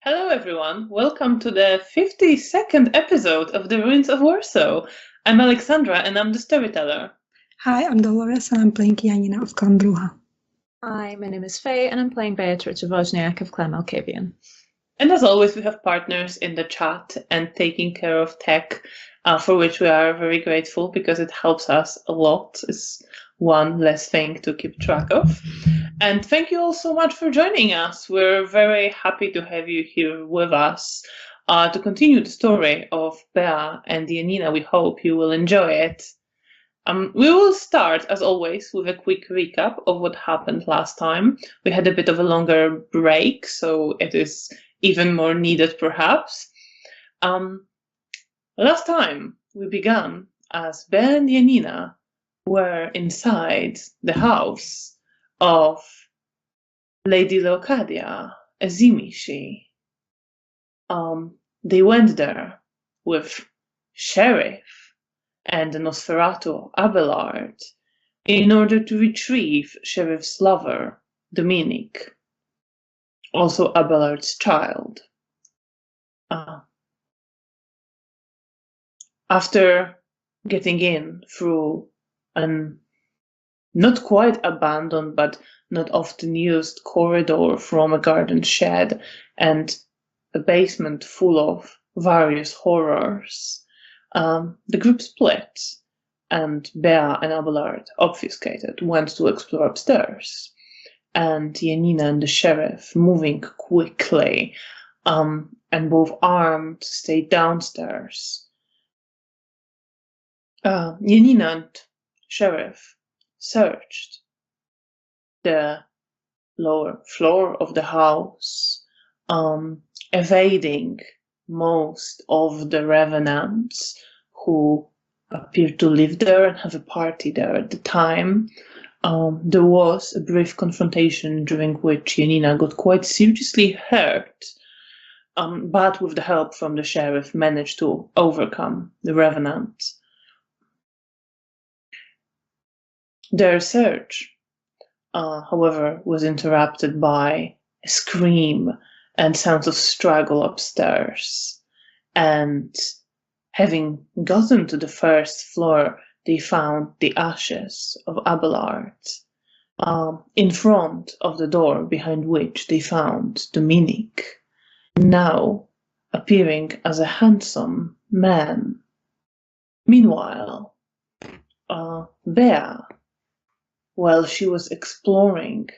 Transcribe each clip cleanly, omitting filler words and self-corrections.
Hello, everyone. Welcome to the 52nd episode of The Ruins of Warsaw. I'm Alexandra, and I'm the storyteller. Hi, I'm Dolores, and I'm playing Janina of Clan Bruja. Hi, my name is Faye, and I'm playing Beatrice Wozniak of Clan Malkavian. And as always, we have partners in the chat and taking care of tech, for which we are very grateful because it helps us a lot. It's one less thing to keep track of. And thank you all so much for joining us. We're very happy to have you here with us to continue the story of Bea and Janina. We hope you will enjoy it. We will start, as always, with a quick recap of what happened last time. We had a bit of a longer break, so it is even more needed, perhaps. Last time, we began as Bea and Janina were inside the house of Lady Leocadia, a Zimishi. They went there with Sheriff and the Nosferatu Abelard in order to retrieve Sheriff's lover, Dominic, also Abelard's child. After getting in through an not quite abandoned but not often used corridor from a garden shed and a basement full of various horrors, the group split, and Bea and Abelard, obfuscated, went to explore upstairs, and Janina and the sheriff, moving quickly and both armed, stayed downstairs. Janina and sheriff searched the lower floor of the house, evading most of the revenants who appeared to live there and have a party there at the time. There was a brief confrontation during which Janina got quite seriously hurt, but with the help from the sheriff managed to overcome the revenants. Their search, however, was interrupted by a scream and sounds of struggle upstairs. And having gotten to the first floor, they found the ashes of Abelard in front of the door behind which they found Dominic, now appearing as a handsome man. Meanwhile, Bea, while she was exploring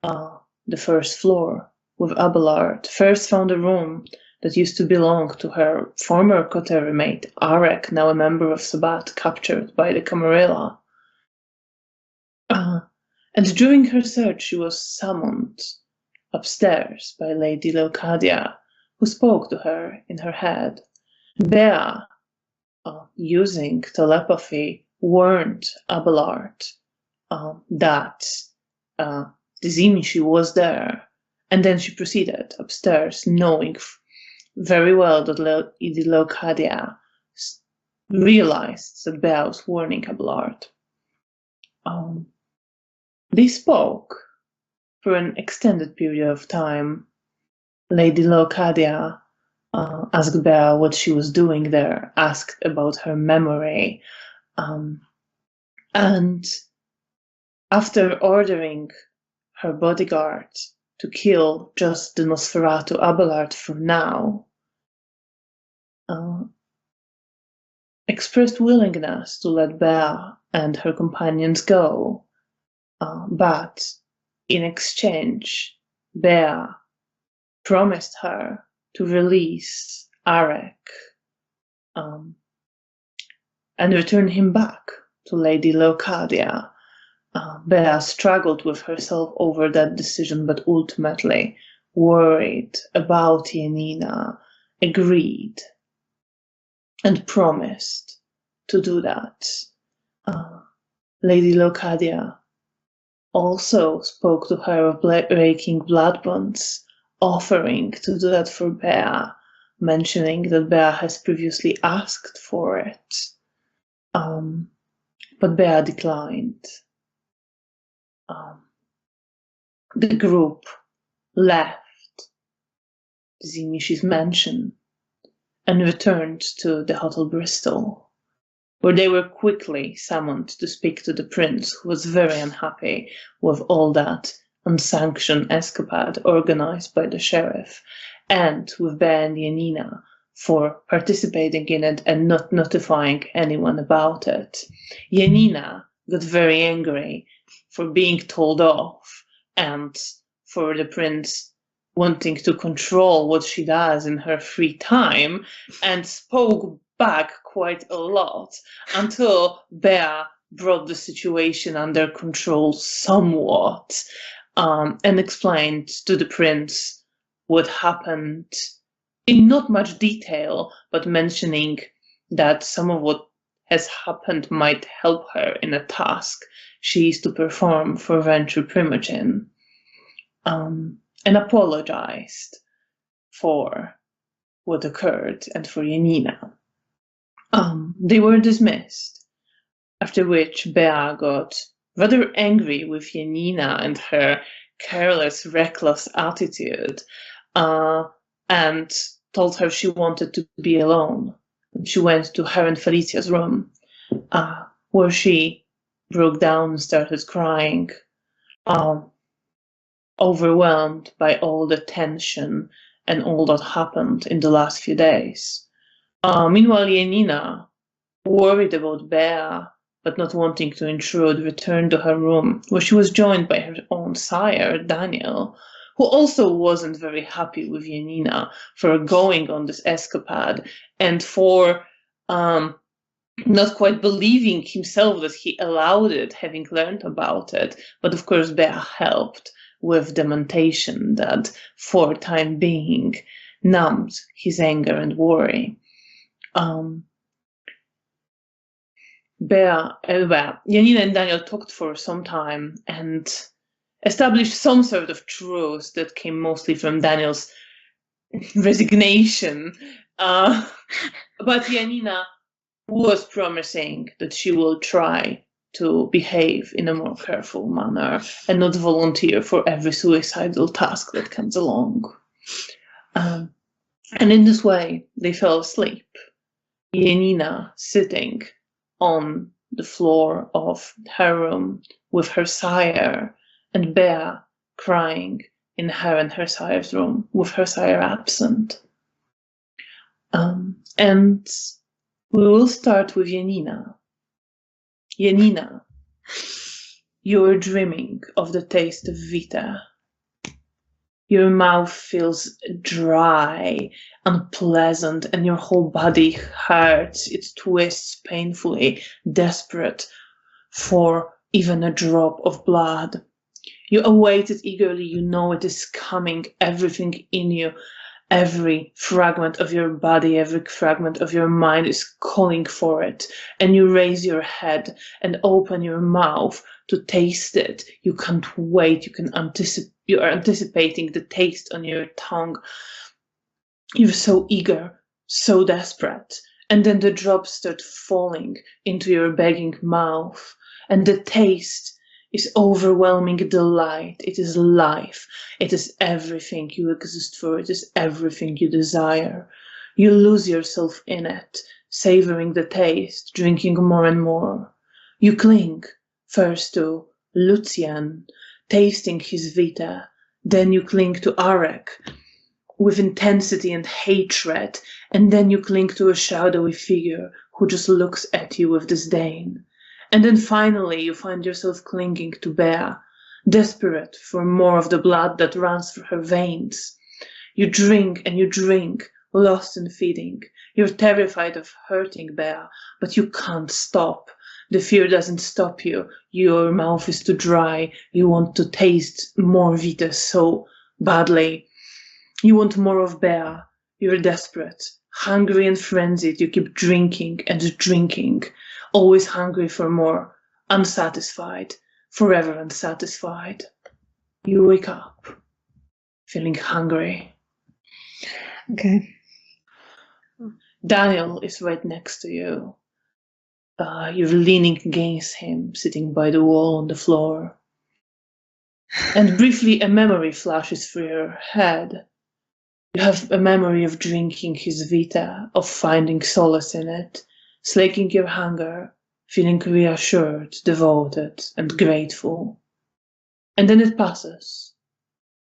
the first floor with Abelard, first found a room that used to belong to her former coterie mate, Arek, now a member of Sabat, captured by the Camarilla. And during her search, she was summoned upstairs by Lady Leocadia, who spoke to her in her head. Bea, using telepathy, warned Abelard that the Zimishi was there, and then she proceeded upstairs, knowing very well that Lady Leocadia realized that Bea was warning Abelard. They spoke for an extended period of time. Lady Leocadia asked Bea what she was doing there, asked about her memory, and after ordering her bodyguard to kill just the Nosferatu Abelard for now, expressed willingness to let Bea and her companions go, but in exchange, Bea promised her to release Arek and return him back to Lady Leocadia. Bea struggled with herself over that decision, but ultimately, worried about Janina, agreed and promised to do that. Lady Leocadia also spoke to her of breaking blood bonds, offering to do that for Bea, mentioning that Bea has previously asked for it. But Bea declined. The group left Zimishi's mansion and returned to the Hotel Bristol, where they were quickly summoned to speak to the prince, who was very unhappy with all that unsanctioned escapade organized by the sheriff, and with Bea and Janina for participating in it and not notifying anyone about it. Janina got very angry for being told off and for the prince wanting to control what she does in her free time, and spoke back quite a lot until Bea brought the situation under control somewhat, and explained to the prince what happened in not much detail, but mentioning that some of what has happened might help her in a task she is to perform for Venture Primogen, and apologized for what occurred and for Janina. They were dismissed, after which Bea got rather angry with Janina and her careless, reckless attitude, and told her she wanted to be alone. She went to her and Felicia's room, where she broke down and started crying, overwhelmed by all the tension and all that happened in the last few days. Meanwhile, Janina, worried about Bea, but not wanting to intrude, returned to her room, where she was joined by her own sire, Daniel, who also wasn't very happy with Janina for going on this escapade and for not quite believing himself that he allowed it, having learned about it. But of course, Bea helped with demonstration that, for time being, numbed his anger and worry. Janina and Daniel talked for some time and established some sort of truce that came mostly from Daniel's resignation. But Janina was promising that she will try to behave in a more careful manner and not volunteer for every suicidal task that comes along. And in this way, they fell asleep. Janina sitting on the floor of her room with her sire, and Bea crying in her and her sire's room with her sire absent. And we will start with Janina. Janina, you are dreaming of the taste of Vita. Your mouth feels dry, unpleasant, and your whole body hurts. It twists painfully, desperate for even a drop of blood. You await it eagerly. You know it is coming. Everything in you, every fragment of your body, every fragment of your mind is calling for it. And you raise your head and open your mouth to taste it. You can't wait. You are anticipating the taste on your tongue. You're so eager, so desperate. And then the drops start falling into your begging mouth. And the taste is overwhelming delight. It is life. It is everything you exist for. It is everything you desire. You lose yourself in it, savoring the taste, drinking more and more. You cling first to Lucian, tasting his Vita. Then you cling to Arek with intensity and hatred. And then you cling to a shadowy figure who just looks at you with disdain. And then finally you find yourself clinging to Bea, desperate for more of the blood that runs through her veins. You drink and you drink, lost in feeding. You're terrified of hurting Bea, but you can't stop. The fear doesn't stop you. Your mouth is too dry. You want to taste more Vita so badly. You want more of Bea. You're desperate, hungry and frenzied. You keep drinking and drinking, always hungry for more, unsatisfied, forever unsatisfied. You wake up, feeling hungry. Okay. Daniel is right next to you. You're leaning against him, sitting by the wall on the floor. And briefly a memory flashes through your head. You have a memory of drinking his Vita, of finding solace in it, slaking your hunger, feeling reassured, devoted, and grateful. And then it passes,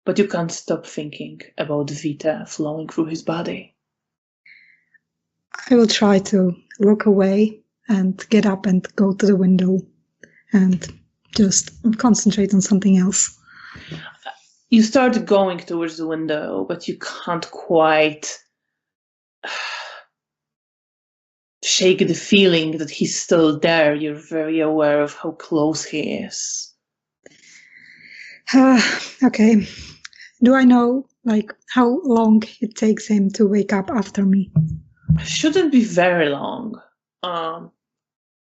but you can't stop thinking about Vita flowing through his body. I will try to look away and get up and go to the window and just concentrate on something else. You start going towards the window, but you can't quite shake the feeling that he's still there. You're very aware of how close he is. Okay. Do I know, like, how long it takes him to wake up after me? Shouldn't be very long.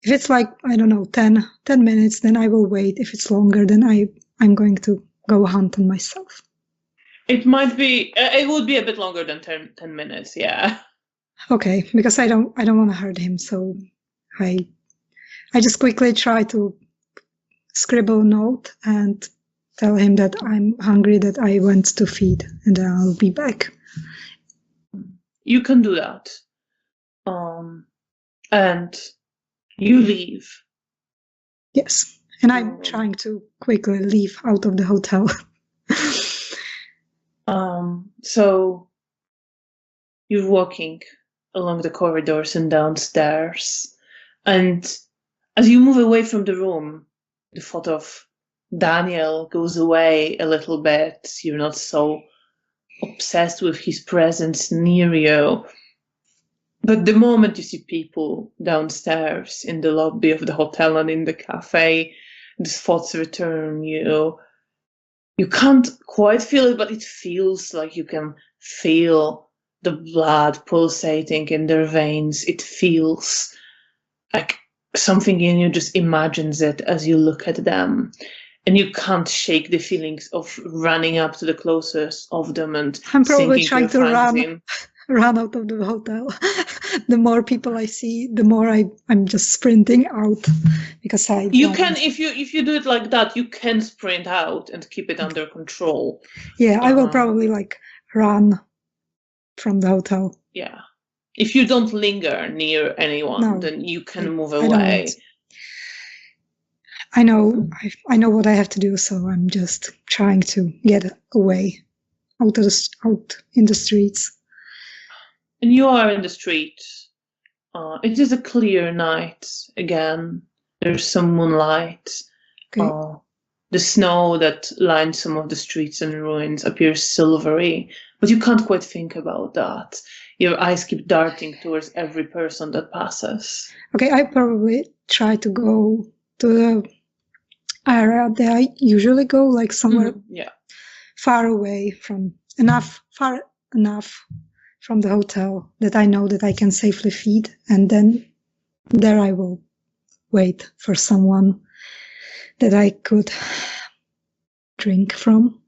If it's like, I don't know, 10 minutes, then I will wait. If it's longer, then I'm going to go hunt on myself. It might be, it would be a bit longer than 10 minutes, yeah. Okay, because I don't want to hurt him, so I just quickly try to scribble a note and tell him that I'm hungry, that I went to feed, and then I'll be back. You can do that. And you leave. Yes, and I'm trying to quickly leave out of the hotel. So you're walking along the corridors and downstairs, and as you move away from the room, the thought of Daniel goes away a little bit. You're not so obsessed with his presence near you. But the moment you see people downstairs in the lobby of the hotel and in the cafe, these thoughts return. You can't quite feel it, but it feels like you can feel the blood pulsating in their veins. It feels like something in you just imagines it as you look at them. And you can't shake the feelings of running up to the closest of them and I'm probably trying to run out of the hotel. The more people I see, the more I'm just sprinting out, because you can, if you do it like that, you can sprint out and keep it under control. Yeah, I will probably like run from the hotel. Yeah, if you don't linger near anyone, then you can move away. I know what I have to do, so I'm just trying to get away out in the streets. And you are in the street. It is a clear night again. There's some moonlight. Okay. The snow that lines some of the streets and ruins appears silvery, but you can't quite think about that. Your eyes keep darting towards every person that passes. Okay, I probably try to go to the area that I usually go, like somewhere far away far enough from the hotel that I know that I can safely feed, and then there I will wait for someone that I could drink from.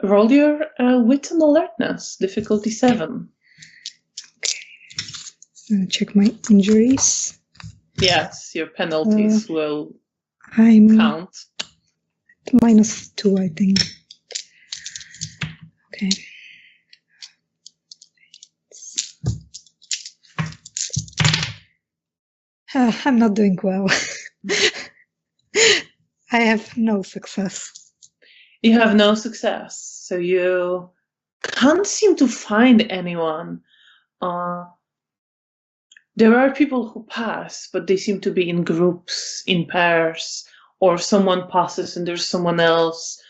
Roll your wit and alertness, difficulty 7. Okay. I'm gonna check my injuries. Yes, your penalties will count. -2, I think. Okay. I'm not doing well. I have no success. You have no success, so you can't seem to find anyone. There are people who pass, but they seem to be in groups, in pairs, or someone passes and there's someone else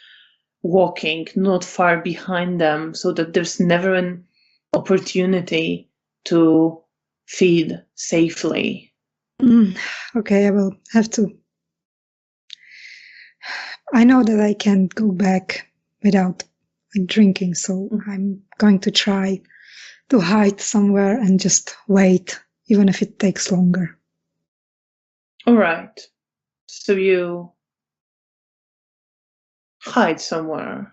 walking not far behind them, so that there's never an opportunity to feed safely. Okay, I will have to. I know that I can't go back without drinking, so I'm going to try to hide somewhere and just wait, even if it takes longer. All right. So you hide somewhere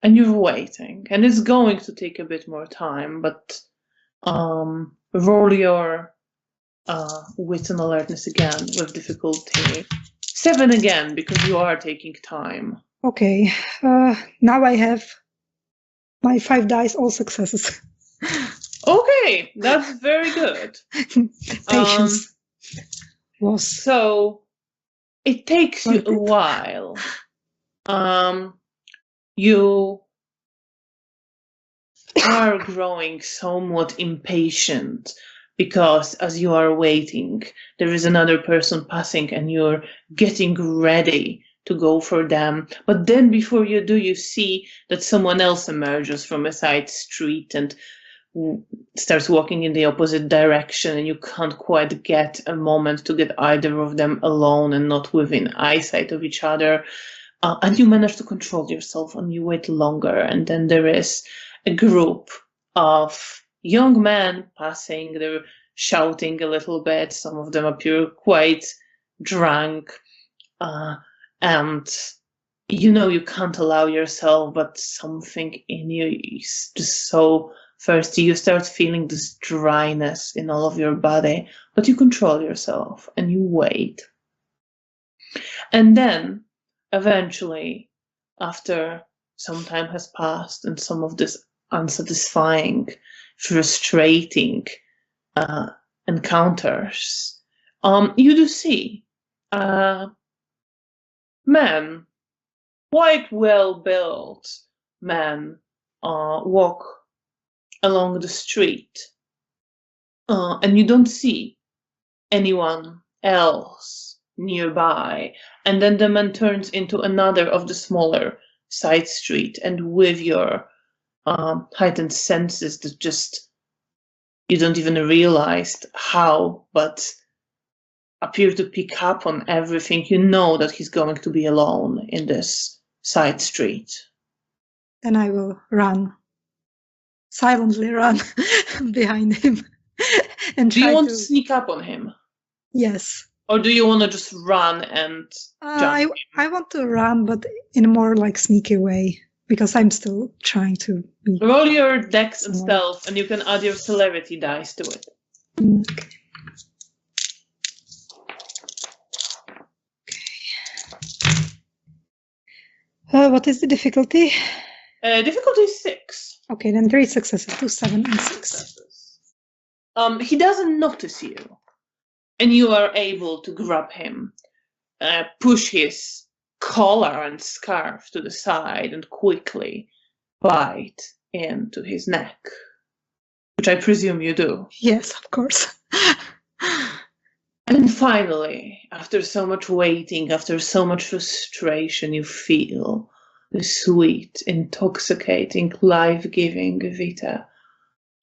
and you're waiting, and it's going to take a bit more time, but roll your wit and alertness again with difficulty 7 again, because you are taking time. Okay, now I have My 5 dice, all successes. Okay, that's very good. Patience was. So it takes you a while. You are growing somewhat impatient because as you are waiting, there is another person passing and you're getting ready to go for them. But then before you do, you see that someone else emerges from a side street and starts walking in the opposite direction, and you can't quite get a moment to get either of them alone and not within eyesight of each other. And you manage to control yourself and you wait longer. And then there is a group of young men passing. They're shouting a little bit. Some of them appear quite drunk. And you know you can't allow yourself, but something in you is just so thirsty. You start feeling this dryness in all of your body, but you control yourself and you wait. And then eventually, after some time has passed and some of this unsatisfying, frustrating encounters, you do see men, quite well-built men, walk along the street, and you don't see anyone else nearby. And then the man turns into another of the smaller side street, and with your heightened senses that just you don't even realize how, but appear to pick up on everything, you know that he's going to be alone in this side street. Then I will run, silently run behind him. And do you want to sneak up on him? Yes. Or do you want to just run and jump? I want to run, but in a more like sneaky way, because I'm still trying to be. Roll your dex and stealth, and you can add your celerity dice to it. Okay. What is the difficulty? Difficulty is 6. Okay, then 3 successes, 2, 7, and 6. He doesn't notice you, and you are able to grab him, push his collar and scarf to the side, and quickly bite into his neck, which I presume you do. Yes, of course. And finally, after so much waiting, after so much frustration, you feel the sweet, intoxicating, life-giving vita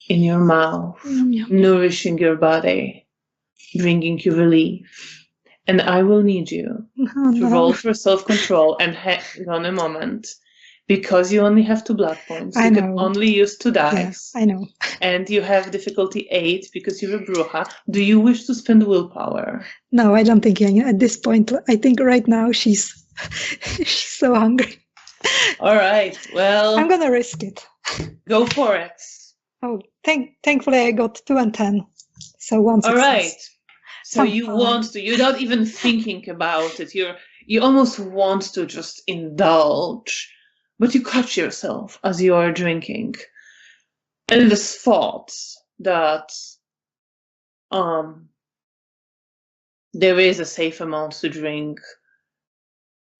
in your mouth, nourishing your body, bringing you relief. And I will need you to roll for self-control and hang on a moment, because you only have 2 blood points. You can only use 2 dice. Yeah, I know. And you have difficulty 8 because you're a bruja. Do you wish to spend willpower? No, I don't think at this point. I think right now she's so hungry. All right, well, I'm gonna risk it. Go for it. Oh, thankfully I got 2 and 10, so 1 success. All right, so you want to, you're not even thinking about it. You almost want to just indulge, but you catch yourself as you are drinking, and the thought that there is a safe amount to drink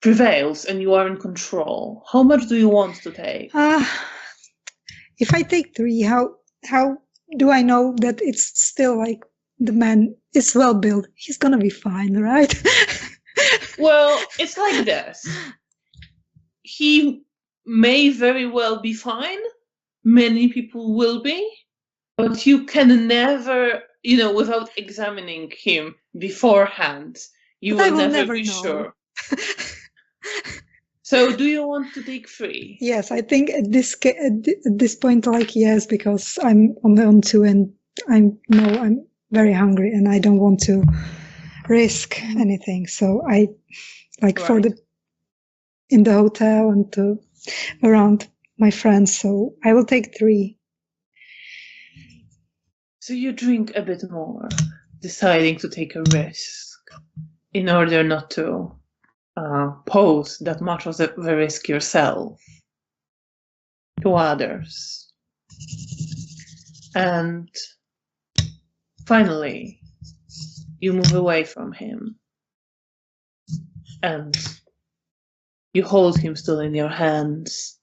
prevails, and you are in control. How much do you want to take? If I take 3, how do I know that it's still like the man is well built? He's gonna be fine, right? Well, it's like this. He may very well be fine. Many people will be, but you can never, without examining him beforehand, you will never be sure. So do you want to take 3? Yes, I think at this point, yes, because I'm on 2 and I'm very hungry and I don't want to risk anything. So I for in the hotel and around my friends. So I will take 3. So you drink a bit more, deciding to take a risk in order not to pose that much of the risk yourself. to others. And finally, you move away from him and you hold him still in your hands.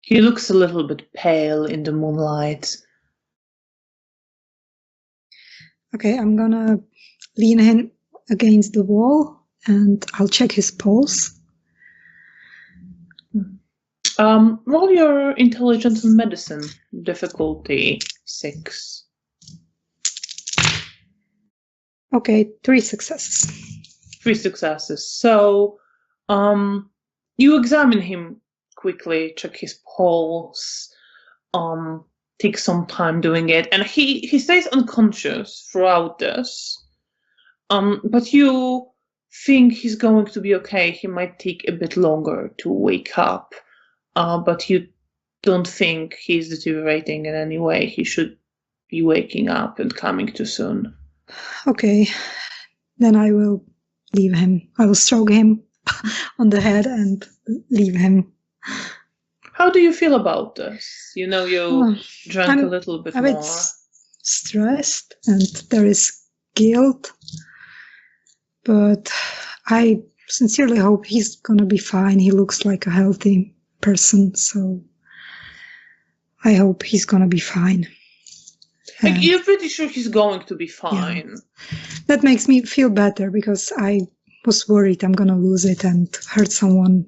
He looks a little bit pale in the moonlight. Okay, I'm gonna lean him against the wall and I'll check his pulse. Roll your intelligence and medicine, difficulty 6. Okay, 3 successes. 3 successes. So, you examine him quickly, check his pulse, take some time doing it, and he stays unconscious throughout this. But you think he's going to be okay. He might take a bit longer to wake up, but you don't think he's deteriorating in any way. He should be waking up and coming to soon. Okay, then I will leave him. I will stroke him on the head and leave him. How do you feel about this? You drank a little bit more. I'm a bit stressed and there is guilt, but I sincerely hope he's gonna be fine. He looks like a healthy person, so I hope he's gonna be fine. You're pretty sure he's going to be fine. Yeah. That makes me feel better because I was worried I'm gonna lose it and hurt someone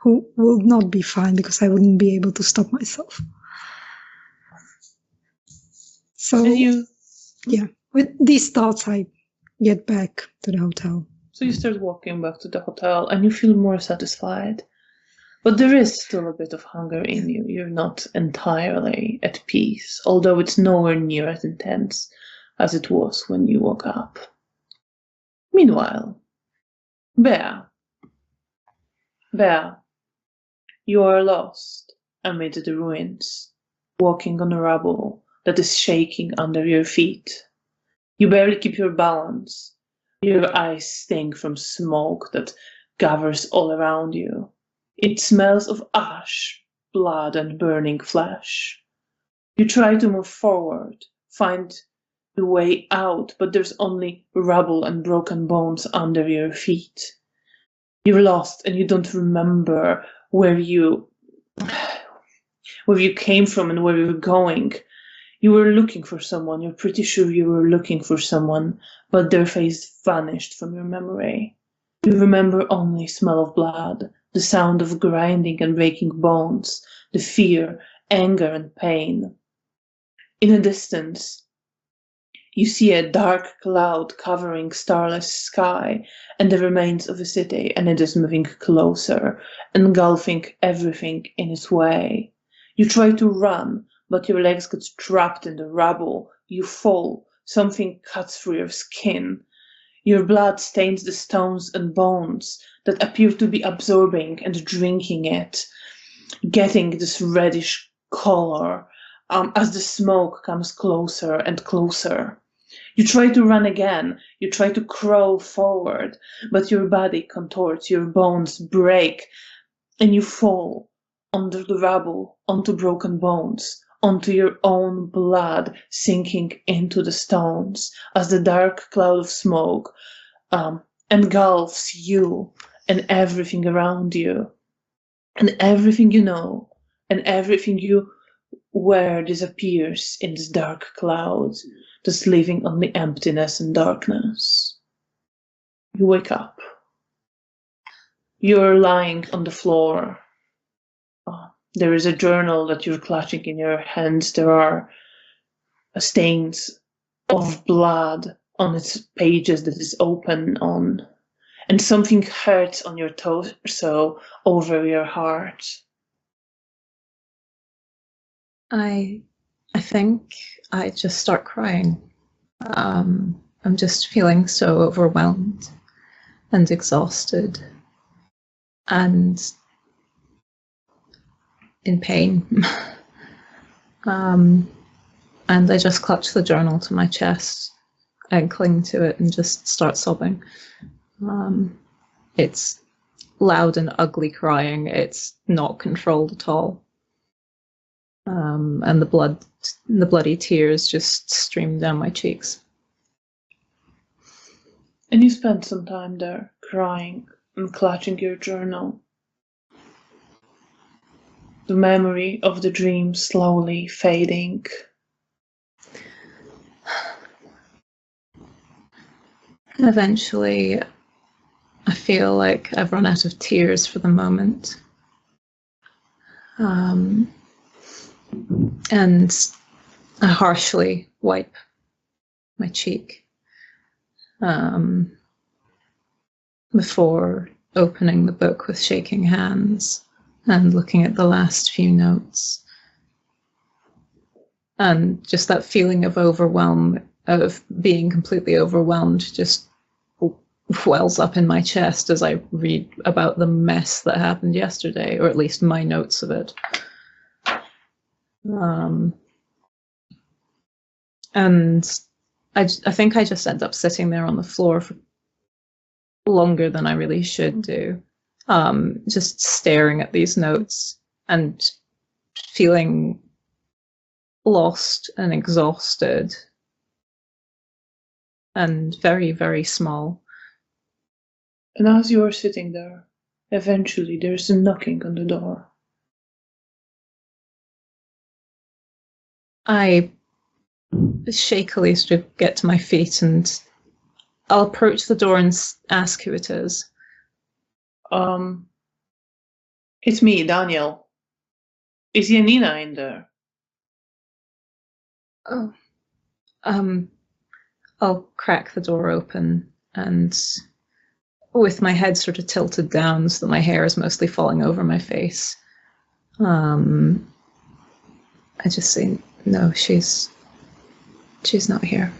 who will not be fine because I wouldn't be able to stop myself. So, with these thoughts, I get back to the hotel. So you start walking back to the hotel and you feel more satisfied. But there is still a bit of hunger in you. You're not entirely at peace, although it's nowhere near as intense as it was when you woke up. Meanwhile, Bear, you are lost amid the ruins, walking on the rubble that is shaking under your feet. You barely keep your balance. Your eyes stink from smoke that gathers all around you. It smells of ash, blood, and burning flesh. You try to move forward, find the way out, but there's only rubble and broken bones under your feet. You're lost and you don't remember where you came from and where you're going. You were looking for someone. You're pretty sure you were looking for someone, but their face vanished from your memory. You remember only smell of blood, the sound of grinding and breaking bones, the fear, anger, and pain. In the distance, you see a dark cloud covering starless sky and the remains of a city, and it is moving closer, engulfing everything in its way. You try to run, but your legs get trapped in the rubble. You fall. Something cuts through your skin. Your blood stains the stones and bones that appear to be absorbing and drinking it, getting this reddish color as the smoke comes closer and closer. You try to run again. You try to crawl forward, but your body contorts, your bones break, and you fall under the rubble, onto broken bones, onto your own blood sinking into the stones as the dark cloud of smoke engulfs you and everything around you, and everything you know, and everything you were disappears in this dark cloud, just leaving only emptiness and darkness. You wake up. You're lying on the floor. There is a journal that you're clutching in your hands. There are stains of blood on its pages that is open on, and something hurts on your torso over your heart. I think I just start crying. I'm just feeling so overwhelmed and exhausted and in pain. And I just clutch the journal to my chest and cling to it and just start sobbing. It's loud and ugly crying. It's not controlled at all. and the bloody tears just streamed down my cheeks. And you spent some time there, crying and clutching your journal. The memory of the dream slowly fading. And eventually, I feel like I've run out of tears for the moment. And I harshly wipe my cheek before opening the book with shaking hands and looking at the last few notes. And just that feeling of overwhelm, of being completely overwhelmed, just wells up in my chest as I read about the mess that happened yesterday, or at least my notes of it. And I think I just end up sitting there on the floor for longer than I really should do, just staring at these notes and feeling lost and exhausted and very, very small. And as you are sitting there, eventually there's a knocking on the door. I shakily sort of get to my feet and I'll approach the door and ask who it is. It's me, Daniel. Is Janina in there? Oh. I'll crack the door open and with my head sort of tilted down so that my hair is mostly falling over my face, I just say, no, she's not here.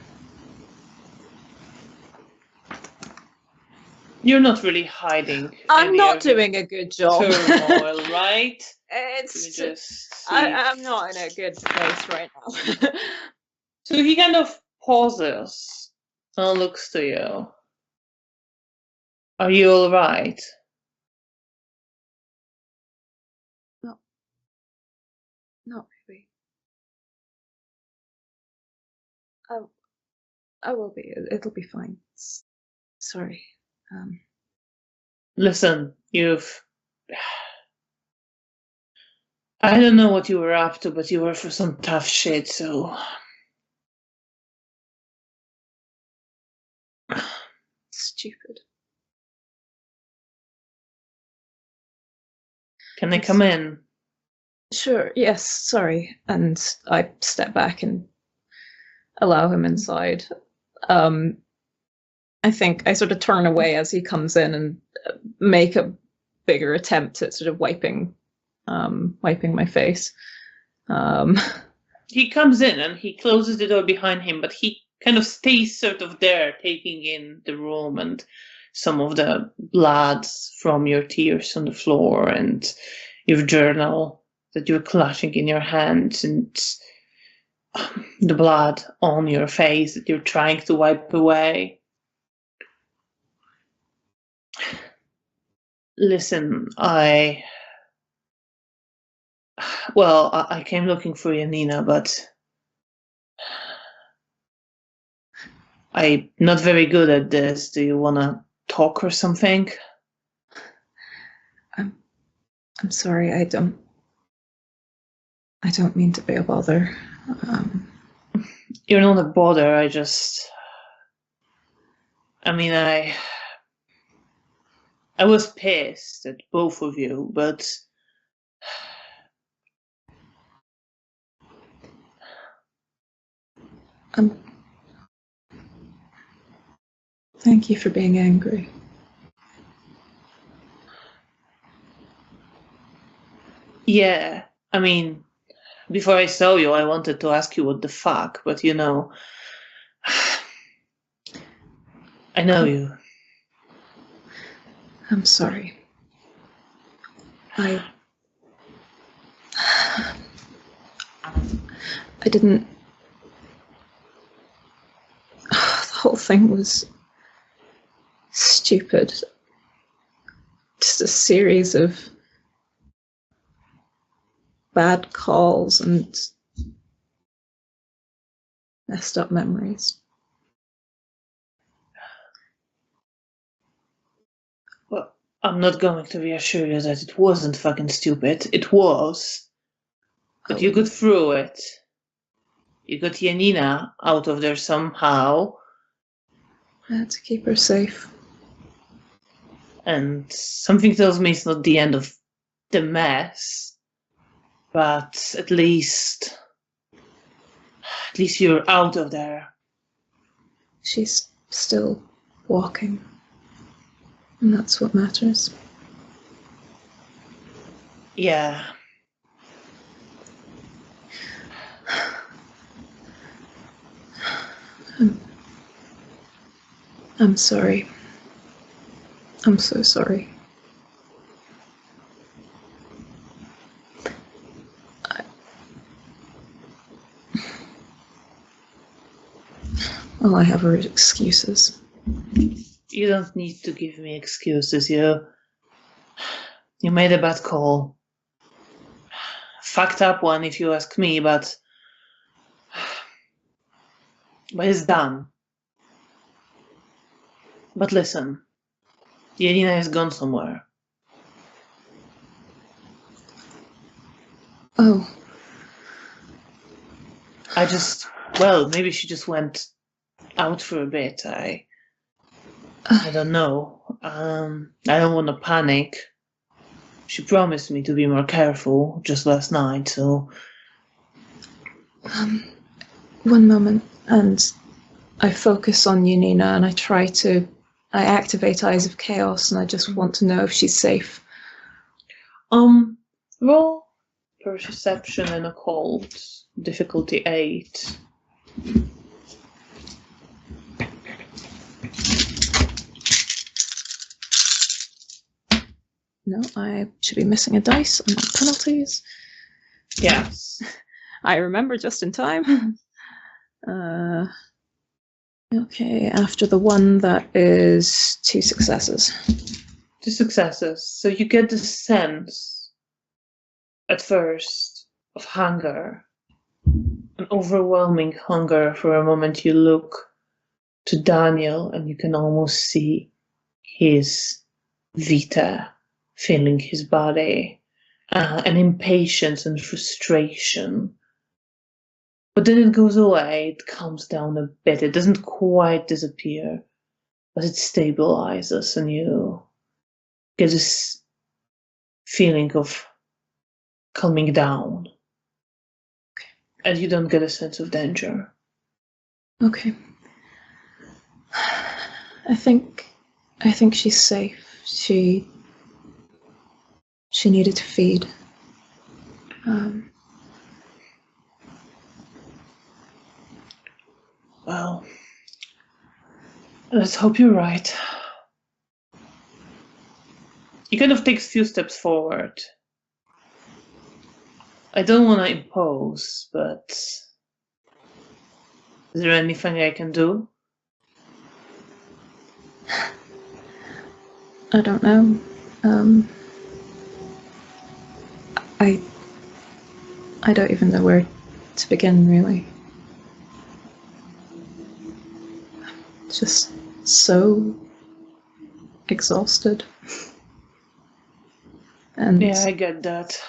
You're not really hiding. I'm not doing a good job. Turmoil, right? I'm not in a good place right now. So he kind of pauses and looks to you. Are you all right? No. Not really. I will be. It'll be fine. Sorry. Listen, I don't know what you were up to, but you were for some tough shit, so... Stupid. Can I come in? Sure, yes, sorry. And I step back and allow him inside. I think I sort of turn away as he comes in and make a bigger attempt at sort of wiping my face. He comes in and he closes the door behind him, but he kind of stays sort of there, taking in the room and some of the blood from your tears on the floor and your journal that you're clutching in your hands and the blood on your face that you're trying to wipe away. Listen, I came looking for Janina, but I'm not very good at this. Do you want to talk or something? I'm sorry. I don't mean to be a bother. You're not a bother. I was pissed at both of you, but Thank you for being angry. Yeah, I mean, before I saw you, I wanted to ask you what the fuck, but you know, I know you. I'm sorry. I didn't... The whole thing was stupid. Just a series of bad calls and messed up memories. Well, I'm not going to reassure you that it wasn't fucking stupid. It was. But you got through it. You got Janina out of there somehow. I had to keep her safe. And something tells me it's not the end of the mess. But at least you're out of there. She's still walking. And that's what matters. Yeah. I'm sorry. I'm so sorry. All I have are excuses. You don't need to give me excuses. You made a bad call. Fucked up one, if you ask me, but it's done. But listen, Janina has gone somewhere. Oh. Maybe she just went out for a bit. I don't know. I don't want to panic. She promised me to be more careful just last night, so... One moment, and I focus on Janina, and I activate Eyes of Chaos, and I just want to know if she's safe. Roll Perception and Occult, difficulty 8. No, I should be missing a dice on my penalties. Yes. I remember just in time. Okay, after the 1, that is 2 successes. 2 successes. So you get the sense, at first, of hunger. An overwhelming hunger. For a moment you look to Daniel and you can almost see his vita filling his body. An impatience and frustration. But then it goes away, it calms down a bit. It doesn't quite disappear, but it stabilizes and you get this feeling of calming down. Okay. And you don't get a sense of danger. Okay. I think she's safe. She needed to feed. Well, let's hope you're right. He kind of takes a few steps forward. I don't want to impose, but is there anything I can do? I don't know. I don't even know where to begin, really. Just so exhausted. And yeah, I get that.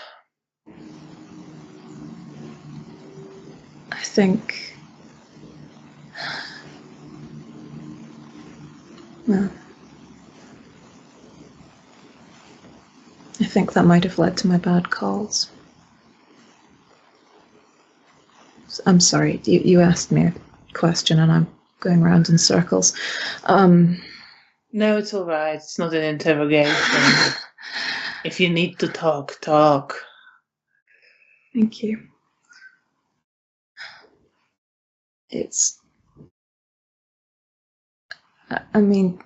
I think... Well, I think that might have led to my bad calls. I'm sorry, you asked me a question and I'm going round in circles. No, it's all right. It's not an interrogation. If you need to talk, talk. Thank you. It's... I mean,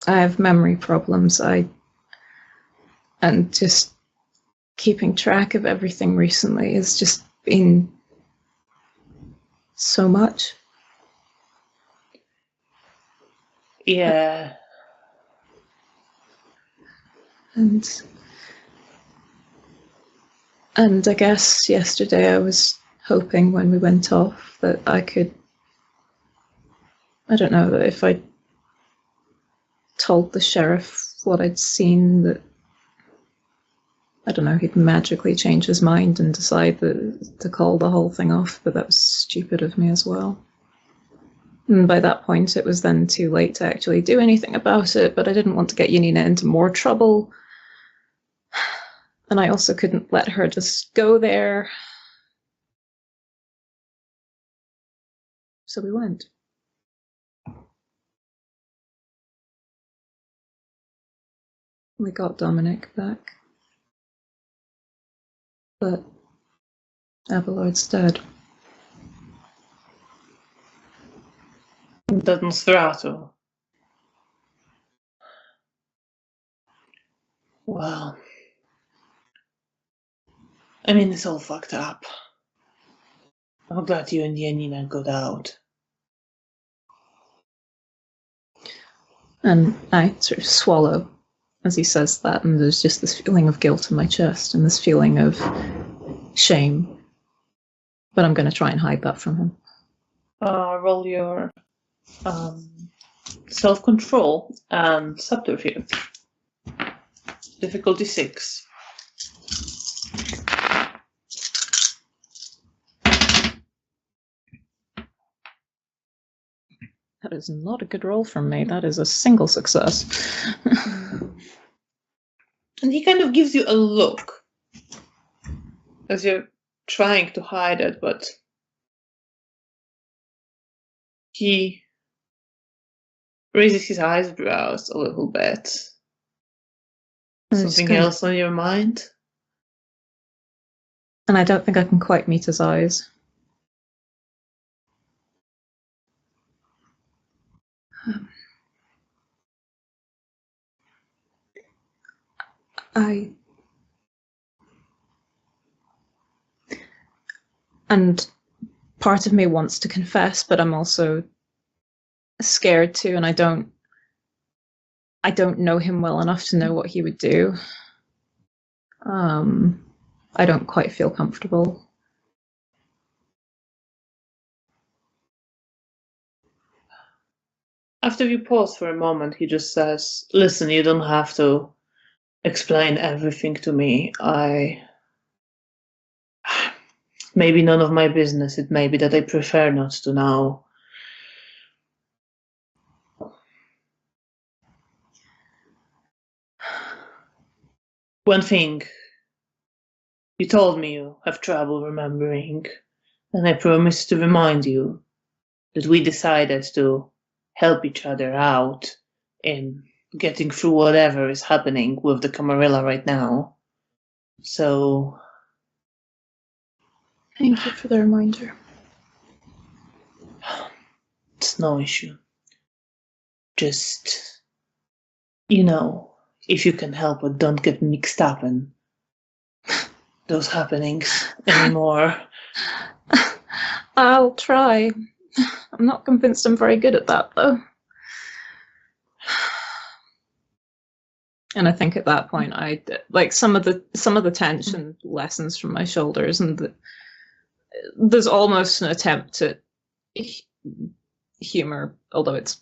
I have memory problems. And just keeping track of everything recently has just been so much. Yeah. And And I guess yesterday I was hoping when we went off that I could, I don't know, that if I told the sheriff what I'd seen, that, I don't know, he'd magically change his mind and decide to call the whole thing off, but that was stupid of me as well. And by that point, it was then too late to actually do anything about it, but I didn't want to get Janina into more trouble. And I also couldn't let her just go there. So we went. We got Dominic back. But Abelard's dead. That Nosferatu. Well, I mean, it's all fucked up. I'm glad you and Janina got out. And I sort of swallow as he says that, and there's just this feeling of guilt in my chest and this feeling of shame. But I'm going to try and hide that from him. Roll your self-control and subterfuge. Difficulty 6. That is not a good roll from me. That is a single success. And he kind of gives you a look as you're trying to hide it, but he raises his eyebrows a little bit. Something else on your mind? And I don't think I can quite meet his eyes. And part of me wants to confess, but I'm also scared to, and I don't know him well enough to know what he would do. I don't quite feel comfortable. After you pause for a moment, he just says, "Listen, you don't have to explain everything to me. Maybe none of my business. It may be that I prefer not to know." One thing, you told me you have trouble remembering, and I promised to remind you that we decided to help each other out in getting through whatever is happening with the Camarilla right now. So... Thank you for the reminder. It's no issue. Just, if you can help it, don't get mixed up in those happenings anymore. I'll try. I'm not convinced I'm very good at that, though. And I think at that point, I like some of the tension lessens from my shoulders, and there's almost an attempt at humor, although it's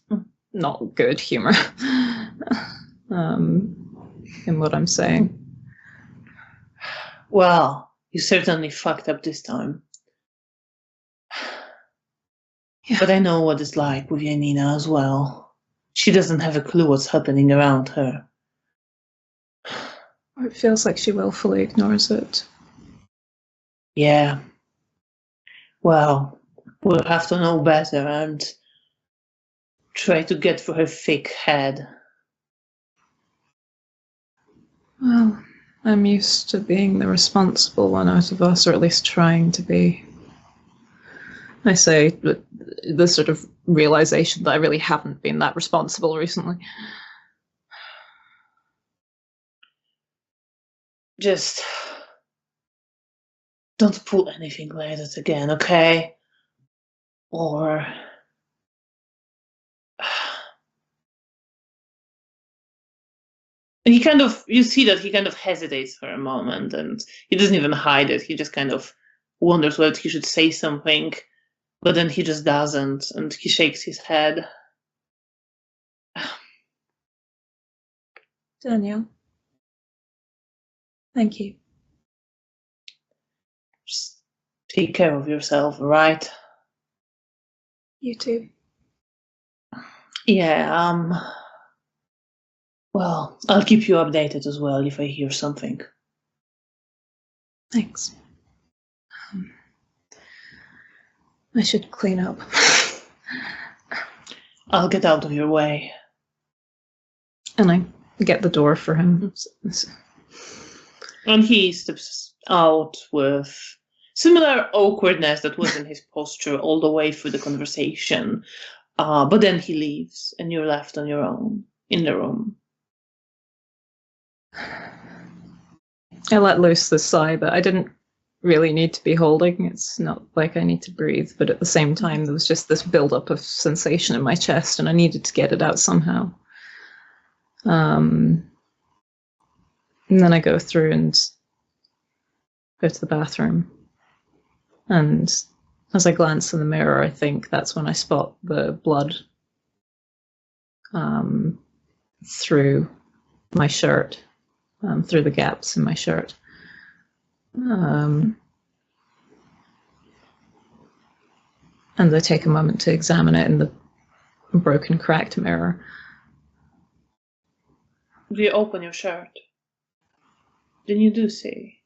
not good humor, in what I'm saying. Well, you certainly fucked up this time. Yeah. But I know what it's like with Janina as well. She doesn't have a clue what's happening around her. Or it feels like she willfully ignores it. Yeah. Well, we'll have to know better and try to get through her thick head. Well, I'm used to being the responsible one out of us, or at least trying to be. I say, but the sort of realization that I really haven't been that responsible recently. Just don't pull anything like that again, okay? Or And you see that he kind of hesitates for a moment, and he doesn't even hide it. He just kind of wonders whether he should say something, but then he just doesn't, and he shakes his head. Daniel, thank you. Just take care of yourself, all right? You too. Yeah, well, I'll keep you updated as well if I hear something. Thanks. I should clean up. I'll get out of your way. And I get the door for him. And he steps out with similar awkwardness that was in his posture all the way through the conversation. But then he leaves, and you're left on your own in the room. I let loose this sigh that I didn't really need to be holding. It's not like I need to breathe, but at the same time, there was just this buildup of sensation in my chest, and I needed to get it out somehow. And then I go through and go to the bathroom. And as I glance in the mirror, I think that's when I spot the blood through my shirt, through the gaps in my shirt. And I take a moment to examine it in the broken, cracked mirror. Do you open your shirt? Then you do see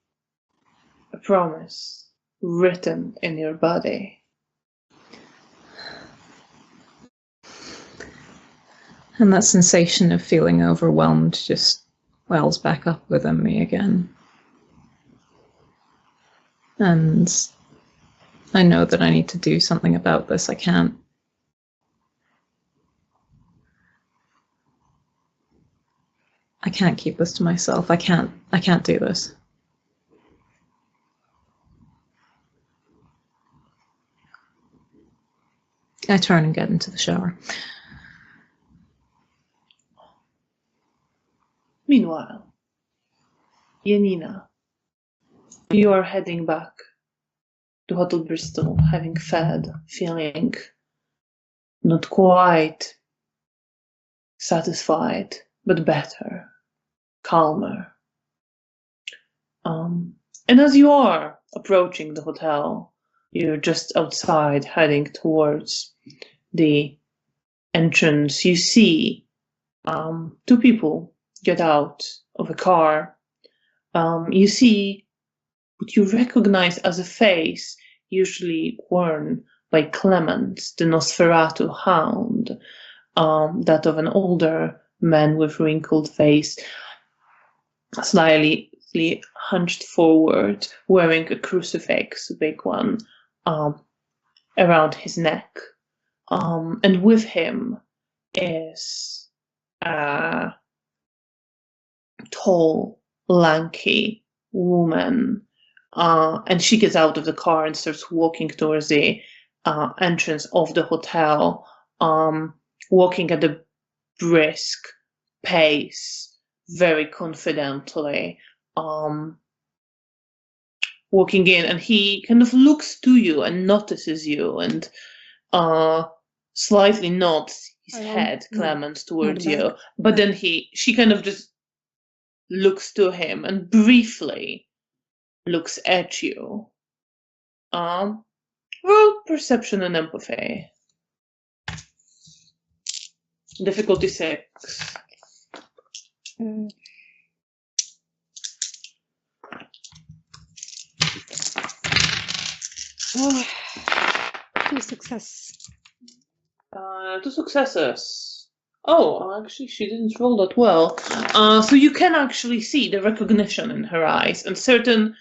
a promise written in your body. And that sensation of feeling overwhelmed just wells back up within me again. And I know that I need to do something about this. I can't keep this to myself. I can't do this. I turn and get into the shower. Meanwhile, Janina, you are heading back to Hotel Bristol, having fed, feeling not quite satisfied, but better, calmer. And as you are approaching the hotel, you're just outside heading towards the entrance. You see two people get out of a car. You see what you recognize as a face usually worn by Clement, the Nosferatu hound, that of an older man with wrinkled face, slightly hunched forward, wearing a crucifix, a big one, around his neck. And with him is a tall, lanky woman. And she gets out of the car and starts walking towards the entrance of the hotel, walking at a brisk pace, very confidently, walking in, and he kind of looks to you and notices you and slightly nods his head, Clement, towards you. But then she kind of just looks to him and briefly looks at you. Roll perception and empathy. Difficulty 6. Two successes. 2 successes. Oh, actually, she didn't roll that well. So you can actually see the recognition in her eyes and certain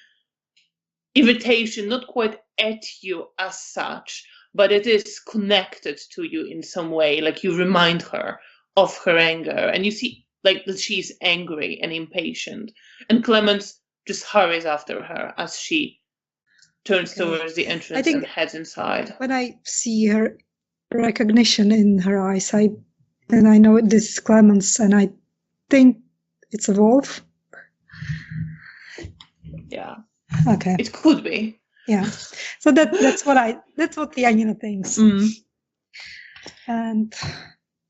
irritation, not quite at you as such, but it is connected to you in some way. Like you remind her of her anger, and you see like that she's angry and impatient. And Clemens just hurries after her as she turns towards the entrance and heads inside. When I see her recognition in her eyes, I know this is Clemens, and I think it's a wolf? Yeah. Okay. It could be. Yeah. So that's what Janina thinks. Mm. And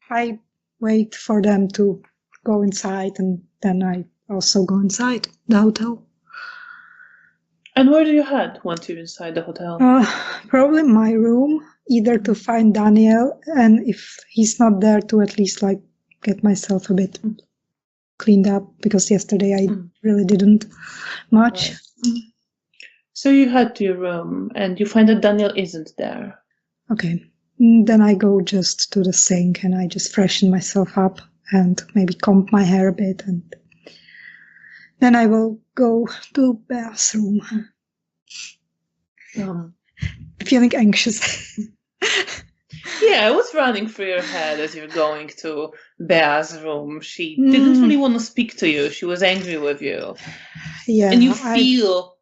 I wait for them to go inside, and then I also go inside the hotel. And where do you head once you're inside the hotel? Probably my room, either to find Daniel, and if he's not there, to at least like get myself a bit cleaned up, because yesterday I really didn't much. Right. So you head to your room and you find that Daniel isn't there. Okay. Then I go just to the sink and I just freshen myself up and maybe comb my hair a bit, and then I will go to bathroom. Feeling anxious. Yeah, what's running through your head as you're going to Bea's room? She didn't really want to speak to you. She was angry with you. Yeah. And you feel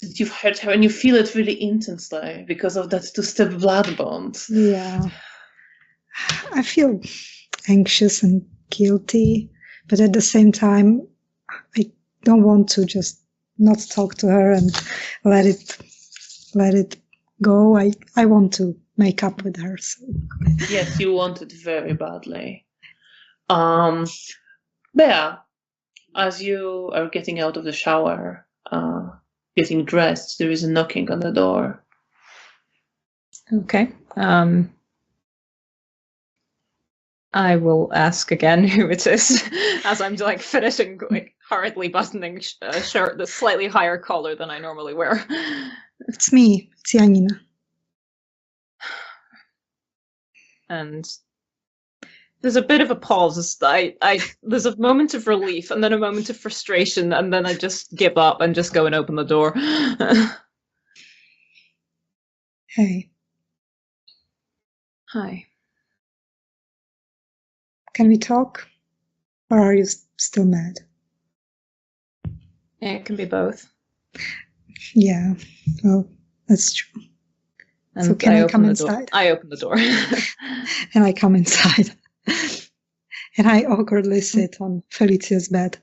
that you've hurt her, and you feel it really intensely because of that two-step blood bond. Yeah. I feel anxious and guilty, but at the same time, I don't want to just not talk to her and let it go. I want to make up with her. So. Yes, you want it very badly. Bea, as you are getting out of the shower, getting dressed, there is a knocking on the door. Okay. I will ask again who it is as I'm like finishing, like hurriedly buttoning a shirt that's slightly higher collar than I normally wear. It's me. It's Janina. And there's a bit of a pause. There's a moment of relief and then a moment of frustration, and then I just give up and just go and open the door. Hey. Hi. Can we talk? Or are you still mad? Yeah, it can be both. Yeah, well, that's true. And so can I come inside? I open the door. And I come inside. And I awkwardly sit on Felicia's bed.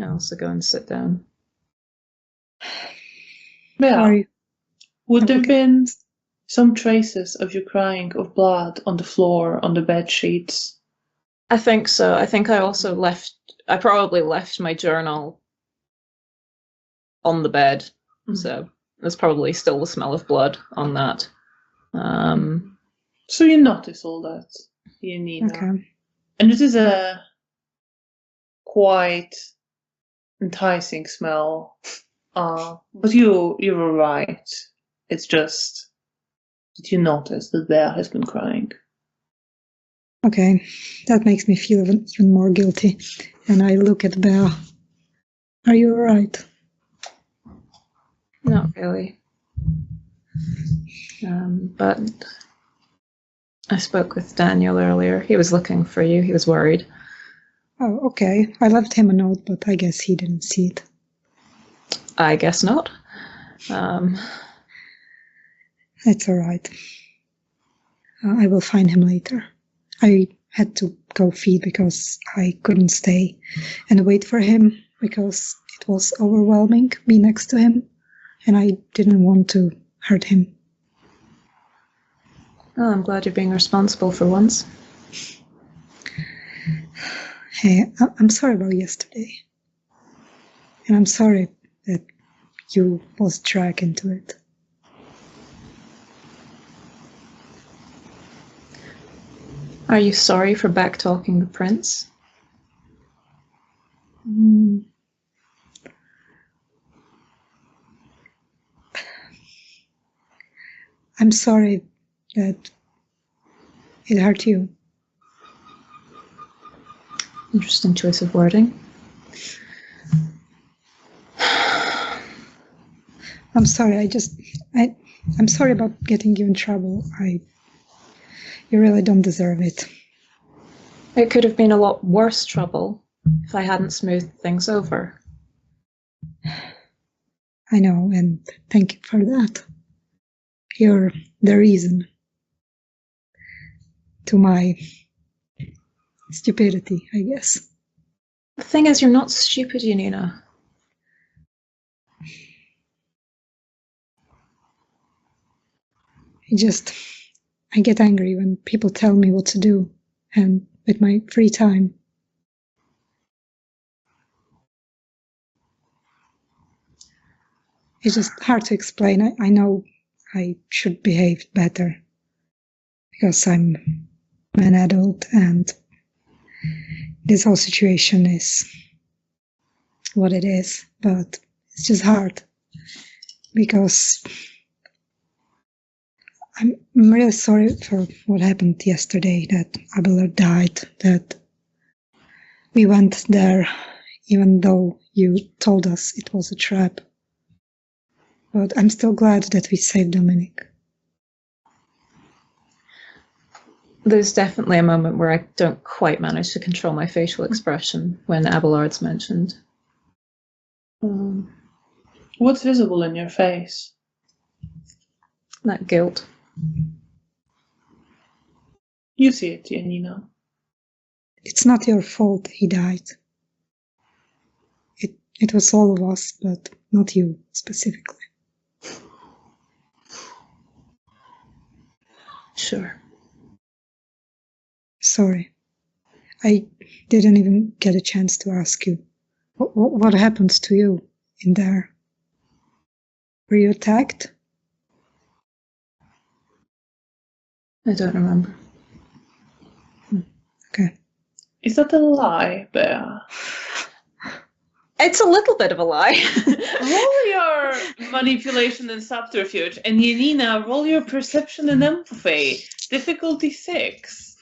I also go and sit down. Yeah. Would there have been some traces of you crying, of blood on the floor, on the bed sheets? I think so. I think I probably left my journal on the bed. So there's probably still the smell of blood on that. So you notice all that, Janina. Okay. And it is a quite enticing smell. But you were right. It's just that you notice that Bea has been crying. Okay, that makes me feel even more guilty. And I look at Bea. Are you alright? Not really. But I spoke with Daniel earlier. He was looking for you. He was worried. Oh, okay. I left him a note, but I guess he didn't see it. I guess not. It's alright. I will find him later. I had to go feed because I couldn't stay and wait for him because it was overwhelming being next to him, and I didn't want to hurt him. Well, I'm glad you're being responsible for once. Hey, I'm sorry about yesterday. And I'm sorry that you was dragged into it. Are you sorry for backtalking the prince? I'm sorry that it hurt you. Interesting choice of wording. I'm sorry, I'm sorry about getting you in trouble. You really don't deserve it. It could have been a lot worse trouble if I hadn't smoothed things over. I know, and thank you for that. You're the reason to my stupidity, I guess. The thing is, you're not stupid, Janina. I get angry when people tell me what to do, and with my free time. It's just hard to explain. I know I should behave better because I'm an adult and this whole situation is what it is, but it's just hard because I'm really sorry for what happened yesterday, that Abelard died, that we went there even though you told us it was a trap. But I'm still glad that we saved Dominic. There's definitely a moment where I don't quite manage to control my facial expression when Abelard's mentioned. What's visible in your face? That guilt. You see it, Janina. It's not your fault he died. It was all of us, but not you specifically. Sure. Sorry. I didn't even get a chance to ask you. What happened to you in there? Were you attacked? I don't remember. Okay. Is that a lie, Bea? It's a little bit of a lie. Roll your manipulation and subterfuge, and Janina, roll your perception and empathy. Difficulty 6.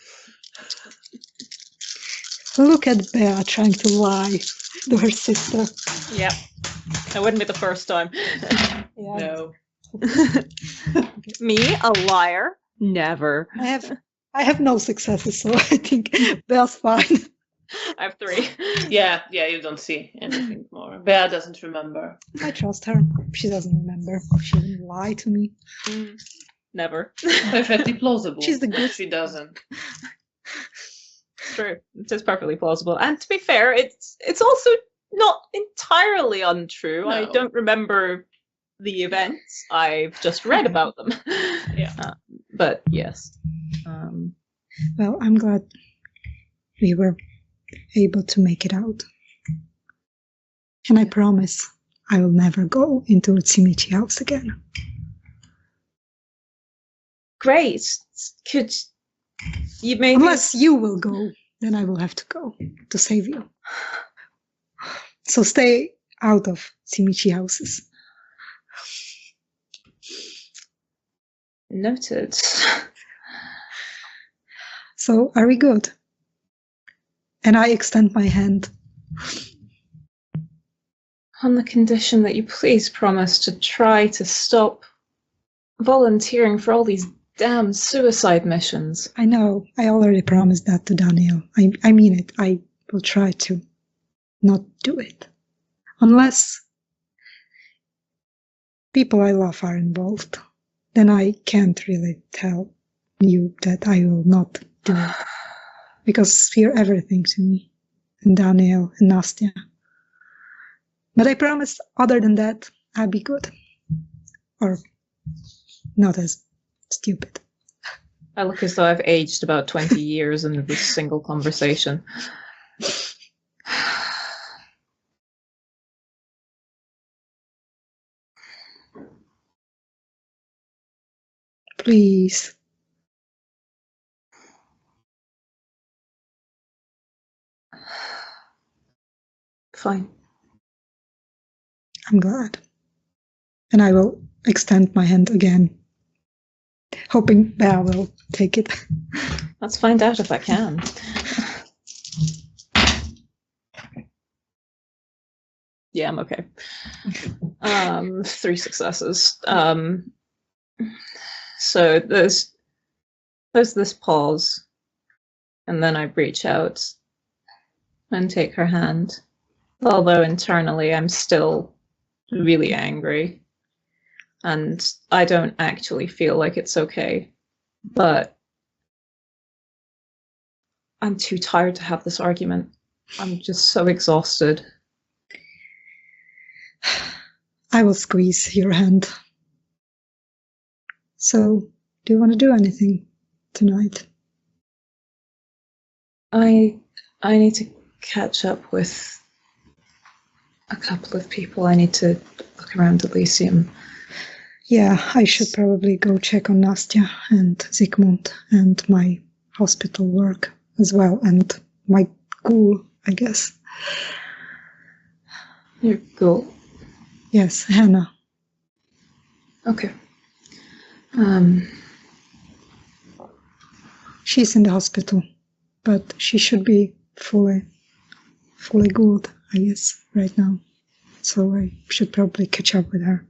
Look at Bea trying to lie to her sister. Yeah. That wouldn't be the first time. Yeah. No. Me, a liar? Never. I have no successes, so I think Bea's fine. I have 3. Yeah, you don't see anything more. Bea doesn't remember. I trust her. She doesn't remember. She wouldn't lie to me. Never. Perfectly plausible. She's the good. She doesn't. True. It is perfectly plausible. And to be fair, it's also not entirely untrue. No. I don't remember the events. I've just read about them. Yeah. But yes. Well, I'm glad we were able to make it out. And I promise I will never go into a Tsimichi house again. Great. Could you maybe... Unless you will go, then I will have to go to save you. So stay out of Tsimichi houses. Noted. So are we good? And I extend my hand. On the condition that you please promise to try to stop volunteering for all these damn suicide missions. I know. I already promised that to Daniel. I mean it. I will try to not do it. Unless people I love are involved. Then I can't really tell you that I will not do it. Because you're everything to me. And Daniel and Nastya. But I promise, other than that, I'll be good. Or not as stupid. I look as though I've aged about 20 years in this single conversation. Please. Fine. I'm glad. And I will extend my hand again, hoping Bea will take it. Let's find out if I can. Yeah, I'm okay. 3 successes. So there's this pause, and then I reach out and take her hand. Although internally I'm still really angry, and I don't actually feel like it's okay. But I'm too tired to have this argument. I'm just so exhausted. I will squeeze your hand. So, do you want to do anything tonight? I need to catch up with a couple of people. I need to look around Elysium. Yeah, I should probably go check on Nastya and Zygmunt and my hospital work as well, and my ghoul, I guess. Your ghoul? Yes, Hannah. Okay. She's in the hospital, but she should be fully good, I guess, right now. So I should probably catch up with her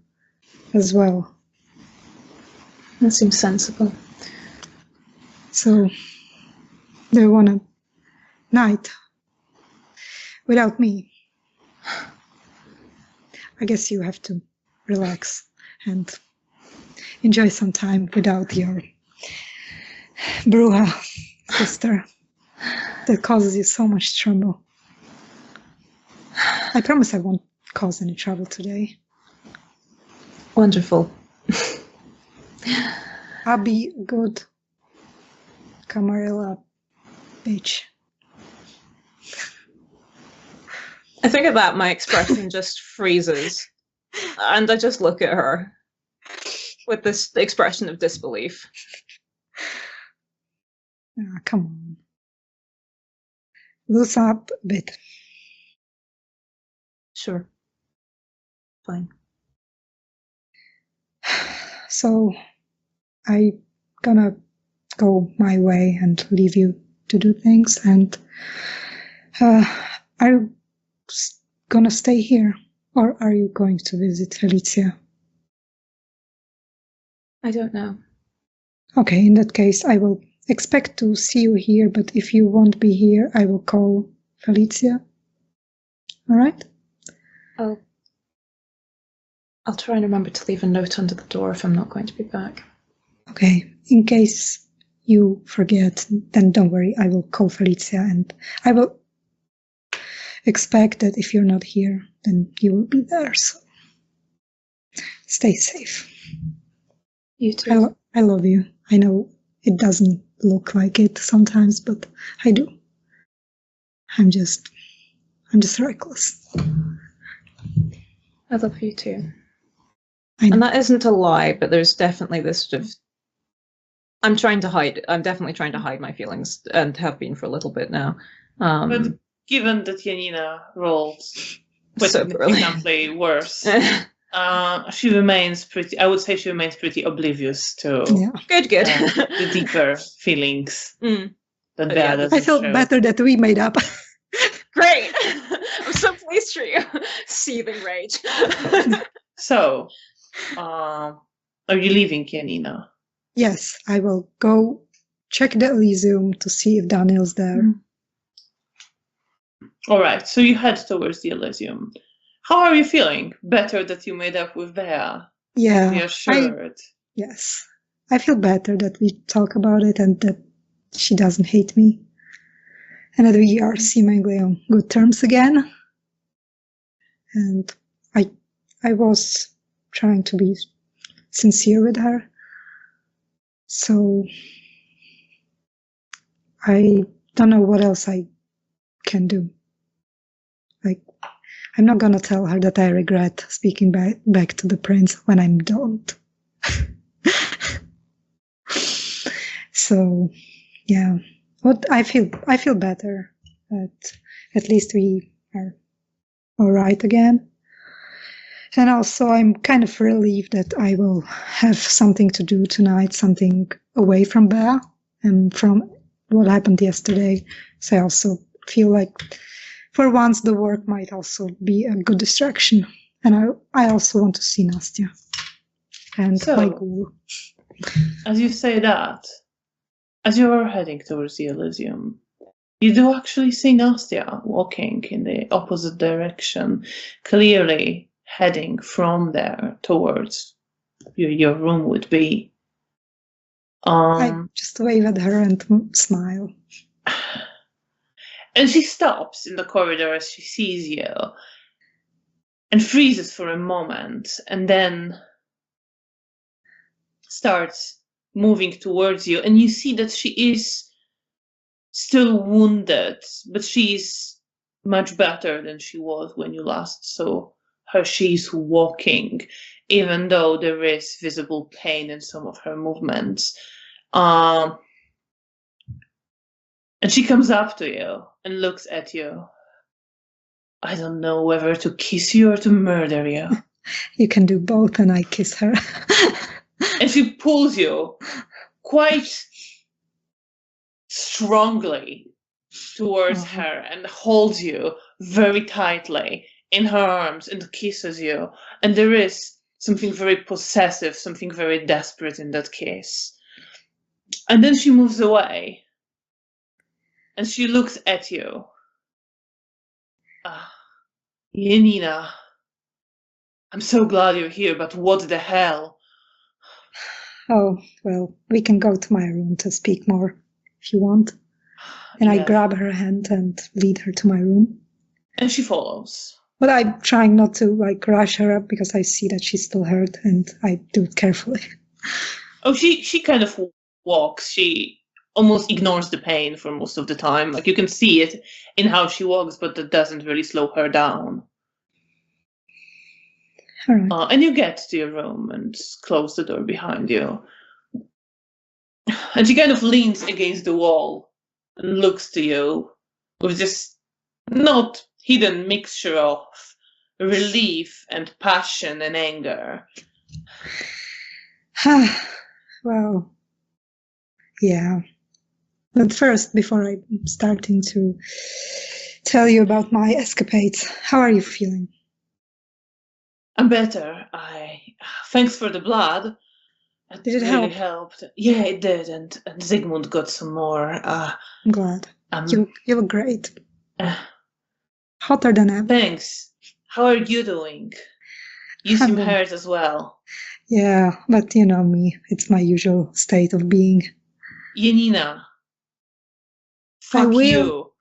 as well. That seems sensible. So, do you want a night without me? I guess you have to relax and enjoy some time without your Bruja sister that causes you so much trouble. I promise I won't cause any trouble today. Wonderful. I'll be good Camarilla bitch. I think at that my expression just freezes, and I just look at her with this expression of disbelief. Come on. Loosen up a bit. Sure. Fine. So, I'm gonna go my way and leave you to do things, and are you gonna stay here, or are you going to visit Felicia? I don't know. Okay, in that case, I will expect to see you here, but if you won't be here, I will call Felicia. All right? I'll try and remember to leave a note under the door if I'm not going to be back. Okay, in case you forget, then don't worry, I will call Felicia, and I will expect that if you're not here, then you will be there, so stay safe. You too. I love you. I know it doesn't look like it sometimes, but I do. I'm just reckless. I love you too. And that isn't a lie, but there's definitely this sort of... I'm definitely trying to hide my feelings, and have been for a little bit now. But given that Janina rolled significantly worse, she remains pretty, I would say she remains pretty oblivious to good. The deeper feelings that Bea doesn't I feel show. better that we made up. Great! I'm so pleased for you. Seething rage. So, are you leaving, Janina? Yes, I will go check the Elysium to see if Daniel's there. All right, so you head towards the Elysium. How are you feeling? Better that you made up with Bea? Yeah. Reassured? Yes. I feel better that we talk about it and that she doesn't hate me. And that we are seemingly on good terms again. And I was trying to be sincere with her. So I don't know what else I can do. Like, I'm not gonna tell her that I regret speaking back to the prince when I don't. So, yeah. But I feel better. At least we are all right again. And also, I'm kind of relieved that I will have something to do tonight, something away from Bea and from what happened yesterday. So I also feel like, for once, the work might also be a good distraction. And I also want to see Nastya and my ghoul. As you say that, as you are heading towards the Elysium, you do actually see Nastya walking in the opposite direction, clearly heading from there towards your room would be. I just wave at her and smile. And she stops in the corridor as she sees you and freezes for a moment and then starts moving towards you. And you see that she is still wounded, but she's much better than she was when you last saw her. She's walking, even though there is visible pain in some of her movements. And she comes up to you and looks at you. I don't know whether to kiss you or to murder you. You can do both, and I kiss her. And she pulls you quite strongly towards her and holds you very tightly in her arms and kisses you. And there is something very possessive, something very desperate in that kiss. And then she moves away and she looks at you. Janina, I'm so glad you're here, but what the hell? Oh, well, we can go to my room to speak more if you want. And I grab her hand and lead her to my room. And she follows. But I'm trying not to rush her up because I see that she's still hurt, and I do it carefully. Oh, she kind of walks. She almost ignores the pain for most of the time. You can see it in how she walks, but that doesn't really slow her down. All right. And you get to your room and close the door behind you. And she kind of leans against the wall and looks to you with this not hidden mixture of relief and passion and anger. Well, yeah. But first, before I'm starting to tell you about my escapades, how are you feeling? I'm better. Thanks for the blood. Did it help? Helped. Yeah, it did. And Zygmunt got some more. I'm glad. You look great. Hotter than ever. Thanks. How are you doing? You seem hurt as well. Yeah, but you know me. It's my usual state of being. Janina. Fuck you.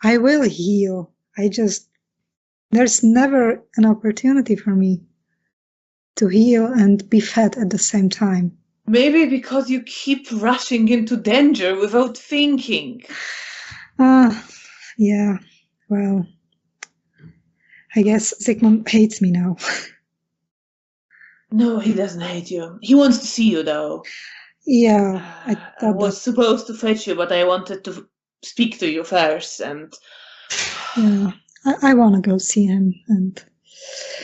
I will heal. There's never an opportunity for me to heal and be fed at the same time. Maybe because you keep rushing into danger without thinking. Yeah, well, I guess Zygmunt hates me now. No, he doesn't hate you. He wants to see you, though. Yeah, I was supposed to fetch you, but I wanted to speak to you first, and... Yeah, I want to go see him, and...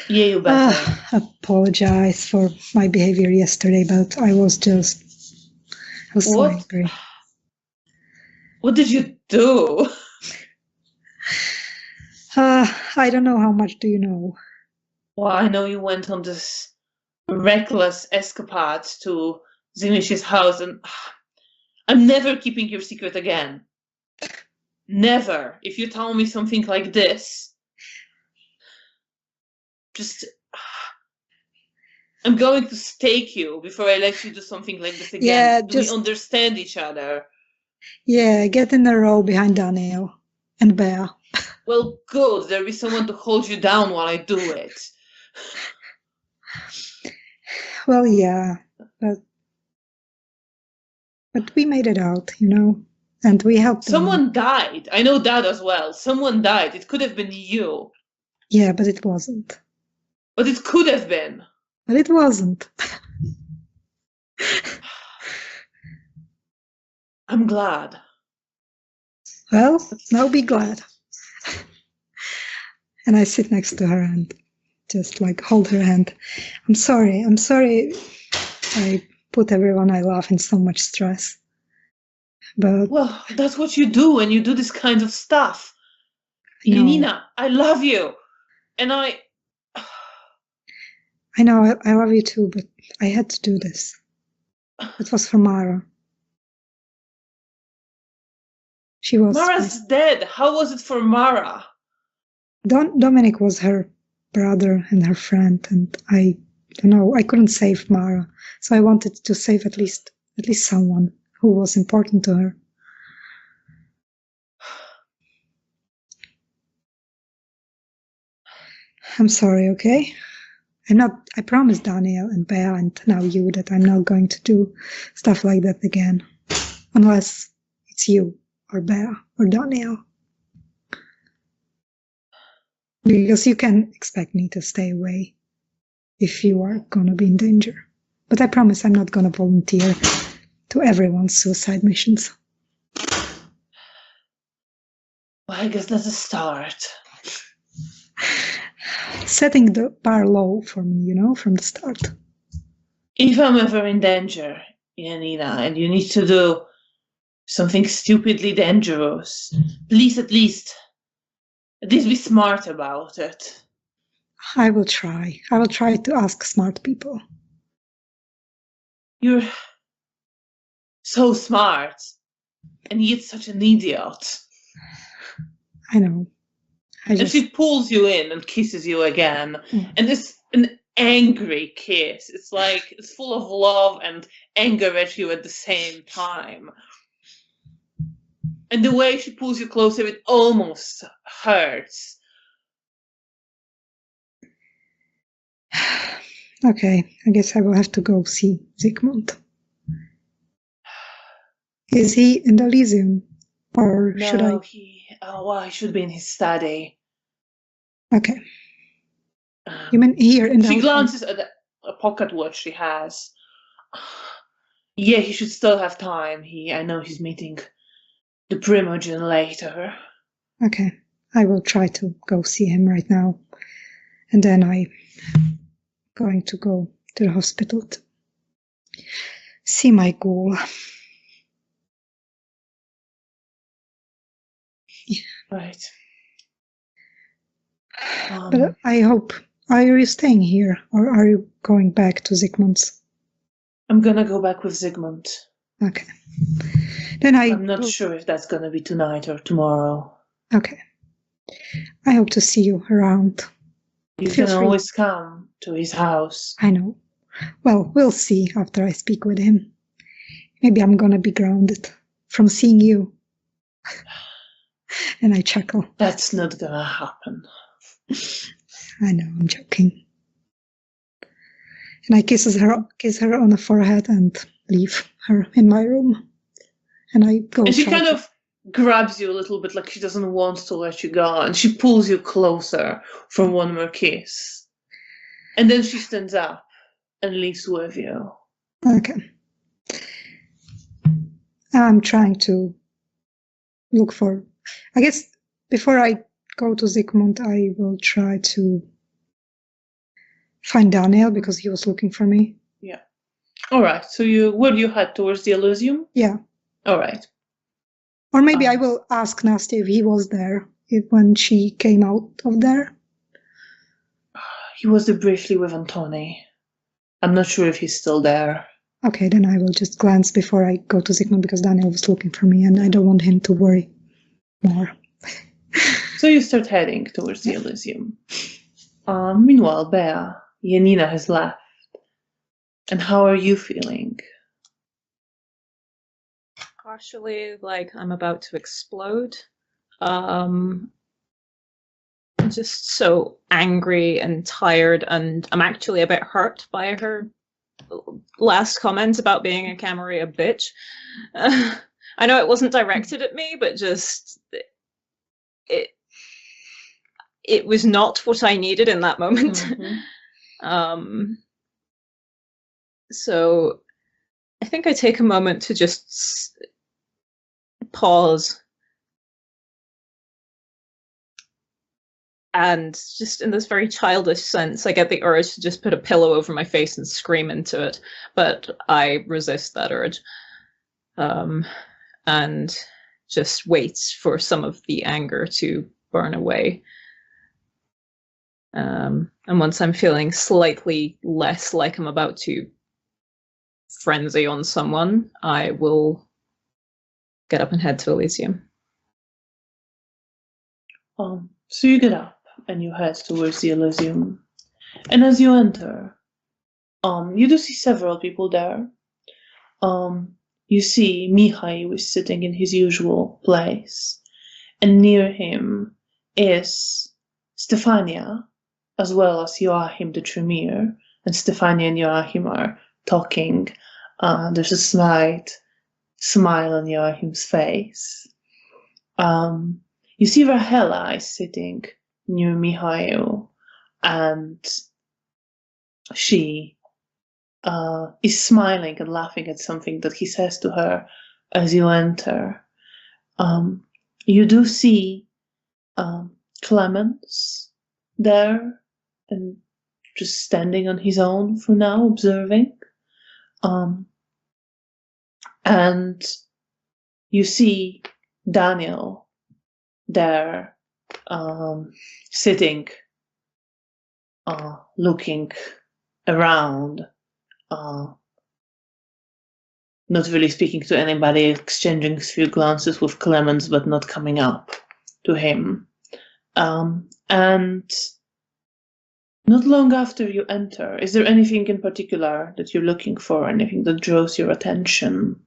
Yeah, you better. Apologize for my behavior yesterday, but I was so angry. What did you do? I don't know. How much do you know? Well, I know you went on this reckless escapade to Zinish's house, and I'm never keeping your secret again. Never. If you tell me something like this, I'm going to stake you before I let you do something like this again. Yeah, we understand each other? Yeah, get in a row behind Daniel and Bea. Well, good. There'll be someone to hold you down while I do it. Well, yeah, but we made it out, and we helped them. Someone died. I know that as well. Someone died. It could have been you. Yeah, but it wasn't. But it could have been. But it wasn't. I'm glad. Well, now be glad. And I sit next to her and just hold her hand. I'm sorry. I put everyone I love in so much stress. But well, that's what you do when you do this kind of stuff. Janina, I love you. And I know, I love you too, but I had to do this. It was for Mara. Mara's dead. How was it for Mara? Dominic was her brother and her friend, and I don't know, I couldn't save Mara, so I wanted to save at least someone who was important to her. I'm sorry, okay? I promised Daniel and Bea and now you that I'm not going to do stuff like that again. Unless it's you or Bea or Daniel. Because you can expect me to stay away if you are gonna be in danger. But I promise I'm not gonna volunteer to everyone's suicide missions. Well, I guess that's a start. Setting the bar low for me, from the start. If I'm ever in danger, Janina, and you need to do something stupidly dangerous, please at least be smart about it. I will try. I will try to ask smart people. You're so smart, and yet such an idiot. I know. And she pulls you in and kisses you again. And it's an angry kiss. It's like it's full of love and anger at you at the same time. And the way she pulls you closer, it almost hurts. Okay, I guess I will have to go see Zygmunt. Is he in the Elysium? Or no, should I? He should be in his study. Okay. You mean here in the She glances at a pocket watch she has. Yeah, he should still have time. I know he's meeting the Primogen later. Okay, I will try to go see him right now. And then I'm going to go to the hospital to see my ghoul. Right. But I hope, are you staying here or are you going back to Zygmunt's? I'm gonna go back with Zygmunt. Okay. Then I'm not sure if that's gonna be tonight or tomorrow. Okay. I hope to see you around. You can always come to his house. I know. Well, we'll see after I speak with him. Maybe I'm gonna be grounded from seeing you. And I chuckle. That's not gonna happen. I know, I'm joking. And I kiss her on the forehead and leave her in my room. And I go. And she kind of grabs you a little bit like she doesn't want to let you go. And she pulls you closer for one more kiss. And then she stands up and leaves with you. Okay. I'm trying to look for... I guess before I go to Zygmunt, I will try to find Daniel because he was looking for me. Yeah. All right. So where do you head? Towards the Elysium? Yeah. All right. Or maybe I will ask Nasty if he was there when she came out of there. He was there briefly with Antoni. I'm not sure if he's still there. Okay, then I will just glance before I go to Zygmunt because Daniel was looking for me and I don't want him to worry more. So you start heading towards the Elysium. Meanwhile, Bea, Janina has left. And how are you feeling? Partially like I'm about to explode. Just so angry and tired, and I'm actually a bit hurt by her last comment about being a Camarilla bitch. I know it wasn't directed at me, but just it was not what I needed in that moment. Mm-hmm. So I think I take a moment to just pause. And just in this very childish sense, I get the urge to just put a pillow over my face and scream into it. But I resist that urge. And just wait for some of the anger to burn away. And once I'm feeling slightly less like I'm about to frenzy on someone, I will get up and head to Elysium. So you get up and you head towards the Elysium. And as you enter, you do see several people there. You see Mihai was sitting in his usual place. And near him is Stefania, as well as Joachim the Tremere, and Stefania and Joachim are talking. There's a slight smile on Joachim's face. You see Rahela is sitting near Mihail, and she is smiling and laughing at something that he says to her as you enter. You do see Clemens there, and just standing on his own for now, observing. And you see Daniel there, sitting, looking around, not really speaking to anybody, exchanging a few glances with Clemens, but not coming up to him. And not long after you enter, is there anything in particular that you're looking for, anything that draws your attention?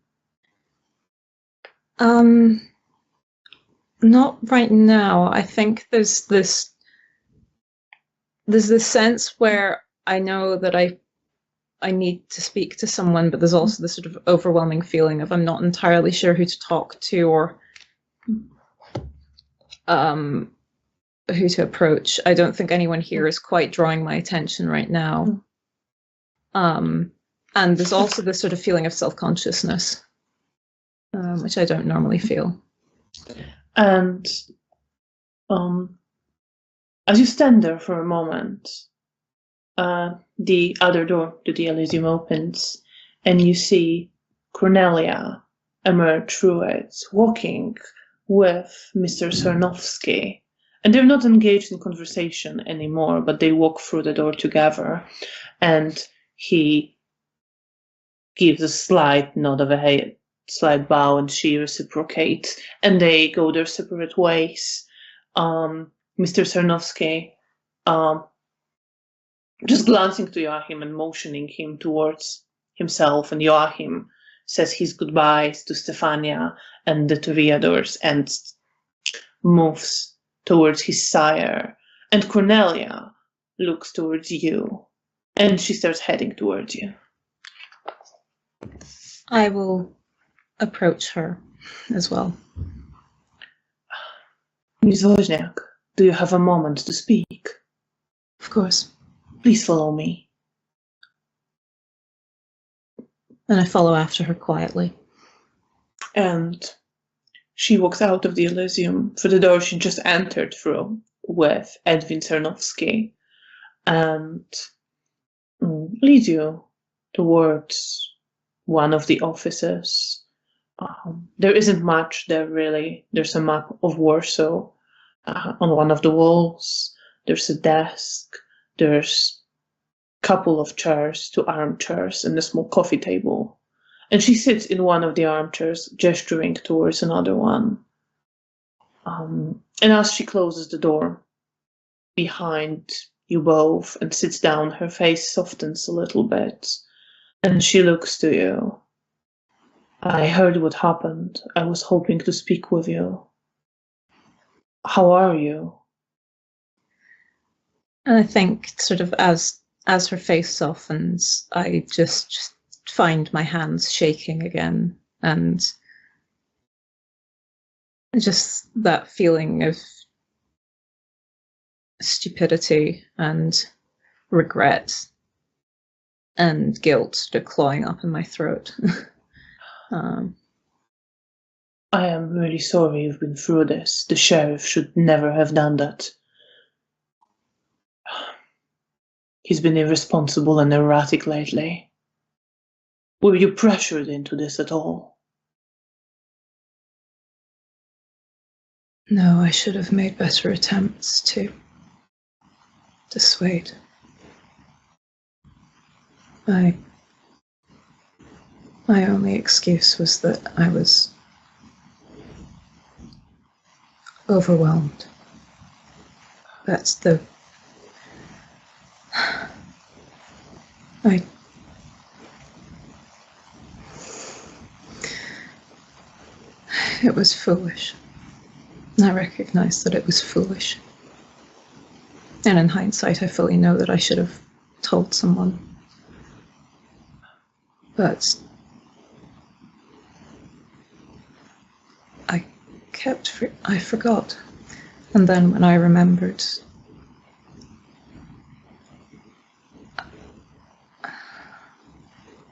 Not right now. I think there's this sense where I know that I need to speak to someone, but there's also this sort of overwhelming feeling of I'm not entirely sure who to talk to or who to approach. I don't think anyone here is quite drawing my attention right now. And there's also this sort of feeling of self-consciousness, which I don't normally feel. And as you stand there for a moment, the other door to the Elysium opens, and you see Cornelia emerge through it, walking with Mr. Sarnowski. And they're not engaged in conversation anymore, but they walk through the door together, and he gives a slight nod of a head, slight bow, and she reciprocates, and they go their separate ways. Mr. Sarnowski, just glancing to Joachim and motioning him towards himself, and Joachim says his goodbyes to Stefania and the Toreadors and moves towards his sire. And Cornelia looks towards you, and she starts heading towards you. I will approach her as well. Ms. Wozniak, do you have a moment to speak? Of course. Please follow me. And I follow after her quietly. And she walks out of the Elysium for the door she just entered through with Edwin Sarnowski, and leads you towards one of the offices. There isn't much there, really. There's a map of Warsaw on one of the walls. There's a desk. There's a couple of chairs, 2 armchairs, and a small coffee table. And she sits in one of the armchairs, gesturing towards another one. And as she closes the door behind you both and sits down, her face softens a little bit, and she looks to you. I heard what happened. I was hoping to speak with you. How are you? And I think sort of as her face softens, I just find my hands shaking again, and just that feeling of stupidity and regret and guilt sort of clawing up in my throat. I am really sorry you've been through this. The sheriff should never have done that. He's been irresponsible and erratic lately. Were you pressured into this at all? No, I should have made better attempts to dissuade. My only excuse was that I was overwhelmed. That's the... It was foolish. I recognize that it was foolish. And in hindsight, I fully know that I should have told someone. But I forgot. And then when I remembered,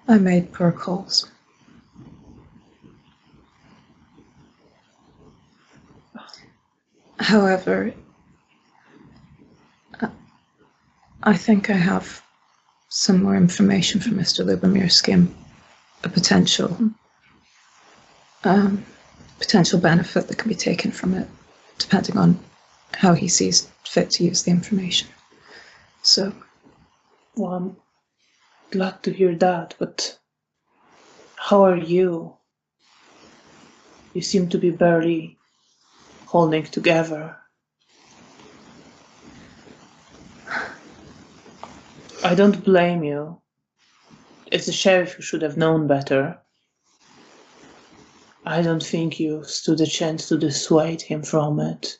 I made poor calls. However, I think I have some more information from Mr. Lubomir's scheme, a potential benefit that can be taken from it, depending on how he sees fit to use the information. So, well, I'm glad to hear that, but how are you? You seem to be barely holding together. I don't blame you. It's the sheriff who should have known better. I don't think you stood a chance to dissuade him from it.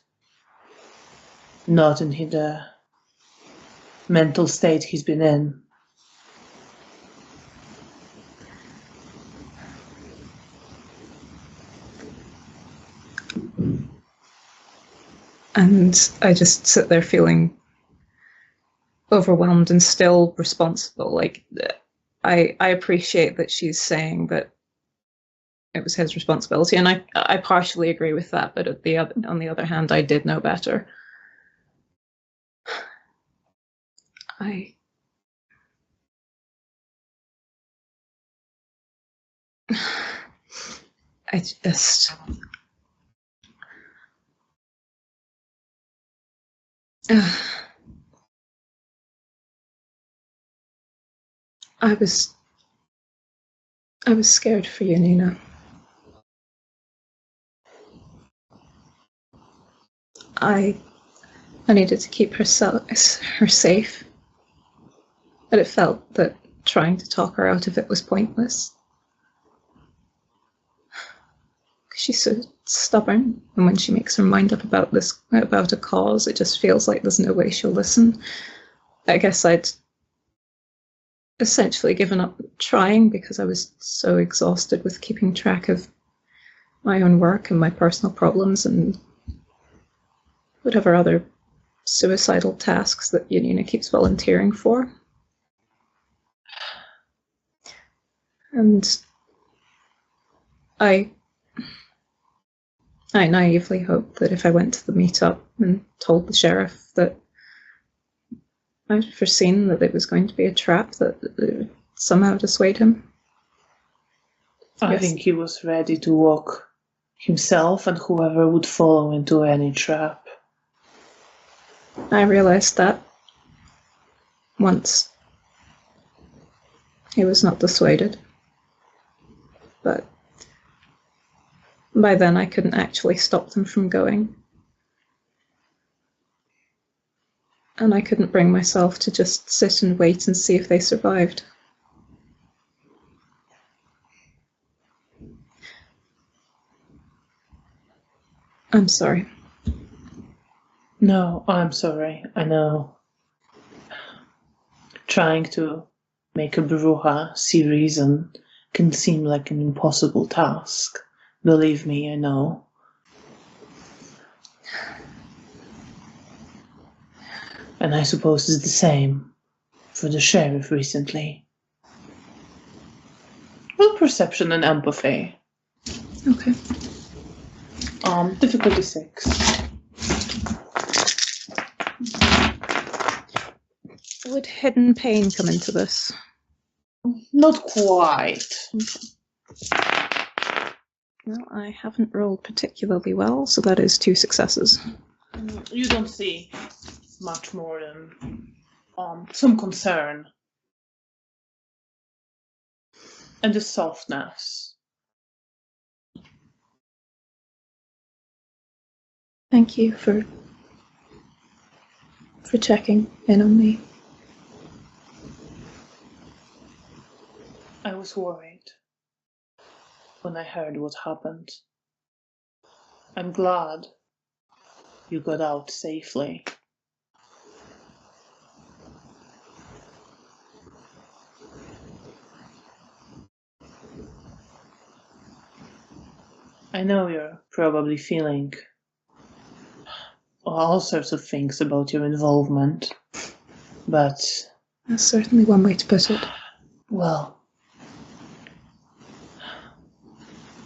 Not in the mental state he's been in. and I just sit there feeling overwhelmed and still responsible. Like, I appreciate that she's saying that it was his responsibility, and I partially agree with that, but on the other hand, I did know better. I just I was scared for you, Nina. I needed to keep her safe, but it felt that trying to talk her out of it was pointless. She's so stubborn, and when she makes her mind up about a cause, it just feels like there's no way she'll listen. I guess I'd essentially given up trying because I was so exhausted with keeping track of my own work and my personal problems and whatever other suicidal tasks that Janina keeps volunteering for. And I naively hoped that if I went to the meetup and told the sheriff that I'd foreseen that it was going to be a trap, that it would somehow dissuade him. I think he was ready to walk himself and whoever would follow into any trap. I realized that once he was not dissuaded, but by then I couldn't actually stop them from going. And I couldn't bring myself to just sit and wait and see if they survived. I'm sorry. No, I'm sorry. I know. Trying to make a bruja see reason can seem like an impossible task. Believe me, I know. And I suppose it's the same for the sheriff recently. Well, perception and empathy. Okay. Difficulty 6. Would hidden pain come into this? Not quite. Well, I haven't rolled particularly well, so that is 2 successes. You don't see much more than some concern and the softness. Thank you for checking in on me. I was worried when I heard what happened. I'm glad you got out safely. I know you're probably feeling all sorts of things about your involvement, but... That's certainly one way to put it. Well,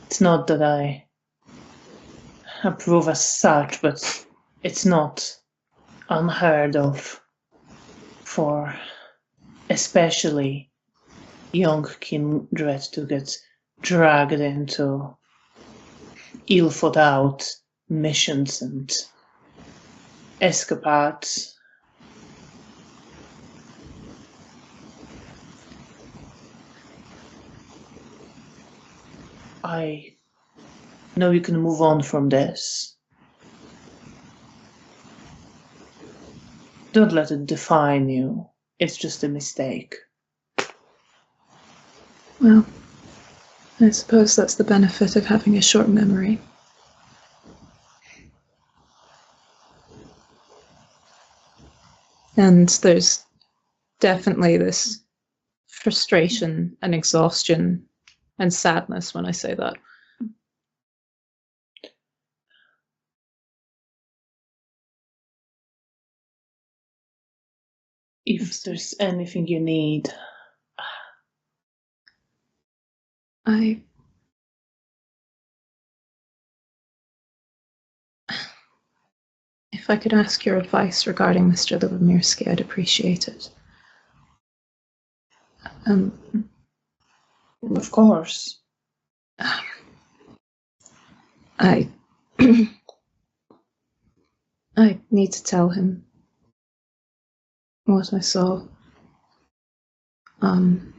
it's not that I approve as such, but it's not unheard of for especially young kindred to get dragged into ill thought out missions and escapades. I know you can move on from this. Don't let it define you. It's just a mistake. Well, I suppose that's the benefit of having a short memory. And there's definitely this frustration and exhaustion and sadness when I say that. If there's anything you need, if I could ask your advice regarding Mr. Lamias, I'd appreciate it. Of course. I need to tell him what I saw. And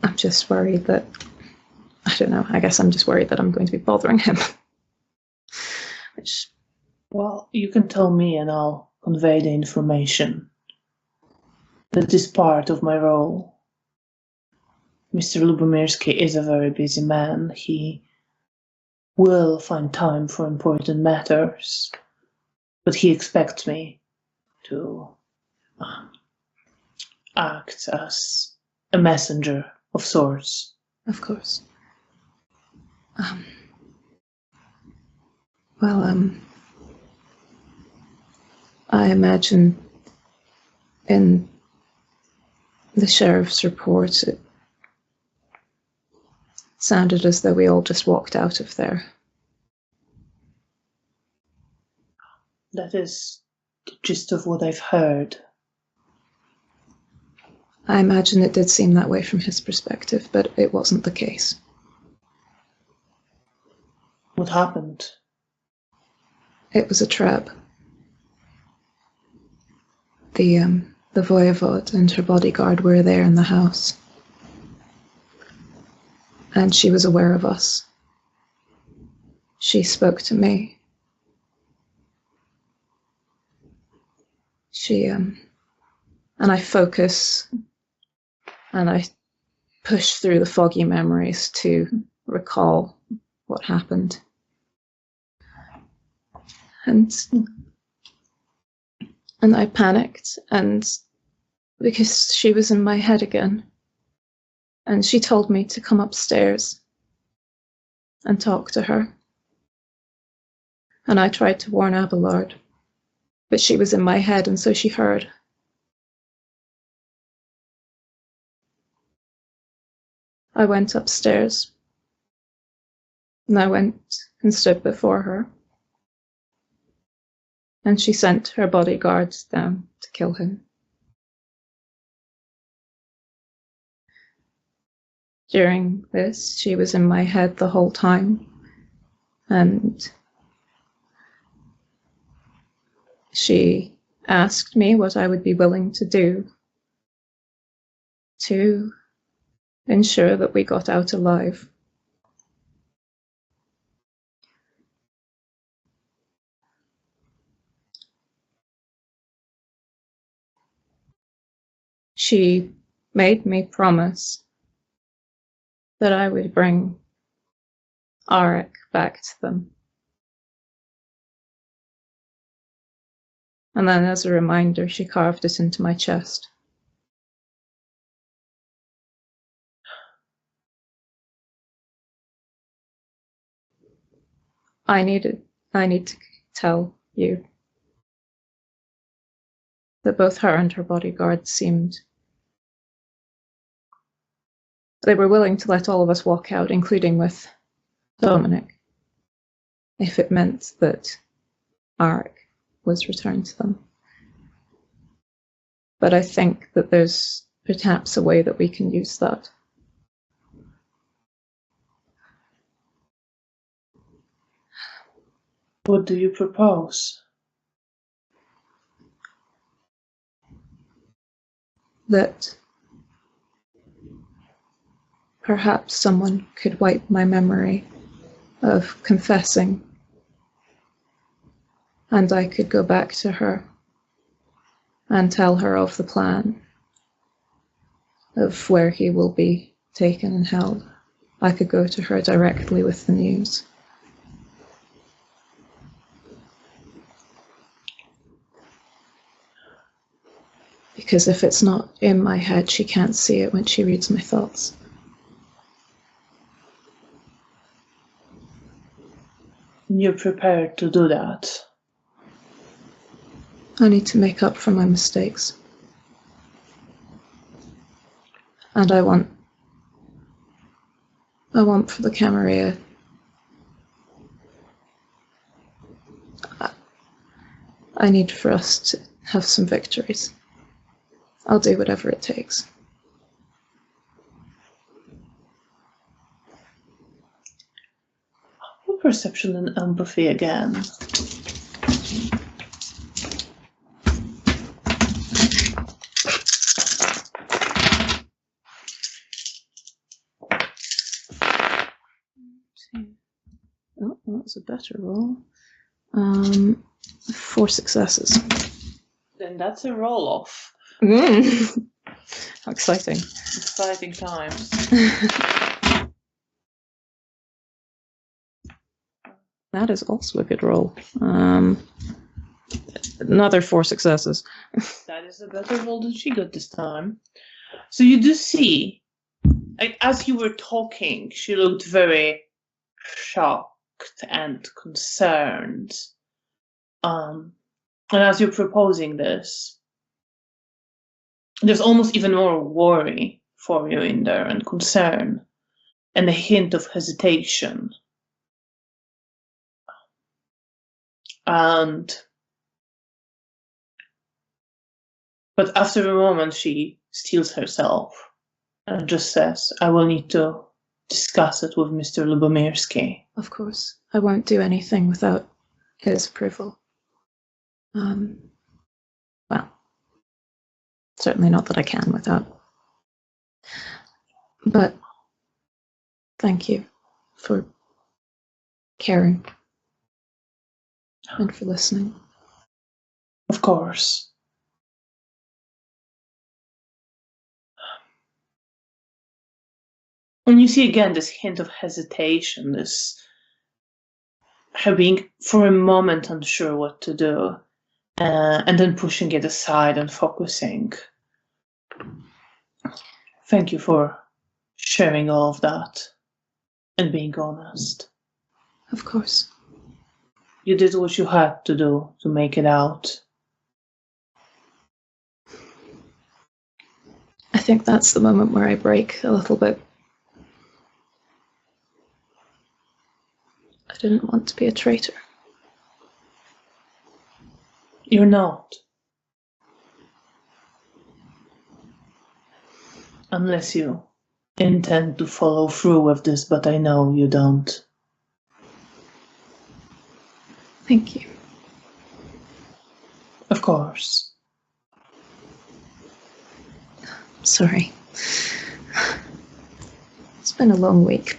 I'm just worried that, I don't know, I guess I'm just worried that I'm going to be bothering him. Which... Well, you can tell me and I'll convey the information. That is part of my role. Mr. Lubomirski is a very busy man. He will find time for important matters, but he expects me to act as a messenger of sorts. Of course. I imagine in the sheriff's report it sounded as though we all just walked out of there. That is the gist of what I've heard. I imagine it did seem that way from his perspective, but it wasn't the case. What happened? It was a trap. The voivode and her bodyguard were there in the house. And she was aware of us. She spoke to me. And I focus and I push through the foggy memories to recall what happened. And I panicked, and because she was in my head again. And she told me to come upstairs and talk to her. And I tried to warn Abelard, but she was in my head, and so she heard. I went upstairs, and I went and stood before her. And she sent her bodyguards down to kill him. During this, she was in my head the whole time, and she asked me what I would be willing to do to ensure that we got out alive. She made me promise that I would bring Arik back to them. And then, as a reminder, she carved it into my chest. I need to tell you that both her and her bodyguard seemed... They were willing to let all of us walk out, including with Dominic, if it meant that Arik was returned to them. But I think that there's perhaps a way that we can use that. What do you propose? That perhaps someone could wipe my memory of confessing, and I could go back to her and tell her of the plan, of where he will be taken and held. I could go to her directly with the news. Because if it's not in my head, she can't see it when she reads my thoughts. You're prepared to do that? I need to make up for my mistakes. And I want for the Camarilla. I need for us to have some victories. I'll do whatever it takes. Perception and empathy again. Oh, that was a better roll. 4 successes. Then that's a roll-off. How exciting. Exciting times. That is also a good roll. Another 4 successes. That is a better roll than she got this time. So you do see, like, as you were talking, she looked very shocked and concerned. And as you're proposing this, there's almost even more worry for you in there, and concern, and a hint of hesitation. But after a moment, she steels herself and just says, I will need to discuss it with Mr. Lubomirski. Of course. I won't do anything without his approval. Well, certainly not that I can without. But thank you for caring and for listening. Of course. And you see again this hint of hesitation, this her being for a moment unsure what to do, and then pushing it aside and focusing. Thank you for sharing all of that and being honest. Of course. You did what you had to do to make it out. I think that's the moment where I break a little bit. I didn't want to be a traitor. You're not. Unless you intend to follow through with this, but I know you don't. Thank you. Of course. Sorry. It's been a long week.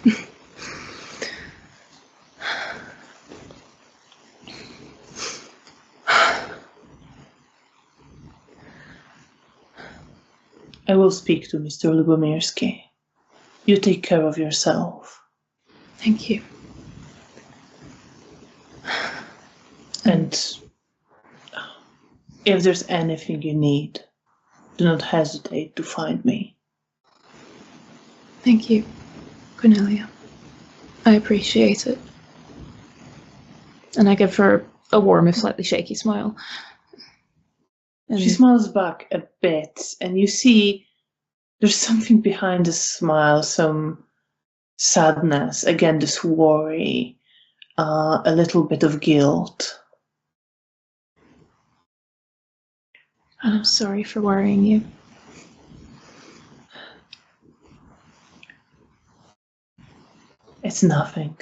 I will speak to Mr. Lubomirski. You take care of yourself. Thank you. And if there's anything you need, do not hesitate to find me. Thank you, Cornelia. I appreciate it. And I give her a warm, if slightly shaky smile. She smiles back a bit, and you see there's something behind the smile, some sadness, again, this worry, a little bit of guilt. I'm sorry for worrying you. It's nothing.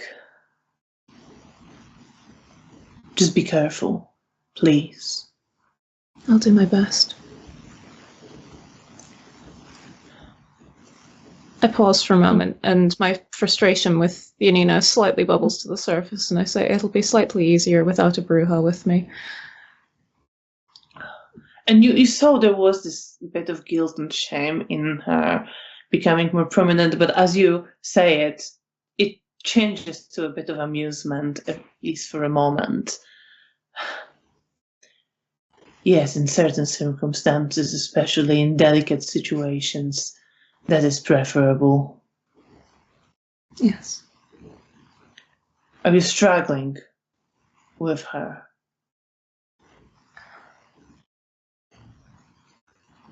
Just be careful, please. I'll do my best. I pause for a moment, and my frustration with Janina slightly bubbles to the surface, and I say it'll be slightly easier without a Bruja with me. And you saw there was this bit of guilt and shame in her becoming more prominent, but as you say it, it changes to a bit of amusement, at least for a moment. Yes, in certain circumstances, especially in delicate situations, that is preferable. Yes. Are you struggling with her?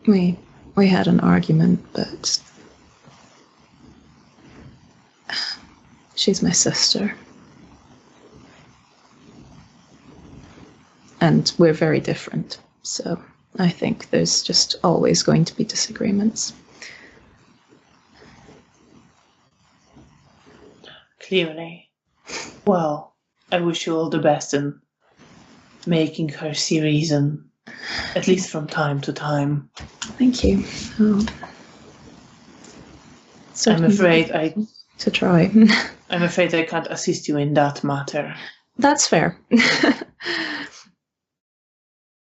We had an argument, but she's my sister. And we're very different, so I think there's just always going to be disagreements. Clearly. Well, I wish you all the best in making her see reason, at least from time to time. Thank you. I'm afraid to try. I'm afraid I can't assist you in that matter. That's fair.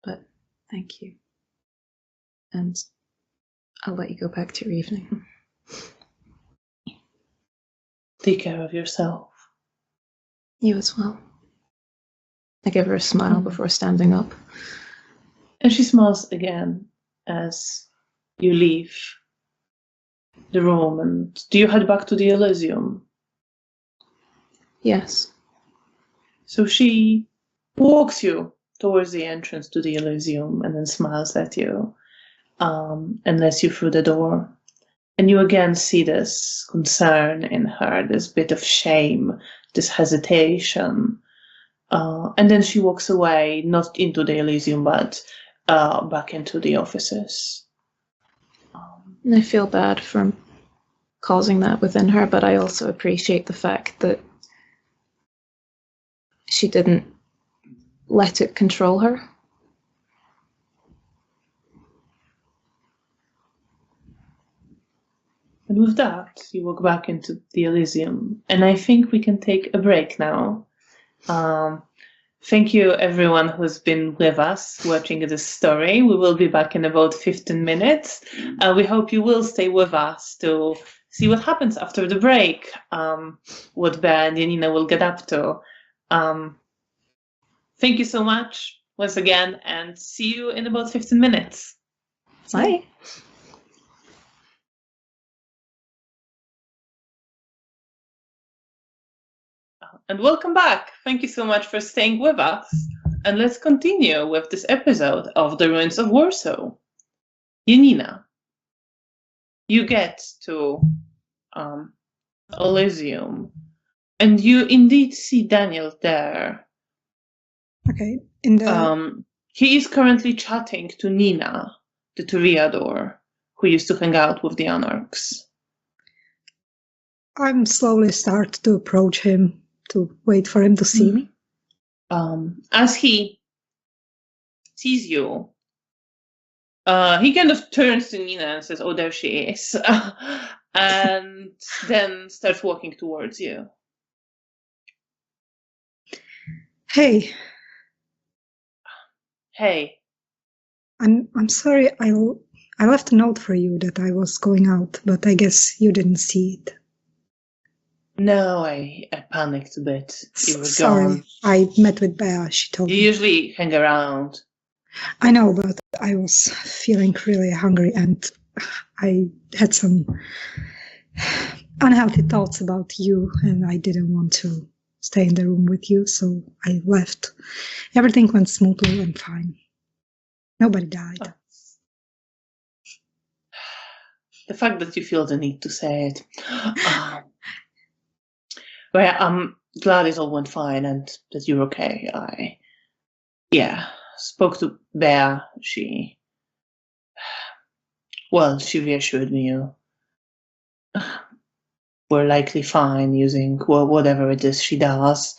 But thank you. And I'll let you go back to your evening. Take care of yourself. You as well. I give her a smile before standing up. And she smiles again as you leave the room. And do you head back to the Elysium? Yes. So she walks you towards the entrance to the Elysium and then smiles at you and lets you through the door. And you again see this concern in her, this bit of shame, this hesitation. And then she walks away, not into the Elysium, but back into the offices. And I feel bad for causing that within her, but I also appreciate the fact that she didn't let it control her. And with that, you walk back into the Elysium. And I think we can take a break now. Thank you, everyone who's been with us watching this story. We will be back in about 15 minutes. We hope you will stay with us to see what happens after the break, what Bear and Janina will get up to. Thank you so much once again, and see you in about 15 minutes. Bye. And welcome back. Thank you so much for staying with us. And let's continue with this episode of The Ruins of Warsaw. Janina, you get to Elysium, and you indeed see Daniel there. Okay. He is currently chatting to Nina, the Toreador, who used to hang out with the Anarchs. I'm slowly start to approach him, to wait for him to see me. As he sees you, he kind of turns to Nina and says, "Oh, there she is," and then starts walking towards you. Hey. Hey. I'm sorry. I left a note for you that I was going out, but I guess you didn't see it. No, I panicked a bit. You were Sorry, gone. I met with Bea. She told You me. usually hang around. I know, but I was feeling really hungry and I had some unhealthy thoughts about you and I didn't want to stay in the room with you, so I left. Everything went smoothly and fine. Nobody died. Oh. The fact that you feel the need to say it. Well, I'm glad it all went fine and that you're okay. I spoke to Bea. She reassured me you were likely fine using whatever it is she does.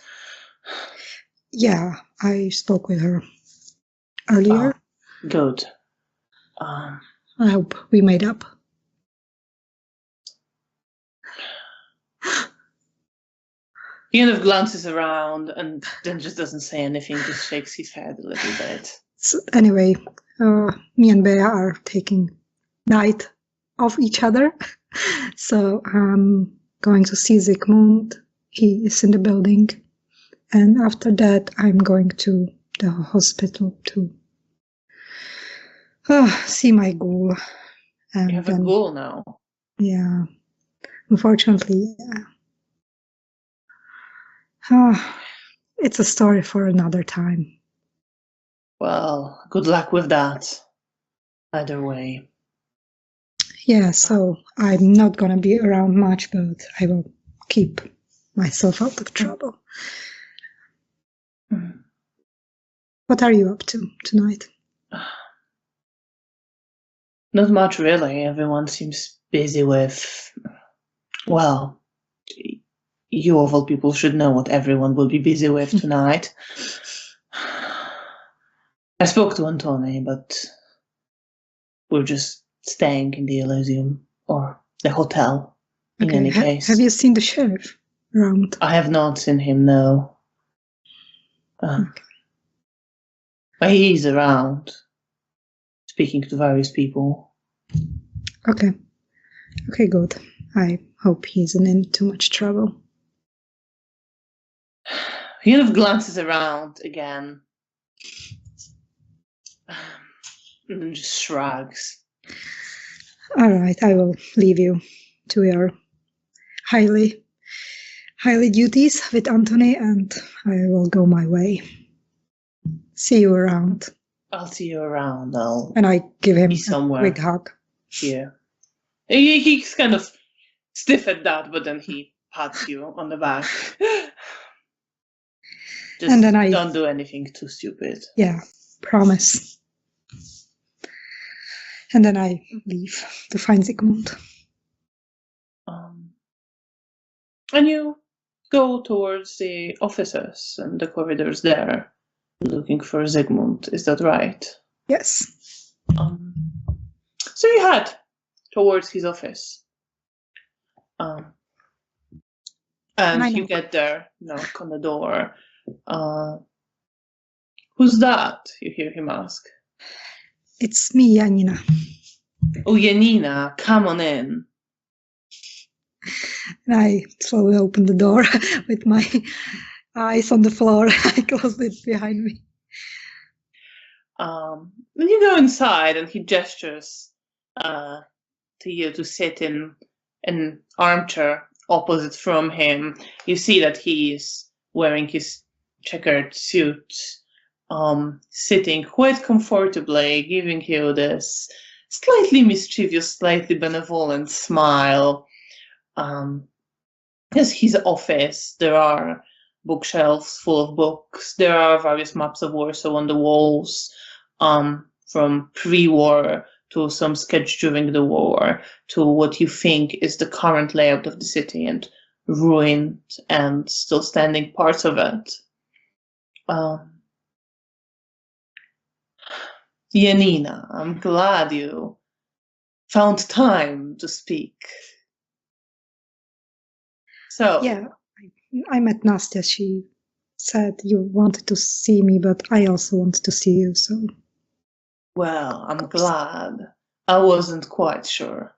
Yeah, I spoke with her earlier. Oh, good. I hope we made up. He kind of glances around and then just doesn't say anything, just shakes his head a little bit. So anyway, me and Bea are taking night of each other. So I'm going to see Zygmunt. He is in the building. And after that, I'm going to the hospital to see my ghoul. And you have a ghoul now? Yeah. Unfortunately, it's a story for another time. Well, good luck with that. Either way. Yeah, so I'm not going to be around much, but I will keep myself out of trouble. Mm. What are you up to tonight? Not much, really. Everyone seems busy with, well, you of all people should know what everyone will be busy with tonight. I spoke to Antoni, but we're just staying in the Elysium, or the hotel, in any case. Have you seen the sheriff around? I have not seen him, no. But he's around, speaking to various people. Okay, good. I hope he isn't in too much trouble. He kind of glances around again. And then just shrugs. All right, I will leave you to your highly duties with Antoni, and I will go my way. See you around. I'll see you around. And I give him a big hug. Here. He's kind of stiff at that, but then he pats you on the back. Just and then don't do anything too stupid. Yeah, promise. And then I leave to find Zygmunt. And you go towards the offices and the corridors there, looking for Zygmunt. Is that right? Yes. So you head towards his office. And you get there, knock on the door. Who's that? You hear him ask. It's me, Janina. Oh, Janina, come on in. And I slowly open the door with my eyes on the floor. I closed it behind me. Then you go inside and he gestures to you to sit in an armchair opposite from him. You see that he is wearing his checkered suit, sitting quite comfortably, giving you this slightly mischievous, slightly benevolent smile. Yes, his office, there are bookshelves full of books. There are various maps of Warsaw on the walls, from pre-war to some sketch during the war to what you think is the current layout of the city and ruined and still standing parts of it. Janina, I'm glad you found time to speak. So yeah, I met Nastya. She said you wanted to see me, but I also wanted to see you. So, well, I'm glad. I wasn't quite sure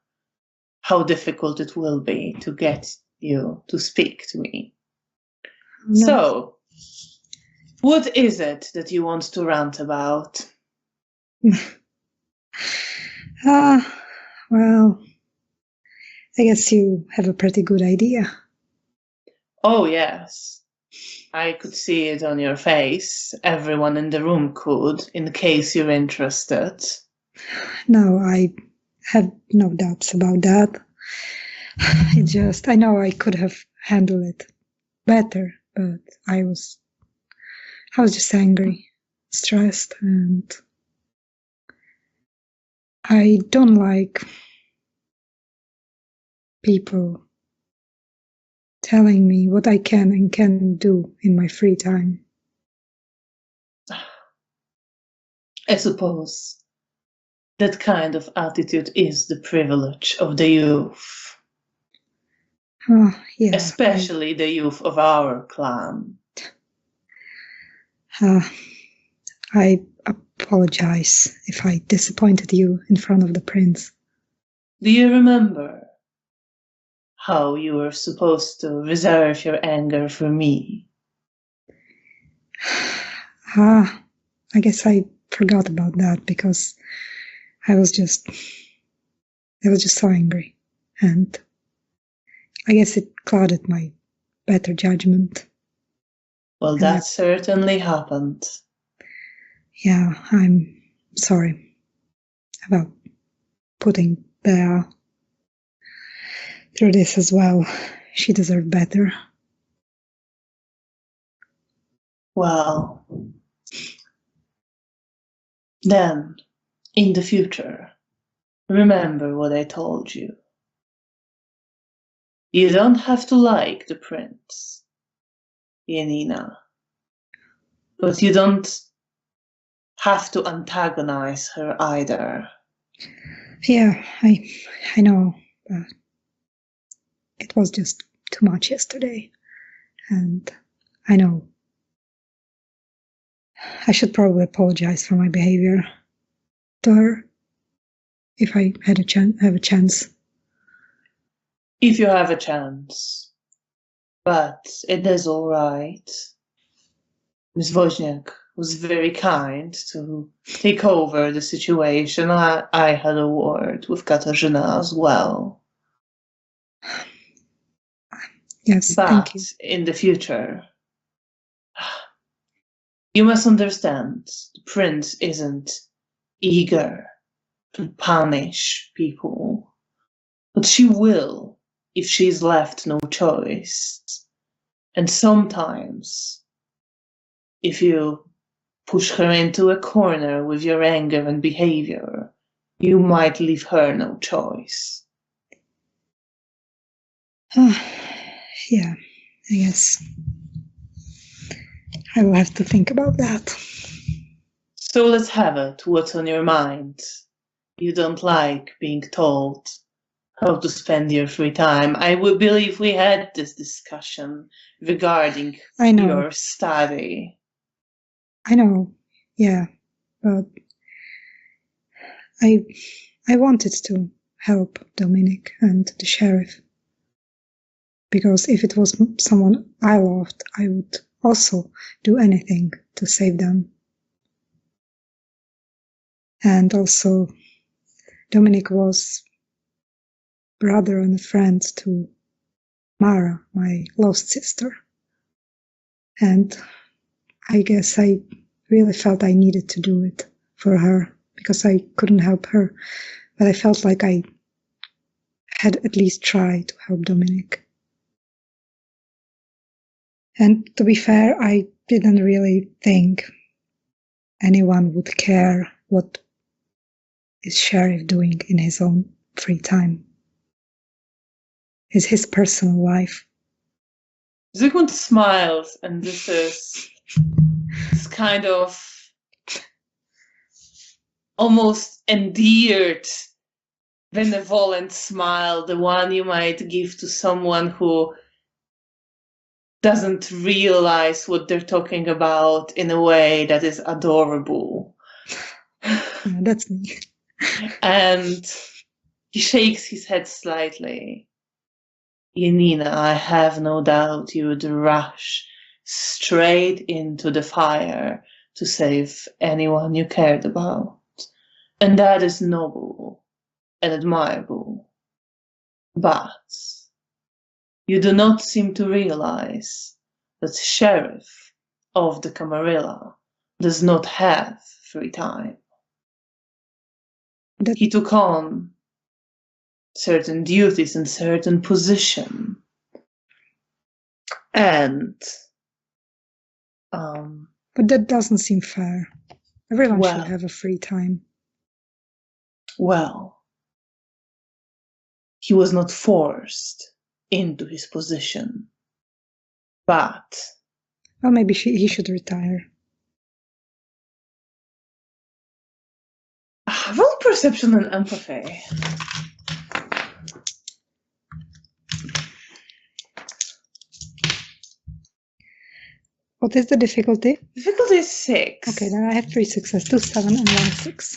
how difficult it will be to get you to speak to me. No. So, what is it that you want to rant about? Well, I guess you have a pretty good idea. Oh, yes. I could see it on your face. Everyone in the room could, in case you're interested. No, I have no doubts about that. I know I could have handled it better, but I was just angry, stressed, and I don't like people telling me what I can and can't do in my free time. I suppose that kind of attitude is the privilege of the youth. Yeah, especially the youth of our clan. I apologize if I disappointed you in front of the prince. Do you remember how you were supposed to reserve your anger for me? I guess I forgot about that because I was just so angry, and I guess it clouded my better judgment. Well, that certainly happened. Yeah, I'm sorry about putting Bea through this as well. She deserved better. Well, then, in the future, remember what I told you. You don't have to like the prince, Janina, but you don't have to antagonize her either. Yeah, I know, but it was just too much yesterday, and I know I should probably apologize for my behavior to her if I had have a chance. If you have a chance. But it is all right. Miss Wozniak was very kind to take over the situation. I had a word with Katarzyna as well. Yes, but thank you. In the future, you must understand, the prince isn't eager to punish people, but she will if she's left no choice. And sometimes, if you push her into a corner with your anger and behavior, you might leave her no choice. Yeah, I guess I will have to think about that. So let's have it. What's on your mind? You don't like being told how to spend your free time. I would believe we had this discussion regarding your study. I know, yeah, but I wanted to help Dominic and the sheriff, because if it was someone I loved, I would also do anything to save them. And also, Dominic was brother and a friend to Mara, my lost sister. And I guess I really felt I needed to do it for her, because I couldn't help her. But I felt like I had at least tried to help Dominic. And to be fair, I didn't really think anyone would care what is Sheriff doing in his own free time. It's his personal life. Zygmunt smiles, and this is this kind of almost endeared, benevolent smile, the one you might give to someone who doesn't realize what they're talking about in a way that is adorable. Yeah, that's me. And he shakes his head slightly. Janina, I have no doubt you would rush straight into the fire to save anyone you cared about. And that is noble and admirable. But you do not seem to realize that the sheriff of the Camarilla does not have free time. He took on certain duties and certain position. And but that doesn't seem fair. Everyone should have a free time. Well, he was not forced into his position, but... Well, maybe he should retire. Roll perception and empathy. What is the difficulty? Difficulty is 6. Okay, then I have 3 successes, 2 7 and 1 6.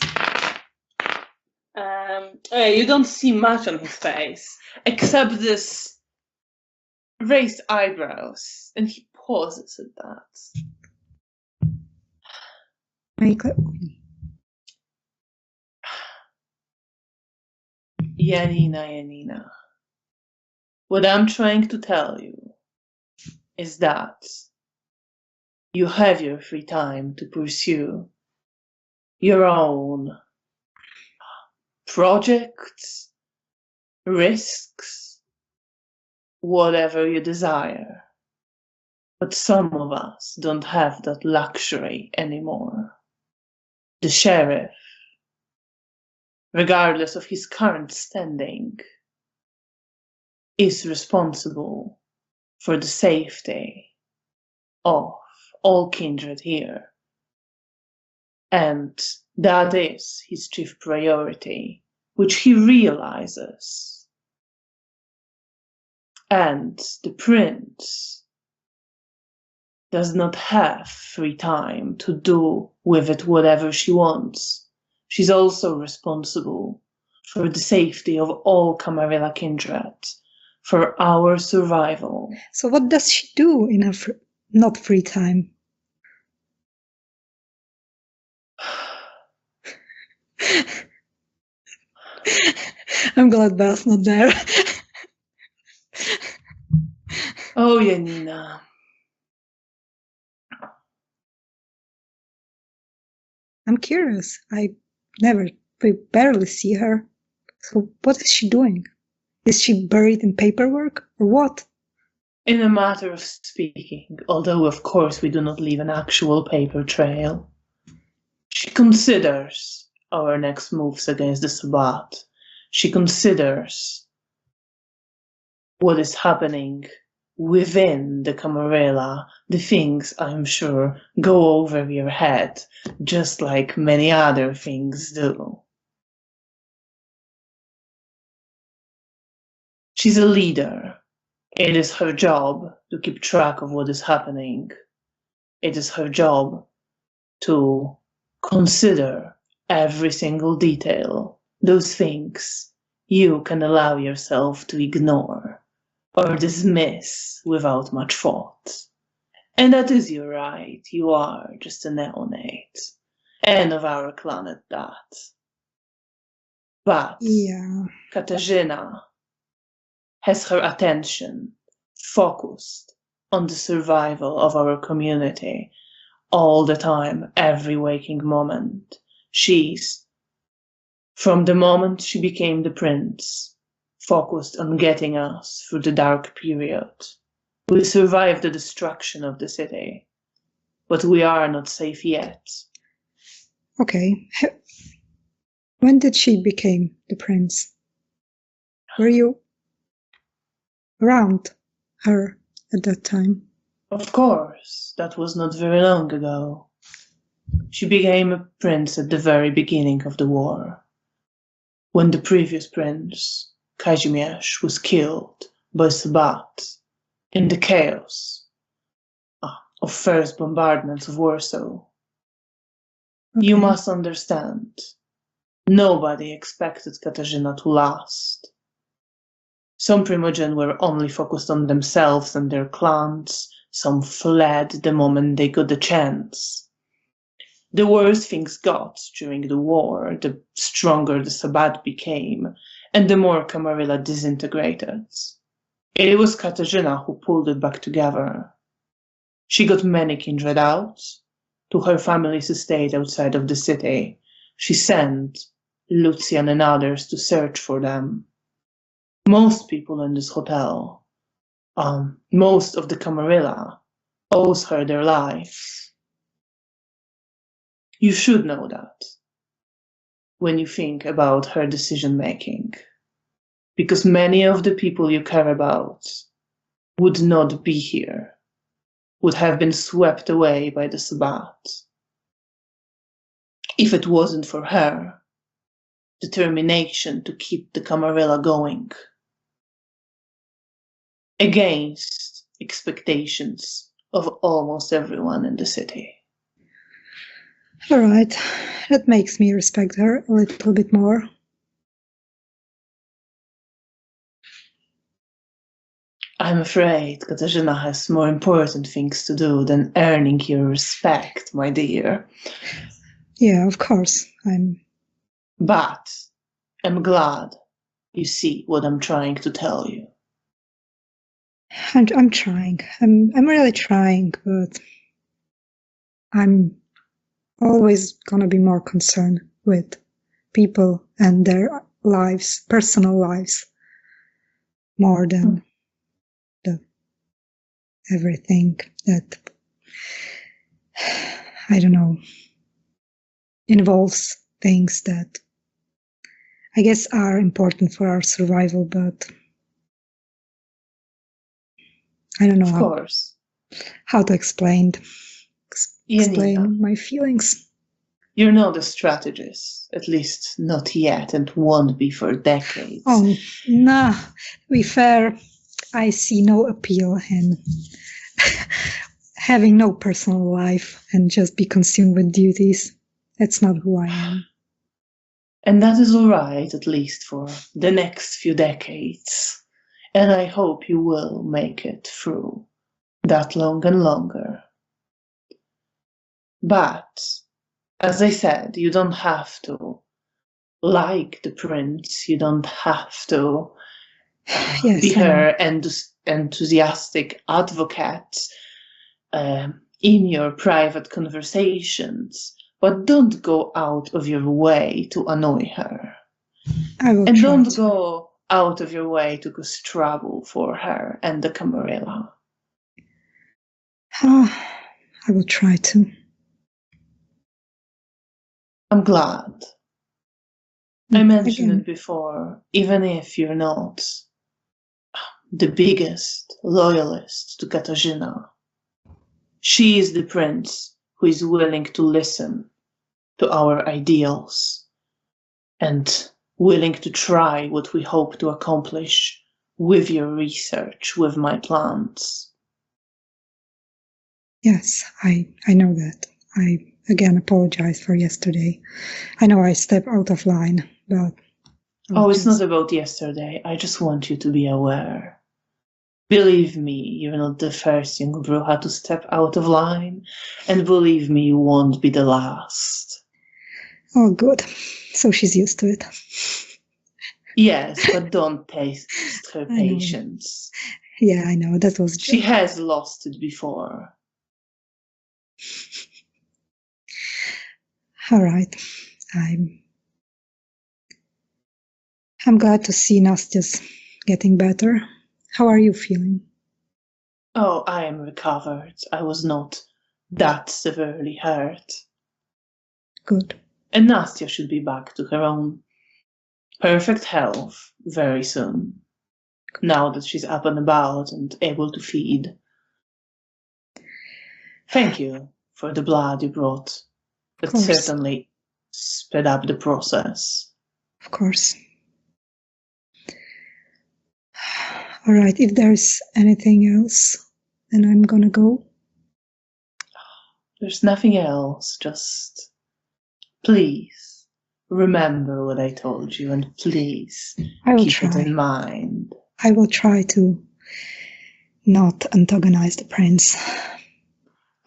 You don't see much on his face, except this raised eyebrows, and he pauses at that. Janina, what I'm trying to tell you is that you have your free time to pursue your own projects, risks, whatever you desire. But some of us don't have that luxury anymore. The sheriff, regardless of his current standing, is responsible for the safety of all kindred here. And that is his chief priority, which he realizes. And the prince does not have free time to do with it whatever she wants. She's also responsible for the safety of all Camarilla kindred, for our survival. So what does she do in her not free time? I'm glad Belle's not there. Oh, Janina. I'm curious. We barely see her. So what is she doing? Is she buried in paperwork or what? In a matter of speaking, although of course we do not leave an actual paper trail, she considers our next moves against the Sabbat. She considers what is happening within the Camarilla. The things, I'm sure, go over your head, just like many other things do. She's a leader. It is her job to keep track of what is happening. It is her job to consider every single detail, those things you can allow yourself to ignore or dismiss without much thought. And that is your right. You are just a neonate, and of our clan at that. But Katarzyna has her attention focused on the survival of our community all the time, every waking moment. She's, from the moment she became the prince, focused on getting us through the dark period. We survived the destruction of the city, but we are not safe yet. Okay. When did she become the prince? Were you around her at that time? Of course, that was not very long ago. She became a prince at the very beginning of the war, when the previous prince, Kazimierz, was killed by Sabbat in the chaos of first bombardments of Warsaw. Okay. You must understand, nobody expected Katarzyna to last. Some Primogen were only focused on themselves and their clans. Some fled the moment they got the chance. The worse things got during the war, the stronger the Sabbat became, and the more Camarilla disintegrated. It was Katarzyna who pulled it back together. She got many kindred out. To her family's estate outside of the city, she sent Lucian and others to search for them. Most people in this hotel, most of the Camarilla, owes her their lives. You should know that when you think about her decision-making, because many of the people you care about would not be here, would have been swept away by the Sabbat. If it wasn't for her determination to keep the Camarilla going, against expectations of almost everyone in the city. All right, that makes me respect her a little bit more. I'm afraid Katarzyna has more important things to do than earning your respect, my dear. Yeah, of course. But I'm glad you see what I'm trying to tell you. I'm trying. I'm really trying, but I'm always gonna be more concerned with people and their lives, personal lives, more than everything that, I don't know, involves things that I guess are important for our survival, but I don't know how to explain Janina, my feelings. You're not a strategist, at least not yet, and won't be for decades. Oh, nah, to be fair, I see no appeal in having no personal life and just be consumed with duties. That's not who I am. And that is all right, at least for the next few decades. And I hope you will make it through that long and longer. But, as I said, you don't have to like the prince. You don't have to be her enthusiastic advocate in your private conversations. But don't go out of your way to annoy her. And don't go out of your way to cause trouble for her and the Camarilla. I will try to. I'm glad. I mentioned it before, even if you're not the biggest loyalist to Katarzyna, she is the prince who is willing to listen to our ideals and willing to try what we hope to accomplish with your research, with my plans. Yes, I know that. I again apologize for yesterday. I know I stepped out of line, but... it's not about yesterday. I just want you to be aware. Believe me, you're not the first young Bruja to step out of line, and believe me, you won't be the last. Oh, good. So she's used to it. Yes, but don't taste her patience. Yeah, I know. That was... She has lost it before. All right. I'm glad to see Nastya's getting better. How are you feeling? Oh, I am recovered. I was not that severely hurt. Good. And Nastya should be back to her own perfect health very soon, now that she's up and about and able to feed. Thank you for the blood you brought. That certainly sped up the process. Of course. All right, if there's anything else, then I'm gonna go. There's nothing else, just please remember what I told you, and please keep it in mind. I will try to not antagonize the prince.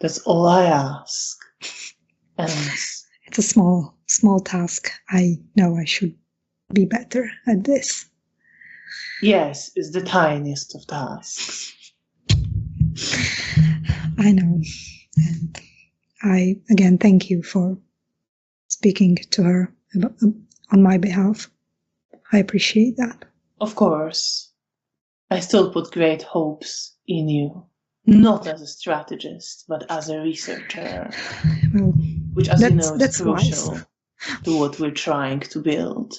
That's all I ask. And it's a small task. I know I should be better at this. Yes, it's the tiniest of tasks. I know. And I, again, thank you for speaking to her on my behalf. I appreciate that. Of course. I still put great hopes in you. Not as a strategist, but as a researcher. Well, which, as you know, is crucial wise. to what we're trying to build.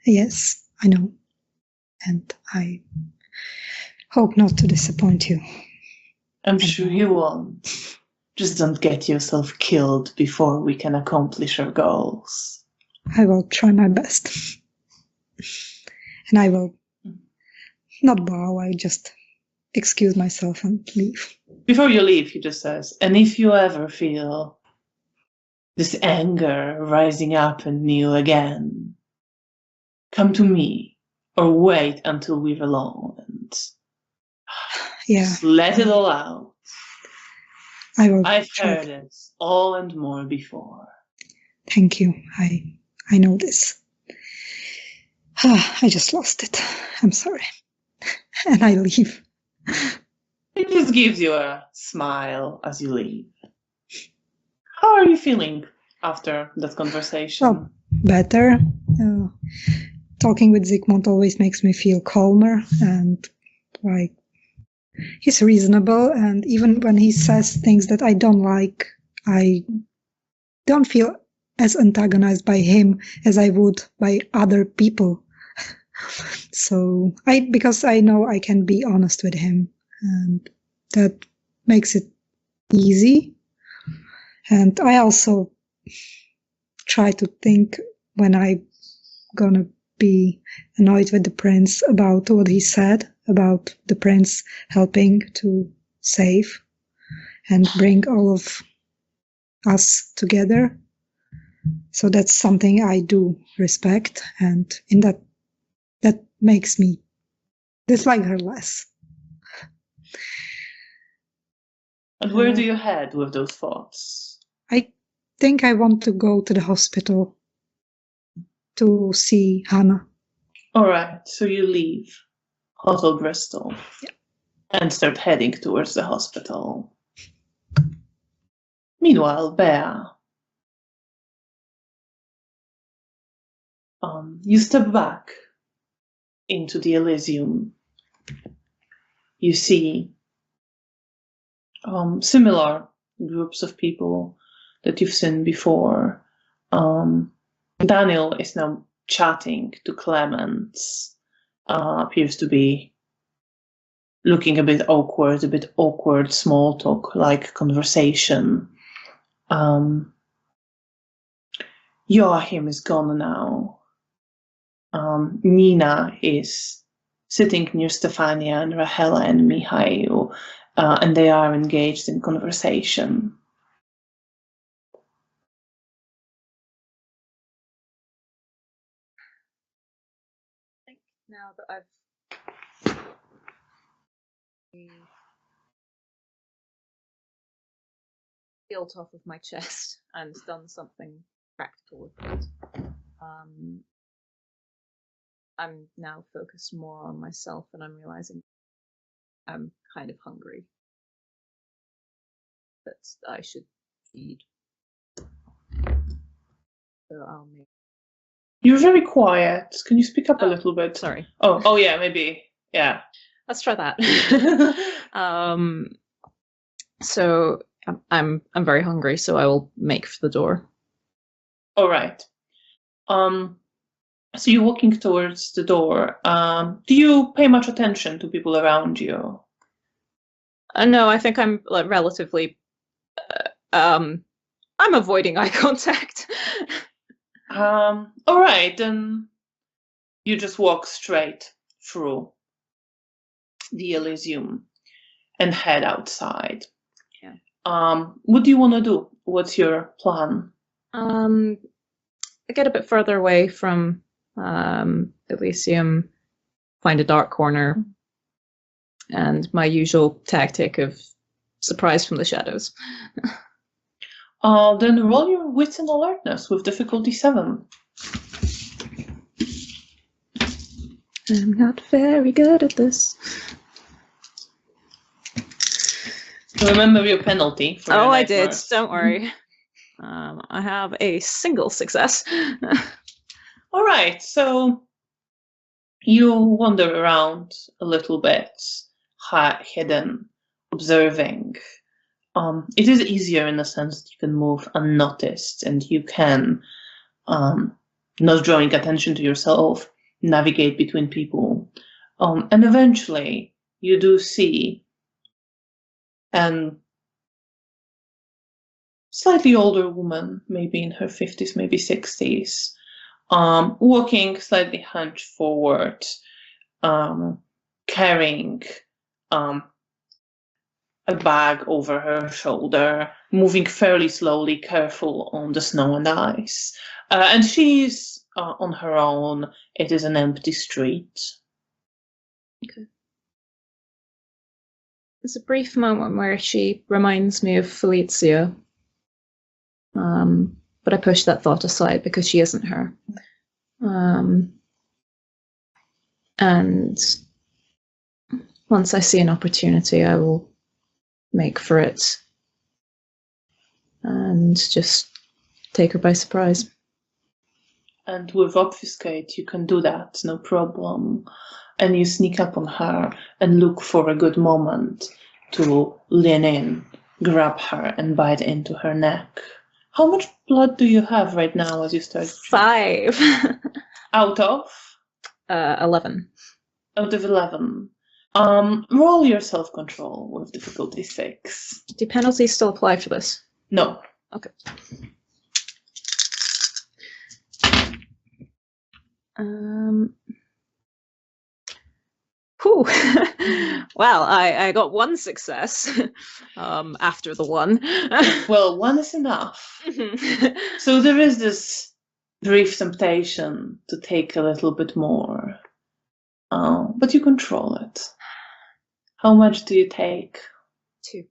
Yes, I know. And I hope not to disappoint you. I'm sure you won't. Just don't get yourself killed before we can accomplish our goals. I will try my best. And I will not bow, I just excuse myself and leave. Before you leave, he just says, and if you ever feel this anger rising up in you again, come to me or wait until we're alone and just let it all out. I've heard it all and more before. Thank you. I know this. I just lost it. I'm sorry. And I leave. It just gives you a smile as you leave. How are you feeling after that conversation? Oh, better. Talking with Zygmunt always makes me feel calmer and like he's reasonable. And even when he says things that I don't like, I don't feel as antagonized by him as I would by other people. So because I know I can be honest with him, and that makes it easy. And I also try to think when I'm gonna be annoyed with the prince about what he said about the prince helping to save and bring all of us together. So that's something I do respect, and in that makes me dislike her less. And where do you head with those thoughts? I think I want to go to the hospital to see Hannah. All right, so you leave Hotel Bristol and start heading towards the hospital. Meanwhile, Bea, you step back into the Elysium. You see similar groups of people that you've seen before. Daniel is now chatting to Clemens, appears to be looking a bit awkward small talk like conversation. Joachim is gone now. Nina is sitting near Stefania and Rahela and Mihail, and they are engaged in conversation. I think now that I've peeled off of my chest and done something practical with it, I'm now focused more on myself, and I'm realizing I'm kind of hungry, that I should eat. So I'll make. You're very quiet. Can you speak up a little bit? Sorry. Oh yeah, maybe. Yeah. Let's try that. So I'm very hungry, so I will make for the door. All right. So you're walking towards the door. Do you pay much attention to people around you? No, I think I'm relatively. I'm avoiding eye contact. All right, then you just walk straight through the Elysium and head outside. Yeah. What do you want to do? What's your plan? I get a bit further away from Elysium, find a dark corner, and my usual tactic of surprise from the shadows. Then roll your wits and alertness with difficulty 7. I'm not very good at this. Remember your penalty. For your I did. Don't worry. I have a single success. All right, so you wander around a little bit, hidden, observing. It is easier in the sense that you can move unnoticed and you can, not drawing attention to yourself, navigate between people. And eventually you do see an slightly older woman, maybe in her 50s, maybe 60s, walking slightly hunched forward, carrying a bag over her shoulder, moving fairly slowly, careful on the snow and ice. And she's on her own. It is an empty street. Okay. There's a brief moment where she reminds me of Felicia. But I push that thought aside because she isn't her. And once I see an opportunity, I will make for it and just take her by surprise. And with obfuscate, you can do that, no problem. And you sneak up on her and look for a good moment to lean in, grab her, and bite into her neck. How much blood do you have right now as you start? 5. Out of? 11. Out of 11. Roll your self-control with difficulty 6. Do penalties still apply for this? No. Okay. Whew. Well, I got 1 success after the 1. Well, 1 is enough. So there is this brief temptation to take a little bit more. But you control it. How much do you take? 2.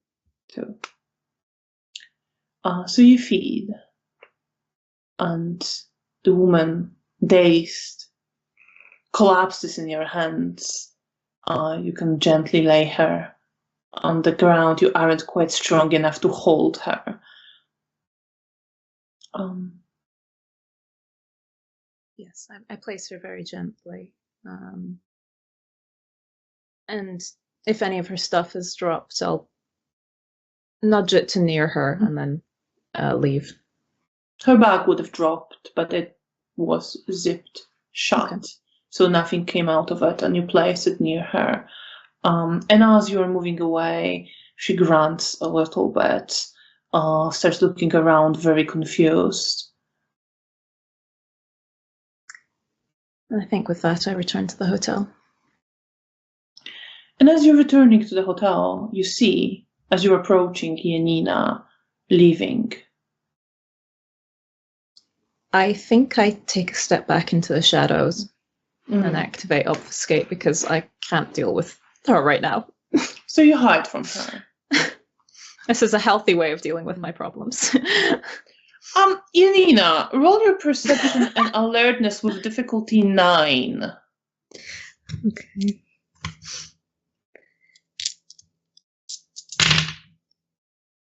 2. So you feed. And the woman, dazed, collapses in your hands. You can gently lay her on the ground. You aren't quite strong enough to hold her. Yes, I place her very gently. And if any of her stuff is dropped, I'll nudge it to near her and then leave. Her bag would have dropped, but it was zipped shut. Okay. So nothing came out of it, and you place it near her. And as you're moving away, she grunts a little bit, starts looking around very confused. I think with that, I return to the hotel. And as you're returning to the hotel, you see, as you're approaching, Janina leaving. I think I take a step back into the shadows and activate obfuscate because I can't deal with her right now. So you hide from her. This is a healthy way of dealing with my problems. Janina, roll your perception and alertness with difficulty 9. Okay.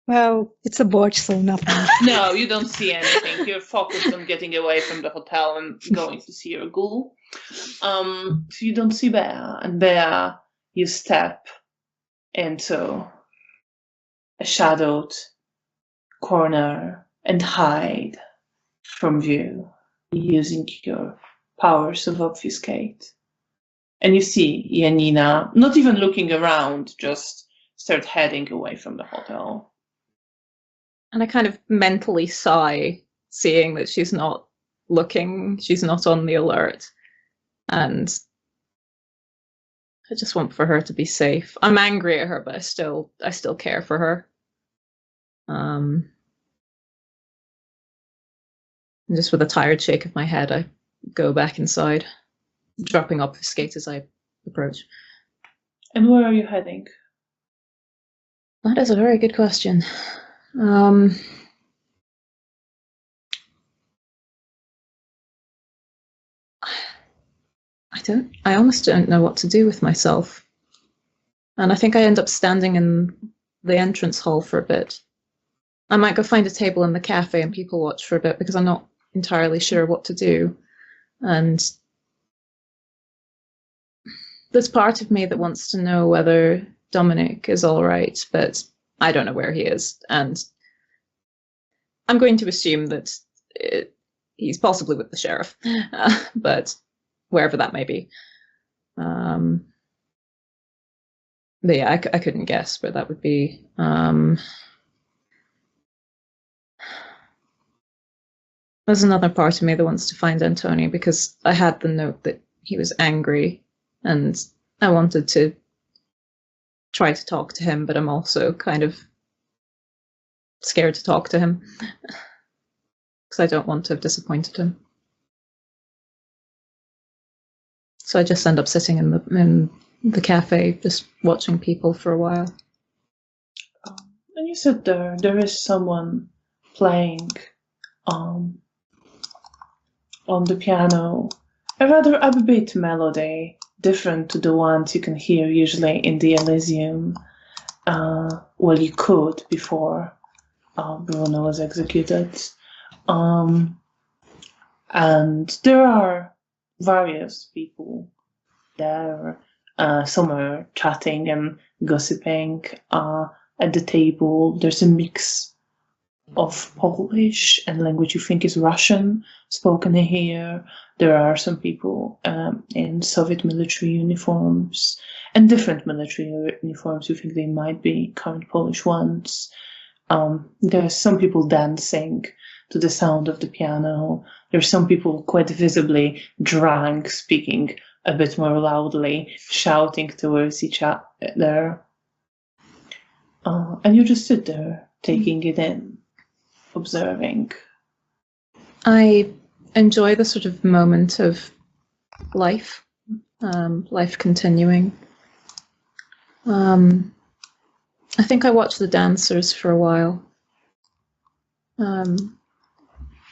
Well, it's a botch, so nothing. No, you don't see anything. You're focused on getting away from the hotel and going to see your ghoul. So you don't see Bea, and Bea, you step into a shadowed corner and hide from view using your powers of obfuscate. And you see Janina, not even looking around, just start heading away from the hotel. And I kind of mentally sigh, seeing that she's not looking, she's not on the alert. And I just want for her to be safe. I'm angry at her, but I still care for her. And just with a tired shake of my head, I go back inside, dropping obfuscate as I approach. And where are you heading? That is a very good question. I almost don't know what to do with myself. And I think I end up standing in the entrance hall for a bit. I might go find a table in the cafe and people watch for a bit because I'm not entirely sure what to do. And there's part of me that wants to know whether Dominic is all right, but I don't know where he is. And I'm going to assume that he's possibly with the sheriff, but wherever that may be. But yeah, I couldn't guess where that would be. There's another part of me that wants to find Antonio because I had the note that he was angry and I wanted to try to talk to him, but I'm also kind of scared to talk to him because I don't want to have disappointed him. So I just end up sitting in the cafe, just watching people for a while. And you said there is someone playing on the piano, a rather upbeat melody, different to the ones you can hear usually in the Elysium. Well, you could before Bruno was executed. And there are various people there. Some are chatting and gossiping at the table. There's a mix of Polish and language you think is Russian spoken here. There are some people in Soviet military uniforms and different military uniforms. You think they might be current Polish ones. There are some people dancing to the sound of the piano. There are some people quite visibly drunk, speaking a bit more loudly, shouting towards each other. And you just sit there, taking it in, observing. I enjoy the sort of moment of life, life continuing. I think I watched the dancers for a while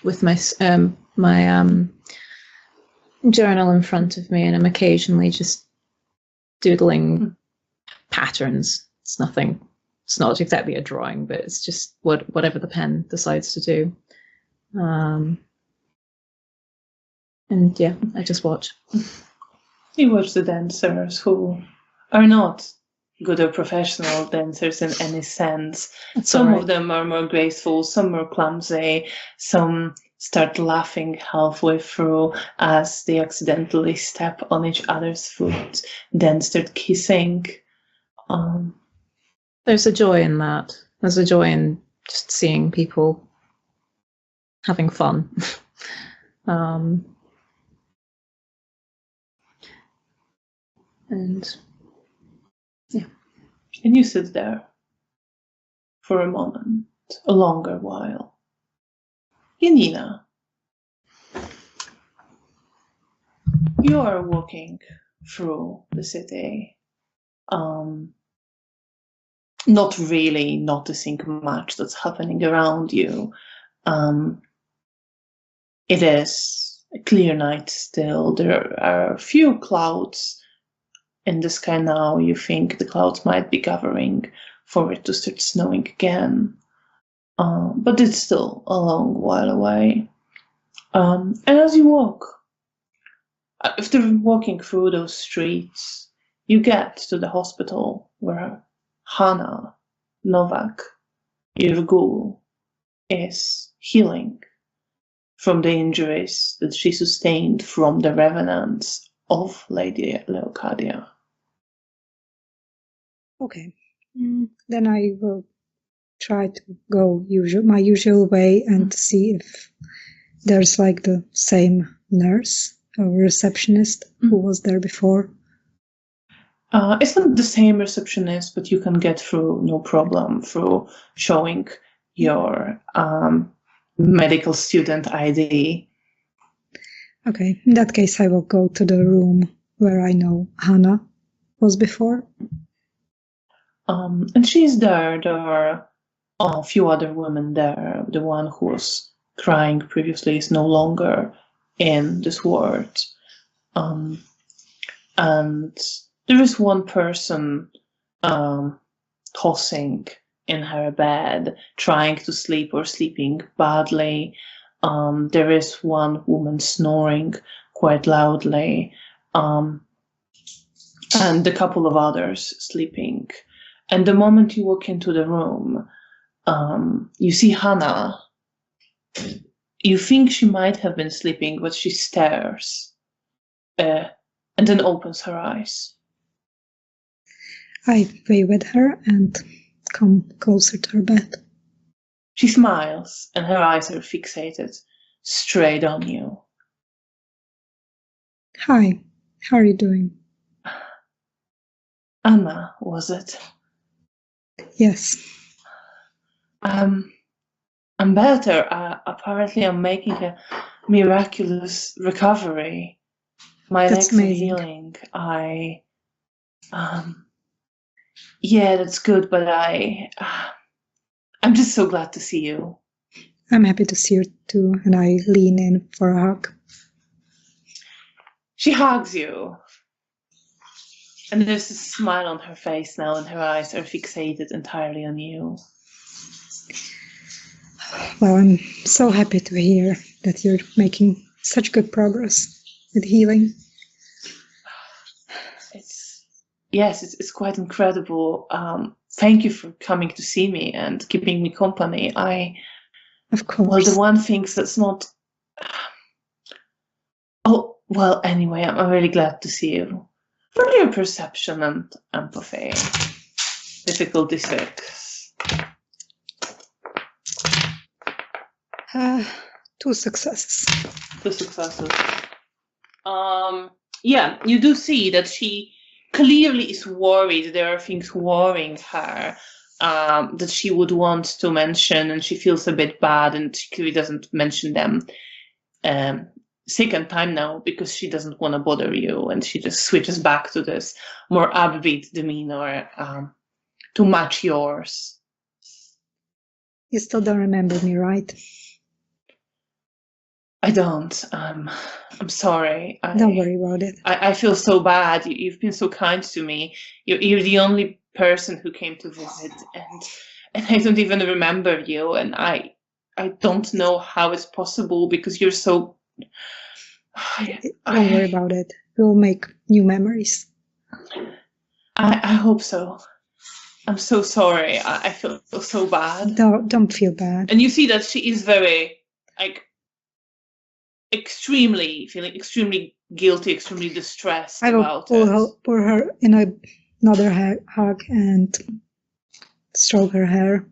with my journal in front of me, and I'm occasionally just doodling patterns. It's nothing. It's not exactly a drawing, but it's just whatever the pen decides to do. And yeah, I just watch. You watch the dancers who are not good or professional dancers in any sense. Some of them are more graceful, some more clumsy, some start laughing halfway through as they accidentally step on each other's foot, then start kissing. There's a joy in that. There's a joy in just seeing people having fun. And yeah. And you sit there for a moment, a longer while. Janina, you are walking through the city, not really noticing much that's happening around you. It is a clear night still. There are a few clouds in the sky now. You think the clouds might be gathering for it to start snowing again. But it's still a long while away. And as you walk, after walking through those streets, you get to the hospital where Hannah Novak, Irgul, is healing from the injuries that she sustained from the revenants of Lady Leocadia. Okay. Then I will try to go my usual way and see if there's like the same nurse or receptionist who was there before. It's not the same receptionist, but you can get through no problem through showing your medical student ID. Okay, in that case I will go to the room where I know Hannah was before. And she's there. There are a few other women there. The one who was crying previously is no longer in this ward. And there is one person tossing in her bed, trying to sleep or sleeping badly. There is one woman snoring quite loudly, and a couple of others sleeping. And the moment you walk into the room, you see Hannah. You think she might have been sleeping, but she stares and then opens her eyes. I wave at her and come closer to her bed. She smiles, and her eyes are fixated straight on you. Hi, how are you doing? Anna, was it? Yes. I'm better. Apparently, I'm making a miraculous recovery. My That's legs amazing. are healing. Yeah, that's good, but I'm just so glad to see you. I'm happy to see you too, and I lean in for a hug. She hugs you. And there's a smile on her face now, and her eyes are fixated entirely on you. Well, I'm so happy to hear that you're making such good progress with healing. It's quite incredible. Thank you for coming to see me and keeping me company. Of course. Well, the one thing that's not... Oh, well, anyway, I'm really glad to see you. For your perception and empathy. Difficulty 6. 2 successes. 2 successes. Yeah, you do see that she clearly is worried. There are things worrying her that she would want to mention, and she feels a bit bad, and she clearly doesn't mention them. Second time now, because she doesn't want to bother you, and she just switches back to this more upbeat demeanor to match yours. You still don't remember me, right? I don't. I'm sorry. Don't worry about it. I feel so bad. You've been so kind to me. You're the only person who came to visit, and I don't even remember you, and I don't know how it's possible because you're so... Don't worry about it. We'll make new memories. I hope so. I'm so sorry. I feel so bad. Don't feel bad. And you see that she is very, feeling extremely guilty, extremely distressed about it. I will pull her in another hug and stroke her hair.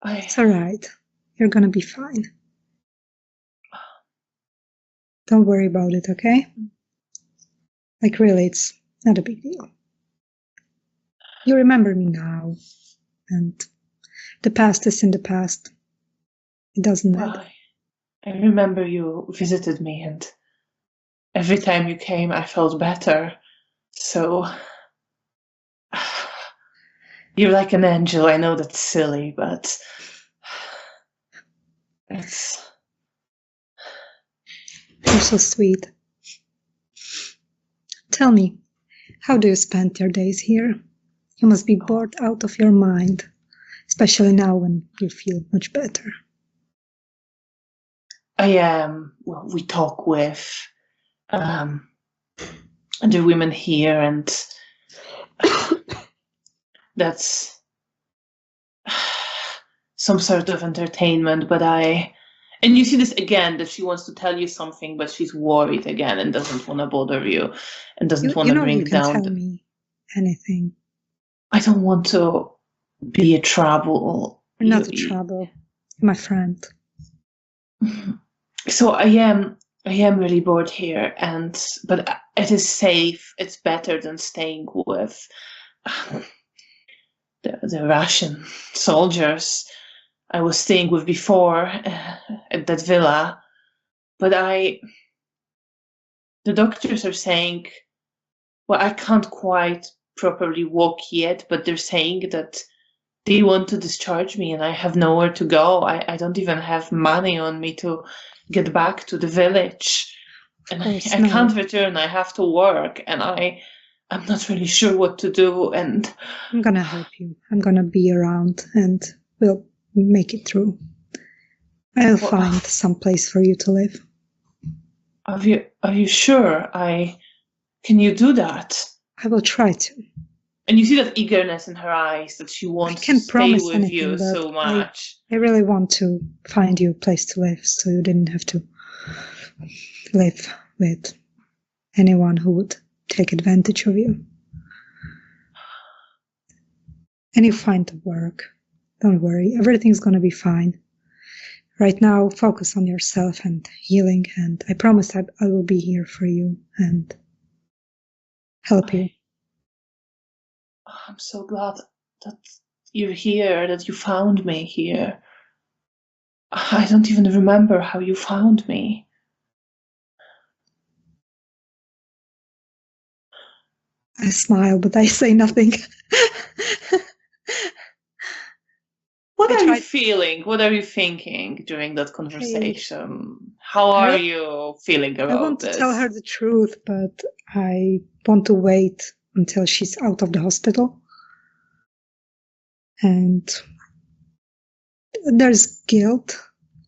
It's all right. You're gonna be fine. Don't worry about it, okay? Like, really, it's not a big deal. You remember me now, and the past is in the past. It doesn't matter. I remember you visited me, and every time you came, I felt better. So, you're like an angel. I know that's silly, but it's... You're so sweet. Tell me, how do you spend your days here? You must be bored out of your mind, especially now when you feel much better. Well, we talk with the women here, and that's some sort of entertainment, but and you see this again, that she wants to tell you something, but she's worried again and doesn't want to bother you and doesn't want to bring you can down... tell me anything. I don't want to be a trouble. You're not a trouble. You're my friend. So I am really bored here, but it is safe. It's better than staying with the Russian soldiers I was staying with before at that villa. But the doctors are saying, well, I can't quite properly walk yet, but they're saying that they want to discharge me and I have nowhere to go. I don't even have money on me to get back to the village. And I can't return. I have to work, and I'm not really sure what to do. And I'm gonna help you. I'm gonna be around, and we'll make it through. I'll find some place for you to live. Are you sure? Can you do that? I will try to. And you see that eagerness in her eyes, that she wants to stay with anything, you so much. I really want to find you a place to live, so you didn't have to live with anyone who would take advantage of you. And you find work. Don't worry, everything's gonna be fine. Right now, focus on yourself and healing, and I promise I will be here for you and help you. I'm so glad that you're here, that you found me here. I don't even remember how you found me. I smile, but I say nothing. What are you feeling? What are you thinking during that conversation? How are you feeling about this? I want to tell her the truth, but I want to wait until she's out of the hospital. And there's guilt.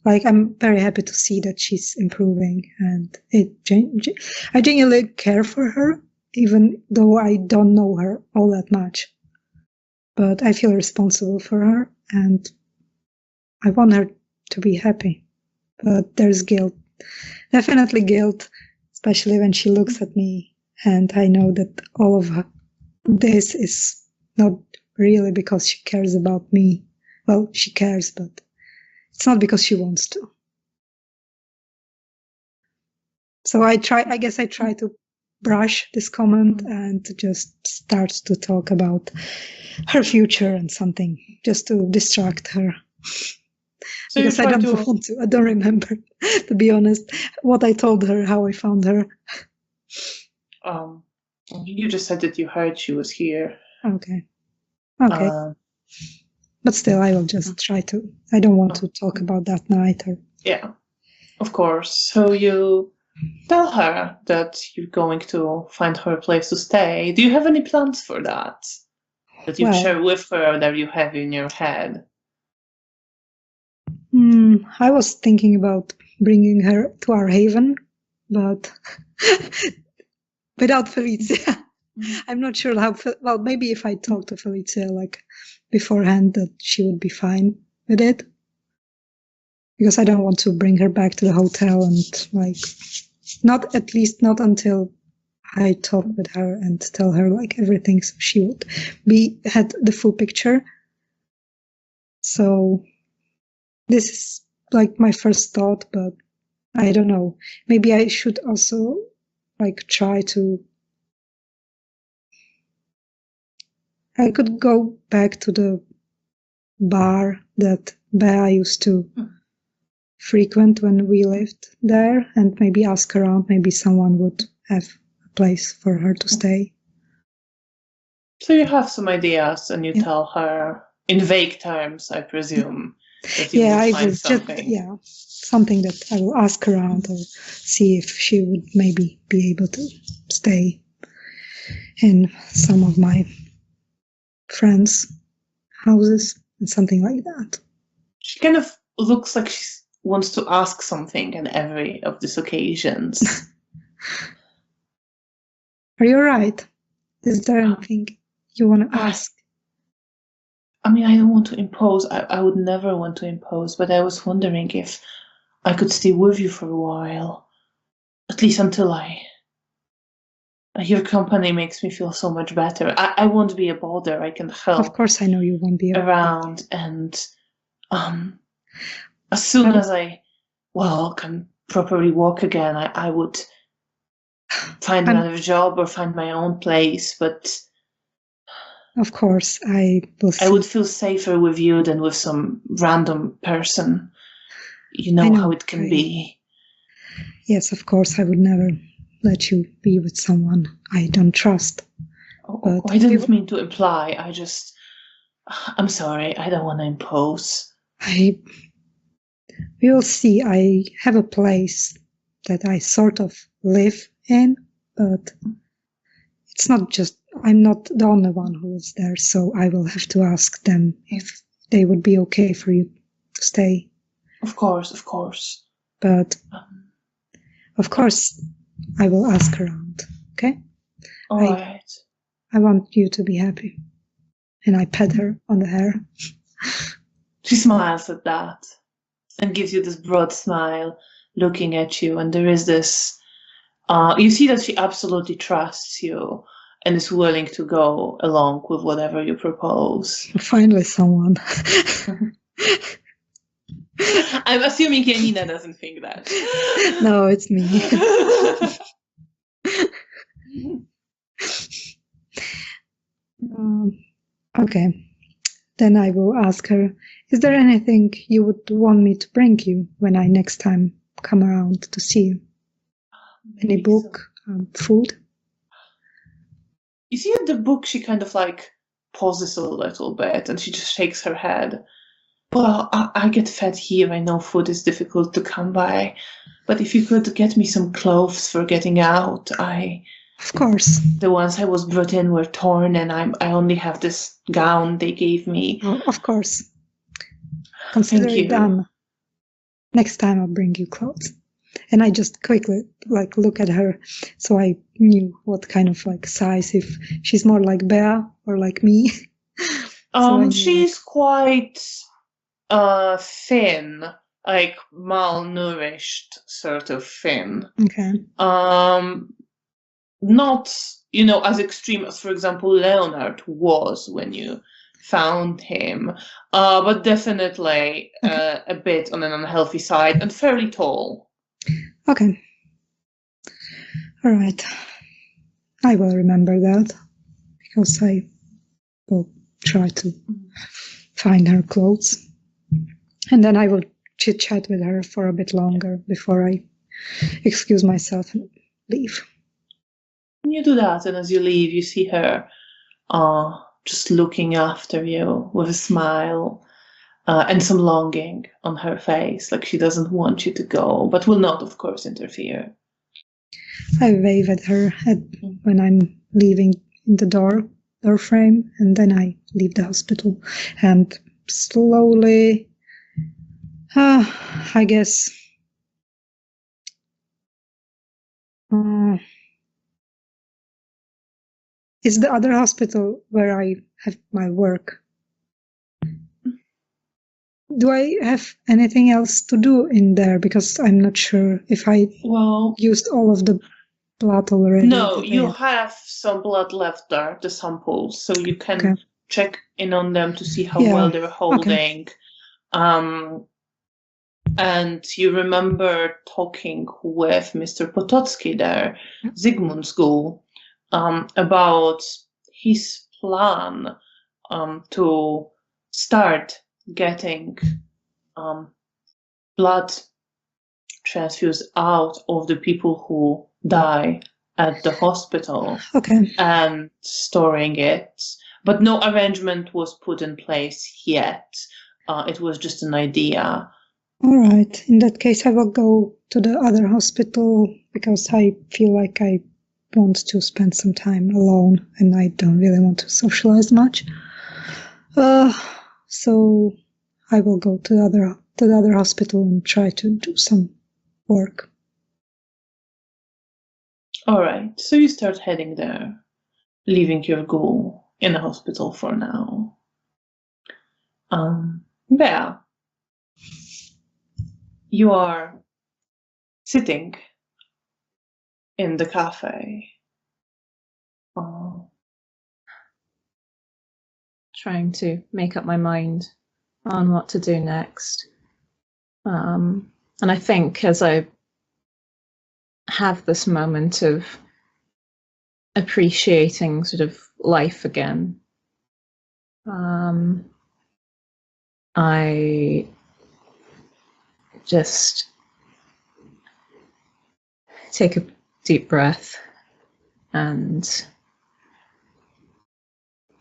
Like, I'm very happy to see that she's improving, and I genuinely care for her, even though I don't know her all that much. But I feel responsible for her, and I want her to be happy. But there's guilt, definitely guilt, especially when she looks at me, and I know that all of this is not really because she cares about me. Well, she cares, but it's not because she wants to. So I guess I try to brush this comment and just start to talk about her future and something just to distract her. So because I don't remember, to be honest, what I told her, how I found her. You just said that you heard she was here. Okay. But still, I will just try to. I don't want to talk about that night. Yeah, of course. So you tell her that you're going to find her a place to stay. Do you have any plans for that? That you share with her, that you have in your head? I was thinking about bringing her to our haven, but without Felicia. I'm not sure how, well, maybe if I talk to Felicia like beforehand, that she would be fine with it. Because I don't want to bring her back to the hotel and like, not until I talk with her and tell her like everything, so she would had the full picture. So this is like my first thought, but I don't know. Maybe I should also like try to. I could go back to the bar that Bea used to frequent when we lived there and maybe ask around. Maybe someone would have a place for her to stay. So you have some ideas and you tell her in vague terms, I presume. That you will find something. Something that I will ask around or see if she would maybe be able to stay in some of my friends' houses and something like that. She kind of looks like she wants to ask something in every of these occasions. Are you right? Is there anything you want to ask? I mean, I don't want to impose. I would never want to impose, but I was wondering if I could stay with you for a while. At least until your company makes me feel so much better. I won't be a bother. I can help. Of course, I know you won't be around. And as soon as I can properly walk again, I would find another job or find my own place. But of course, I would feel safer with you than with some random person. You know how it can be. Yes, of course, I would never let you be with someone I don't trust. But I didn't mean to imply. I'm sorry. I don't want to impose. We'll see. I have a place that I sort of live in, but it's not just, I'm not the only one who lives there, so I will have to ask them if they would be okay for you to stay. Of course, of course. But, of course, I will ask around, okay? All right. I want you to be happy. And I pat her on the hair. She smiles at that and gives you this broad smile, looking at you. And there is this, you see that she absolutely trusts you and is willing to go along with whatever you propose. Finally, someone. I'm assuming Janina doesn't think that. No, it's me. Okay. Then I will ask her, is there anything you would want me to bring you when I next time come around to see you? Any book, food? You see at the book, she kind of like pauses a little bit and she just shakes her head. Well, I get fed here. I know food is difficult to come by. But if you could get me some clothes for getting out, Of course. The ones I was brought in were torn and I only have this gown they gave me. Oh, of course. Consider it done. Next time I'll bring you clothes. And I just quickly look at her, so I knew what kind of size, if she's more like Bea or like me. She's quite thin, like malnourished sort of thin. Okay. Not, as extreme as, for example, Leonard was when you found him, but definitely a bit on an unhealthy side and fairly tall. Okay. All right. I will remember that because I will try to find her clothes. And then I will chit-chat with her for a bit longer before I excuse myself and leave. You do that, and as you leave, you see her just looking after you with a smile and some longing on her face, like she doesn't want you to go, but will not, of course, interfere. I wave at her when I'm leaving in the door frame, and then I leave the hospital and slowly, I guess, it's the other hospital where I have my work. Do I have anything else to do in there? Because I'm not sure if I used all of the blood already. No, you have some blood left there, the samples, so you can check in on them to see how well they're holding. Okay. And you remember talking with Mr. Potocki there, Zygmunt's ghoul, about his plan to start getting blood transfused out of the people who die at the hospital. Okay. And storing it. But no arrangement was put in place yet. It was just an idea. All right. In that case, I will go to the other hospital because I feel like I want to spend some time alone and I don't really want to socialize much. So I will go to the other hospital and try to do some work. All right. So you start heading there, leaving your ghoul in the hospital for now. Bea, you are sitting in the cafe. Trying to make up my mind on what to do next. And I think as I have this moment of appreciating sort of life again, I just take a deep breath and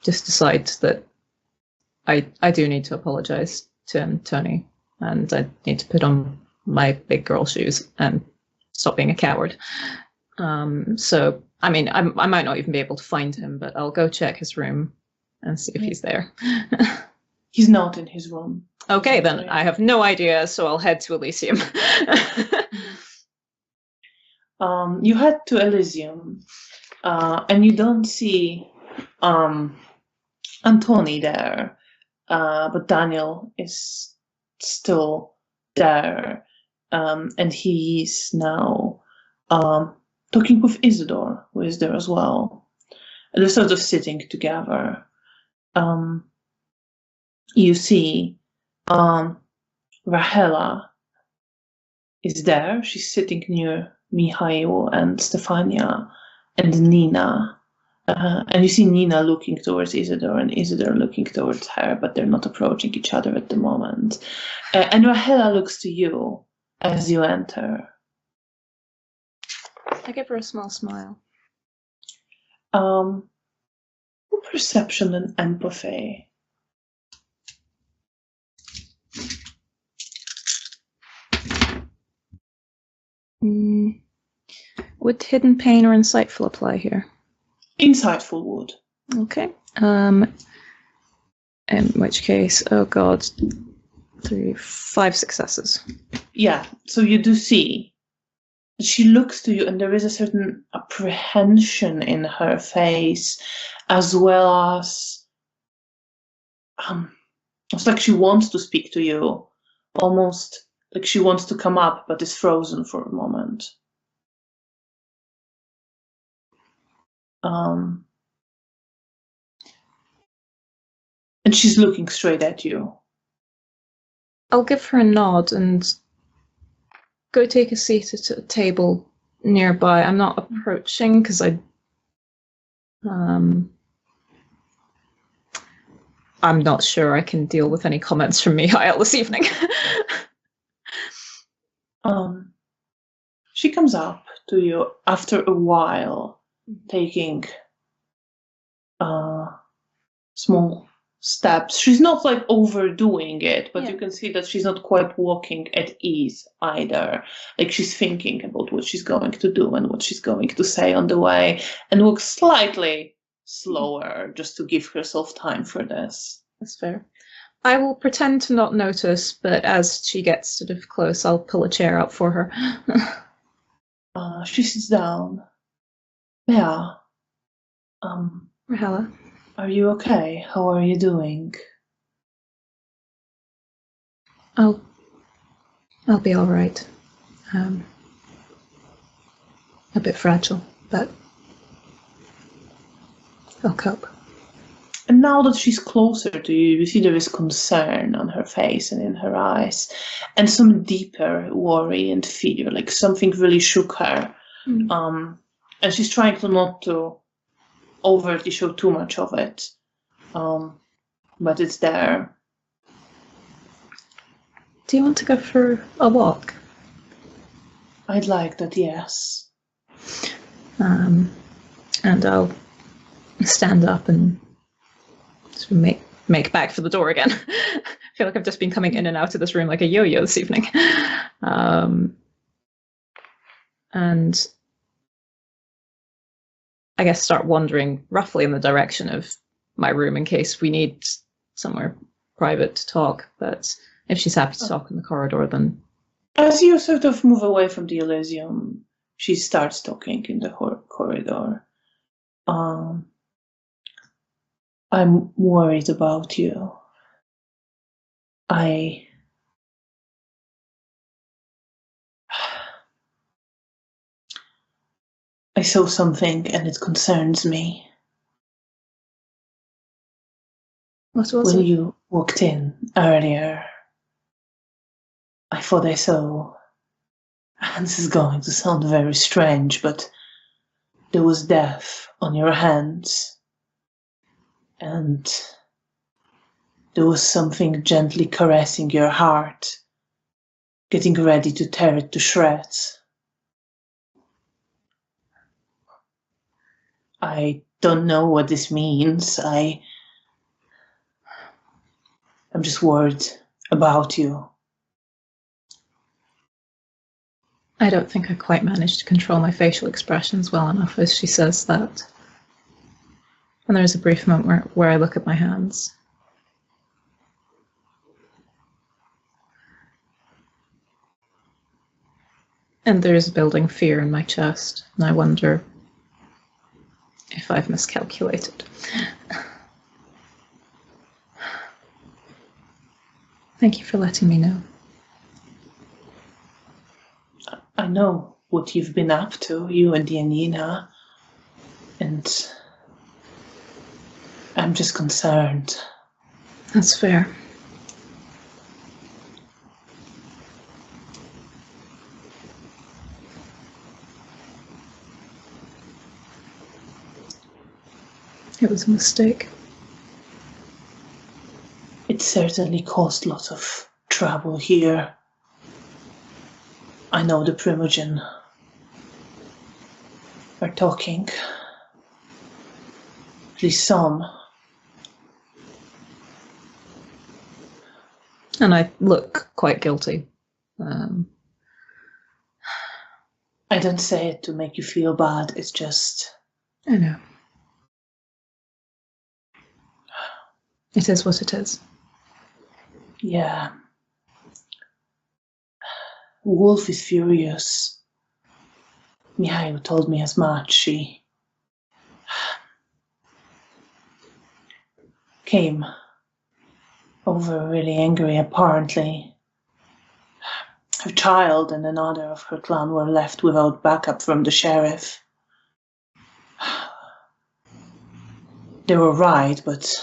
just decide that I do need to apologize to Tony, and I need to put on my big girl shoes and stop being a coward. So, I mean, I might not even be able to find him, but I'll go check his room and see if he's there. He's not in his room. Okay, then I have no idea, so I'll head to Elysium. You head to Elysium, and you don't see Antoni there, but Daniel is still there, and he's now talking with Isidore, who is there as well. And they're sort of sitting together. You see Rahela is there. She's sitting near Mihail and Stefania and Nina. And you see Nina looking towards Isidore and Isidore looking towards her, but they're not approaching each other at the moment. And Rahela looks to you as you enter. I give her a small smile. Perception and empathy. Would hidden pain or insightful apply here? Insightful would. Okay. In which case, oh god, 5 successes. Yeah, so you do see. She looks to you and there is a certain apprehension in her face, as well as it's like she wants to speak to you, almost like she wants to come up, but is frozen for a moment. And she's looking straight at you. I'll give her a nod and go take a seat at a table nearby. I'm not approaching because I'm not sure I can deal with any comments from Mihail this evening. She comes up to you after a while, taking small steps. She's not like overdoing it, but you can see that she's not quite walking at ease either. Like she's thinking about what she's going to do and what she's going to say on the way, and walks slightly slower just to give herself time for this. That's fair. I will pretend to not notice, but as she gets sort of close, I'll pull a chair up for her. She sits down. Yeah. Rahela. Are you okay? How are you doing? I'll be all right. A bit fragile, but I'll cope. And now that she's closer to you, you see there is concern on her face and in her eyes, and some deeper worry and fear, like something really shook her. And she's trying to not to overtly show too much of it, but it's there. Do you want to go for a walk? I'd like that, yes. And I'll stand up and sort of make back for the door again. I feel like I've just been coming in and out of this room like a yo-yo this evening. And I guess start wandering roughly in the direction of my room in case we need somewhere private to talk. But if she's happy to talk in the corridor, then... As you sort of move away from the Elysium, she starts talking in the corridor. I'm worried about you. I saw something and it concerns me. What was When it? you walked in earlier, I thought I saw, and this is going to sound very strange, but there was death on your hands. And there was something gently caressing your heart, getting ready to tear it to shreds. I don't know what this means. I'm just worried about you. I don't think I quite managed to control my facial expressions well enough as she says that. And there is a brief moment where I look at my hands. And there is building fear in my chest, and I wonder if I've miscalculated. Thank you for letting me know. I know what you've been up to, you and Janina, and I'm just concerned. That's fair. It was a mistake. It certainly caused lots of trouble here. I know the Primogen are talking. At least some. And I look quite guilty. I don't say it to make you feel bad, it's just... I know. It is what it is. Yeah. Wolf is furious. Mihail told me as much. She came over really angry, apparently. Her child and another of her clan were left without backup from the sheriff. They were right, but...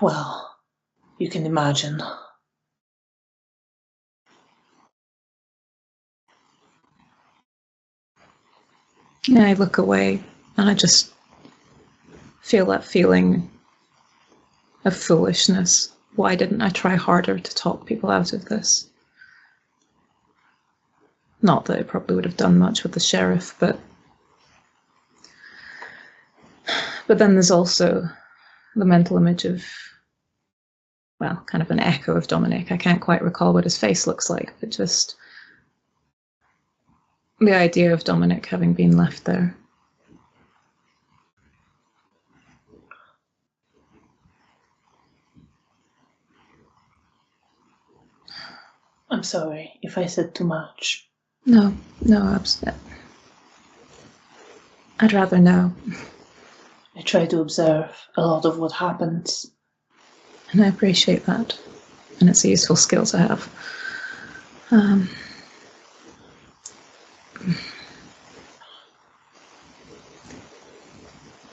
well, you can imagine. Yeah, I look away and I just feel that feeling of foolishness. Why didn't I try harder to talk people out of this? Not that it probably would have done much with the sheriff, but then there's also the mental image of, well, kind of an echo of Dominic. I can't quite recall what his face looks like, but just the idea of Dominic having been left there. I'm sorry if I said too much. No, absolutely. I'd rather know. I try to observe a lot of what happens. And I appreciate that. And it's a useful skill to have.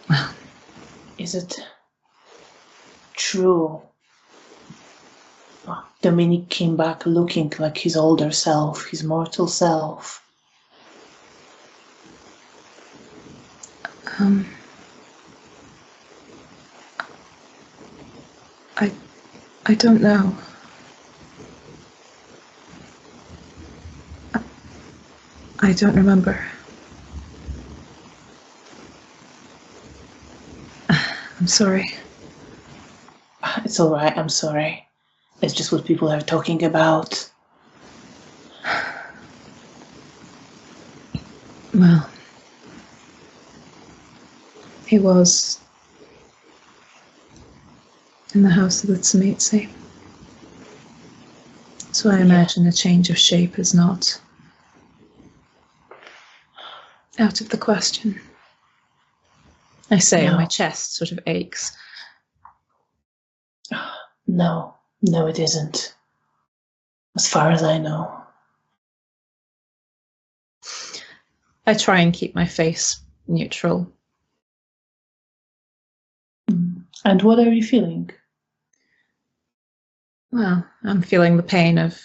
Well. Is it true? Dominic came back looking like his older self, his mortal self. I don't know. I don't remember. I'm sorry. It's all right, I'm sorry. It's just what people are talking about. Well, he was in the house of the Tsamitsi. So I imagine a change of shape is not out of the question. I say, and my chest sort of aches. No, it isn't. As far as I know. I try and keep my face neutral. And what are you feeling? Well, I'm feeling the pain of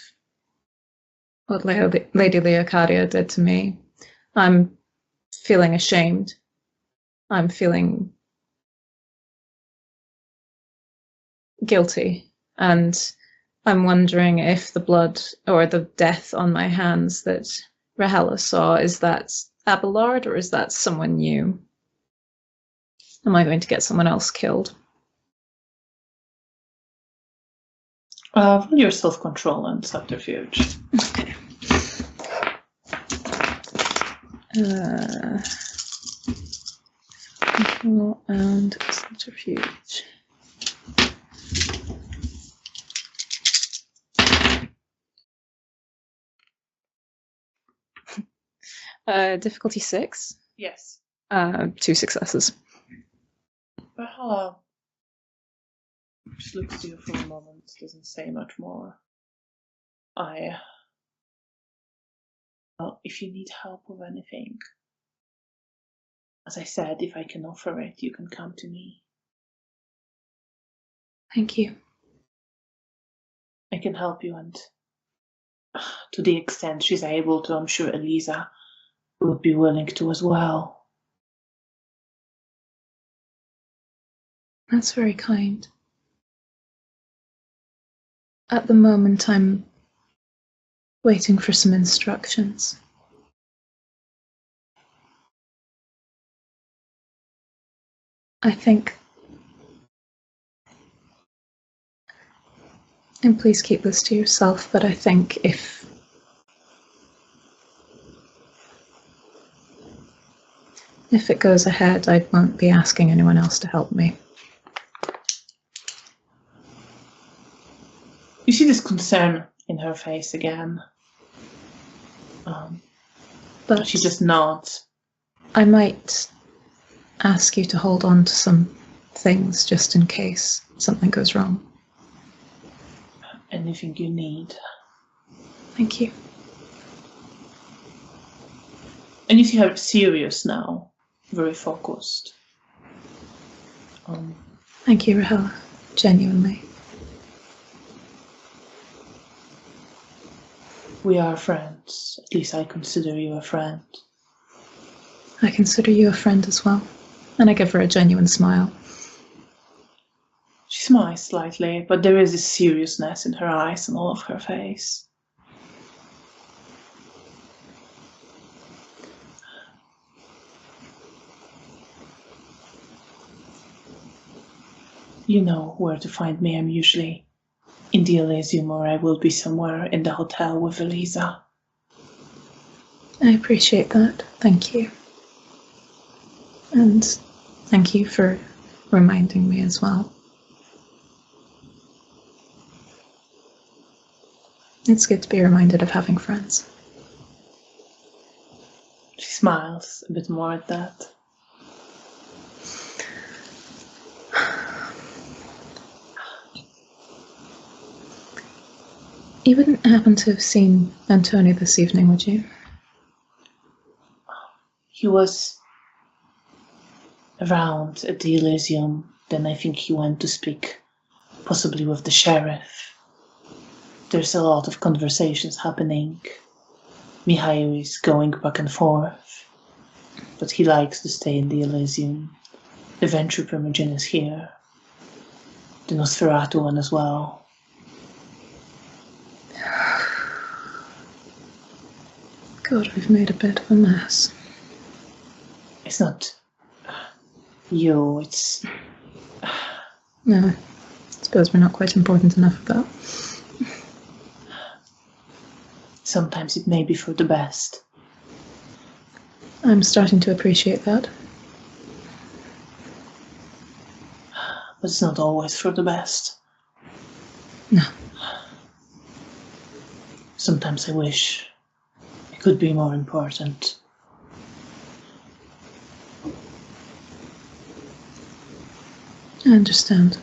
what Lady Leocadia did to me. I'm feeling ashamed. I'm feeling guilty. And I'm wondering if the blood or the death on my hands that Rahela saw, is that Abelard, or is that someone new? Am I going to get someone else killed? Roll your self-control and subterfuge. Okay. Control and subterfuge. Difficulty 6. Yes. 2 successes. Valhalla just looks at you for a moment, doesn't say much more. Well, if you need help with anything, as I said, if I can offer it, you can come to me. Thank you. I can help you, and to the extent she's able to, I'm sure Elisa would be willing to as well. That's very kind. At the moment, I'm waiting for some instructions. I think, and please keep this to yourself, but I think if it goes ahead, I won't be asking anyone else to help me. You see this concern in her face again. But she just nods. I might ask you to hold on to some things just in case something goes wrong. Anything you need. Thank you. And you see her serious now, very focused. Thank you, Rahela. Genuinely. We are friends. At least I consider you a friend. I consider you a friend as well. And I give her a genuine smile. She smiles slightly, but there is this seriousness in her eyes and all of her face. You know where to find me. I'm usually in the Elysium, or I will be somewhere in the hotel with Elisa. I appreciate that. Thank you. And thank you for reminding me as well. It's good to be reminded of having friends. She smiles a bit more at that. You wouldn't happen to have seen Antonio this evening, would you? He was around at the Elysium. Then I think he went to speak, possibly with the sheriff. There's a lot of conversations happening. Mihail is going back and forth, but he likes to stay in the Elysium. The Venture Primogen is here. The Nosferatu one as well. God, we've made a bit of a mess. It's not you, it's... No, I suppose we're not quite important enough for that. Sometimes it may be for the best. I'm starting to appreciate that. But it's not always for the best. No. Sometimes I wish it could be more important. I understand.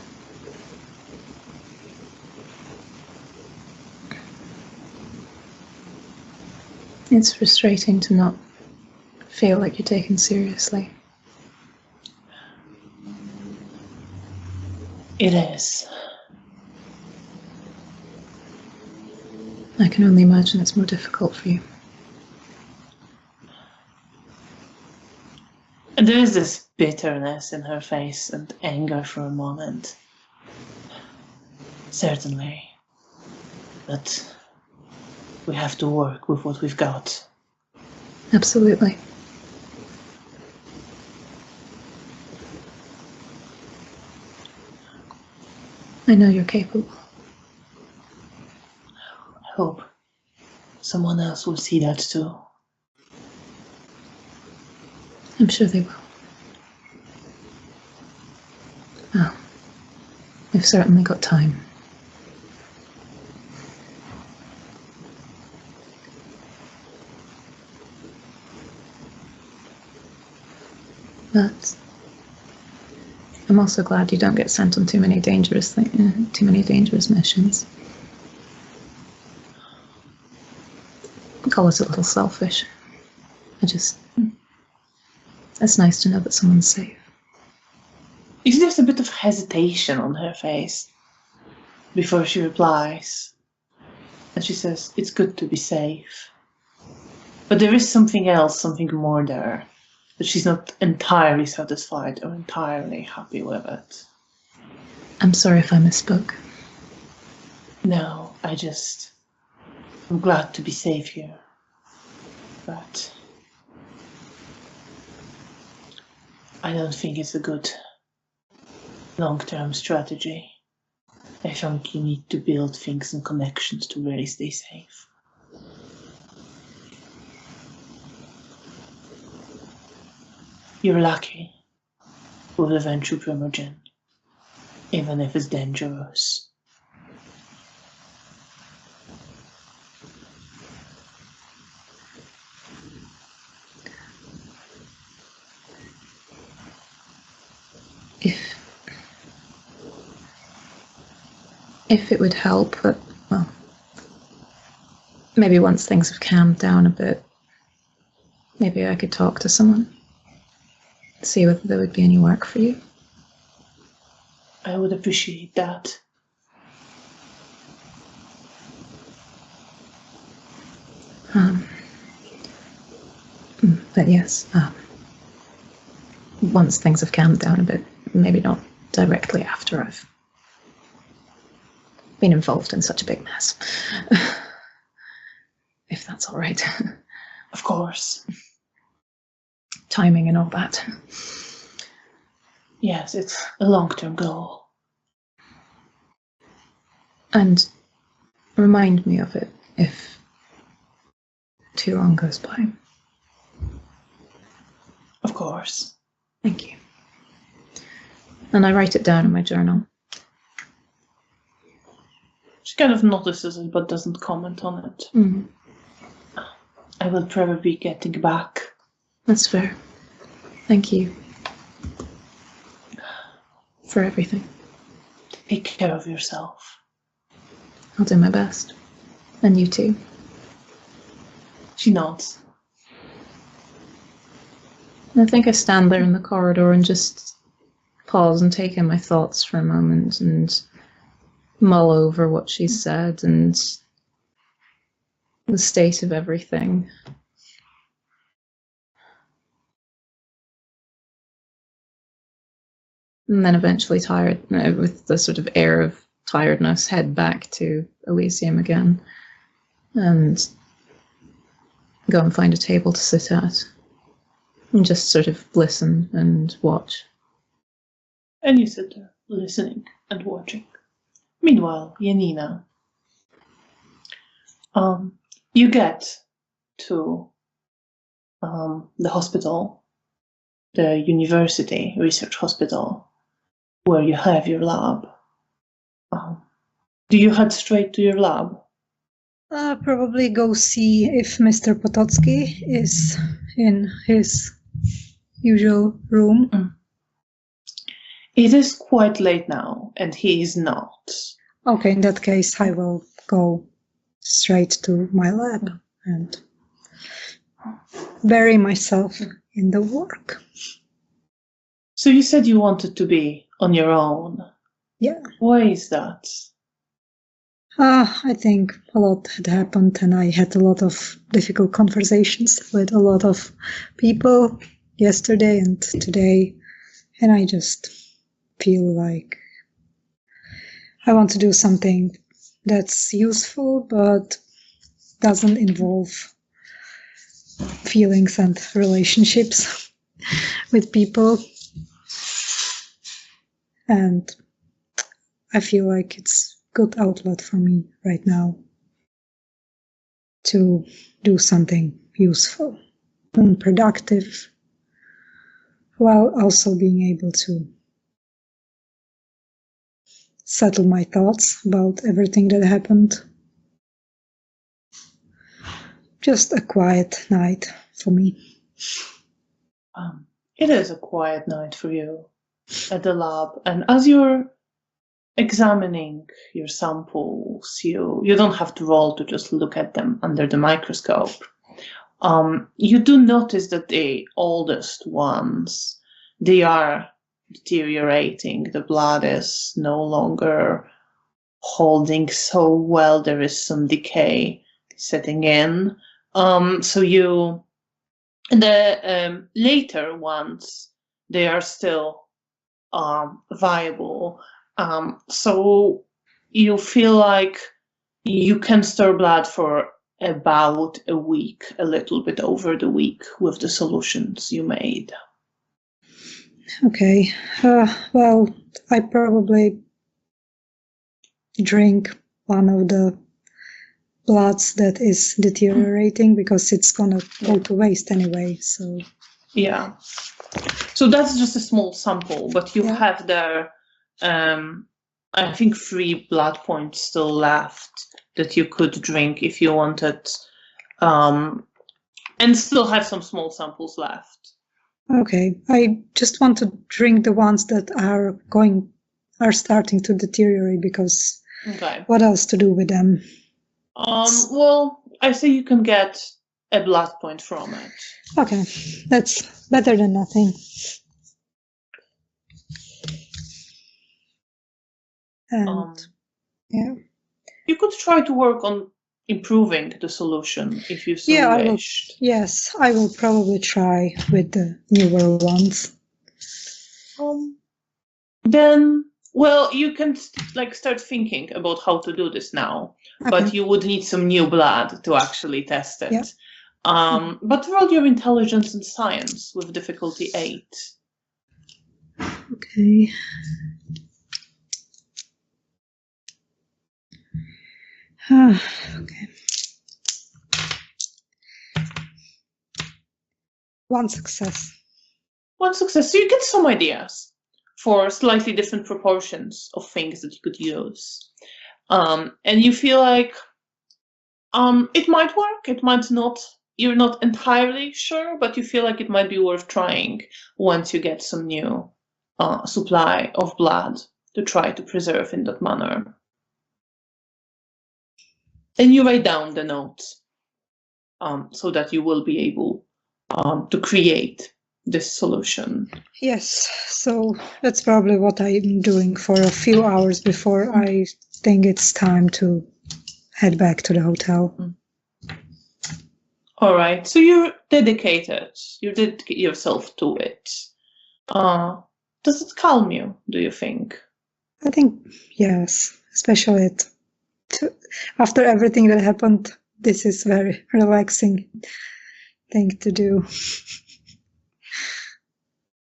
It's frustrating to not feel like you're taken seriously. It is. I can only imagine it's more difficult for you. And there is this bitterness in her face and anger for a moment. Certainly. But we have to work with what we've got. Absolutely. I know you're capable. I hope someone else will see that too. I'm sure they will. Well, we've certainly got time. But I'm also glad you don't get sent on too many dangerous missions. I call it a little selfish. It's nice to know that someone's safe. You see, there's a bit of hesitation on her face before she replies. And she says, it's good to be safe. But there is something else, something more there. But she's not entirely satisfied or entirely happy with it. I'm sorry if I misspoke. No, I'm glad to be safe here. But I don't think it's a good long-term strategy. I think you need to build things and connections to really stay safe. You're lucky with eventual primogen, even if it's dangerous. If it would help, but, well, maybe once things have calmed down a bit, maybe I could talk to someone, see whether there would be any work for you. I would appreciate that. But yes, once things have calmed down a bit, maybe not directly after I've been involved in such a big mess. If that's all right. Of course. Timing and all that. Yes, it's a long-term goal. And remind me of it if too long goes by. Of course. Thank you. And I write it down in my journal. She kind of notices it but doesn't comment on it. Mm-hmm. I will probably be getting back. That's fair. Thank you for everything. Take care of yourself. I'll do my best. And you too. She nods. I think I stand there in the corridor and just pause and take in my thoughts for a moment and mull over what she said and the state of everything. And then eventually tired, with the sort of air of tiredness, head back to Elysium again and go and find a table to sit at and just sort of listen and watch. And you sit there, listening and watching. Meanwhile, Janina, you get to the hospital, the university research hospital, where you have your lab. Do you head straight to your lab? Probably go see if Mr. Potocki is in his usual room. It is quite late now, and he is not. Okay, in that case, I will go straight to my lab and bury myself in the work. So you said you wanted to be on your own. Yeah. Why is that? I think a lot had happened and I had a lot of difficult conversations with a lot of people yesterday and today, and I just feel like I want to do something that's useful but doesn't involve feelings and relationships with people. And I feel like it's good outlet for me right now to do something useful and productive, while also being able to settle my thoughts about everything that happened. Just a quiet night for me. It is a quiet night for you at the lab, and as you're examining your samples, you don't have to roll to just look at them under the microscope. You do notice that the oldest ones, they are deteriorating. The blood is no longer holding so well. There is some decay setting in. So the later ones, they are still viable. So you feel like you can store blood for about a week, a little bit over the week, with the solutions you made. Okay. Well, I probably drink one of the bloods that is deteriorating because it's gonna go to waste anyway. So yeah. So that's just a small sample, but you have there, I think, 3 blood points still left that you could drink if you wanted, and still have some small samples left. Okay, I just want to drink the ones that are starting to deteriorate, because what else to do with them? Well, I say you can get a blood point from it. Okay, that's better than nothing. And yeah, you could try to work on improving the solution if you so wished. Yes, I will probably try with the newer ones. Then, well, you can start thinking about how to do this now, but you would need some new blood to actually test it. Yeah. But roll your intelligence and science with difficulty 8. Okay. Okay. 1 success. 1 success. So you get some ideas for slightly different proportions of things that you could use. And you feel like it might work, it might not. You're not entirely sure, but you feel like it might be worth trying once you get some new supply of blood to try to preserve in that manner. And you write down the notes so that you will be able to create this solution. Yes, so that's probably what I'm doing for a few hours before I think it's time to head back to the hotel. All right, so you're dedicated. You dedicate yourself to it. Does it calm you, do you think? I think yes, especially after everything that happened. This is very relaxing thing to do.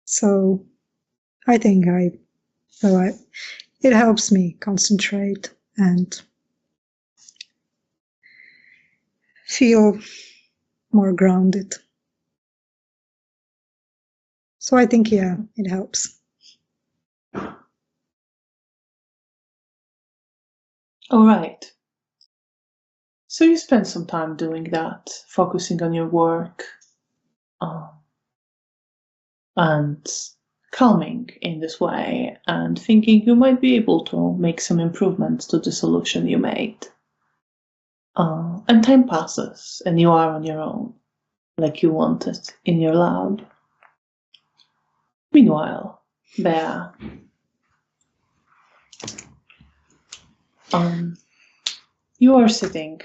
So I think it helps me concentrate and feel more grounded. So I think, yeah, it helps. All right. So you spend some time doing that, focusing on your work, and calming in this way, and thinking you might be able to make some improvements to the solution you made. And time passes, and you are on your own, like you wanted in your lab. Meanwhile, Bea, you are sitting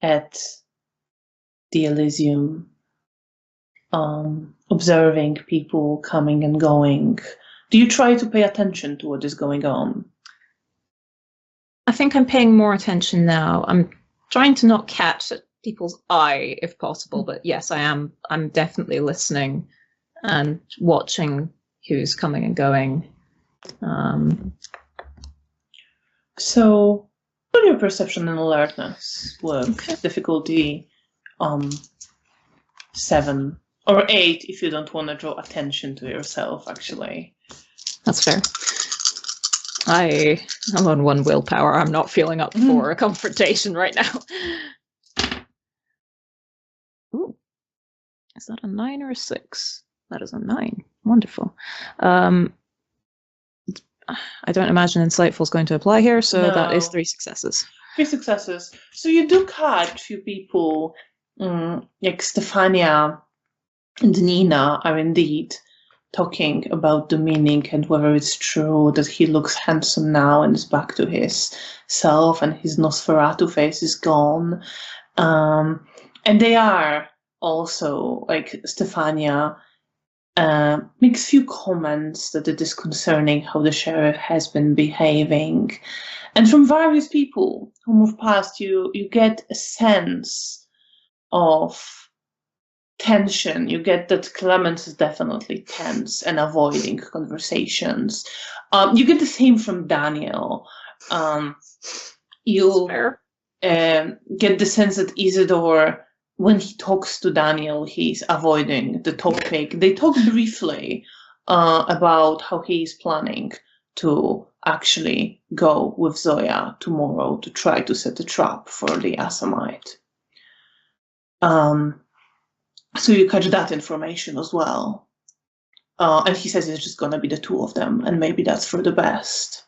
at the Elysium, observing people coming and going. Do you try to pay attention to what is going on? I think I'm paying more attention now. I'm trying to not catch people's eye if possible, but yes, I am. I'm definitely listening and watching who's coming and going. So, roll your perception and alertness with difficulty 7 or 8 if you don't want to draw attention to yourself, actually. That's fair. I'm on 1 willpower. I'm not feeling up for a confrontation right now. Ooh. Is that a 9 or a 6? That is a 9. Wonderful. I don't imagine Insightful is going to apply here, so that is 3 successes. 3 successes. So you do catch a few people, like Stefania and Janina are indeed talking about the meaning and whether it's true that he looks handsome now and is back to his self and his Nosferatu face is gone. And they are also, like Stefania makes few comments that it is concerning how the sheriff has been behaving. And from various people who move past you, you get a sense of tension. You get that Clemens is definitely tense and avoiding conversations. You get the same from Daniel. You get the sense that Isidore, when he talks to Daniel, he's avoiding the topic. They talk briefly about how he's planning to actually go with Zoya tomorrow to try to set a trap for the Assamite. So you catch that information as well. And he says it's just going to be the 2 of them, and maybe that's for the best.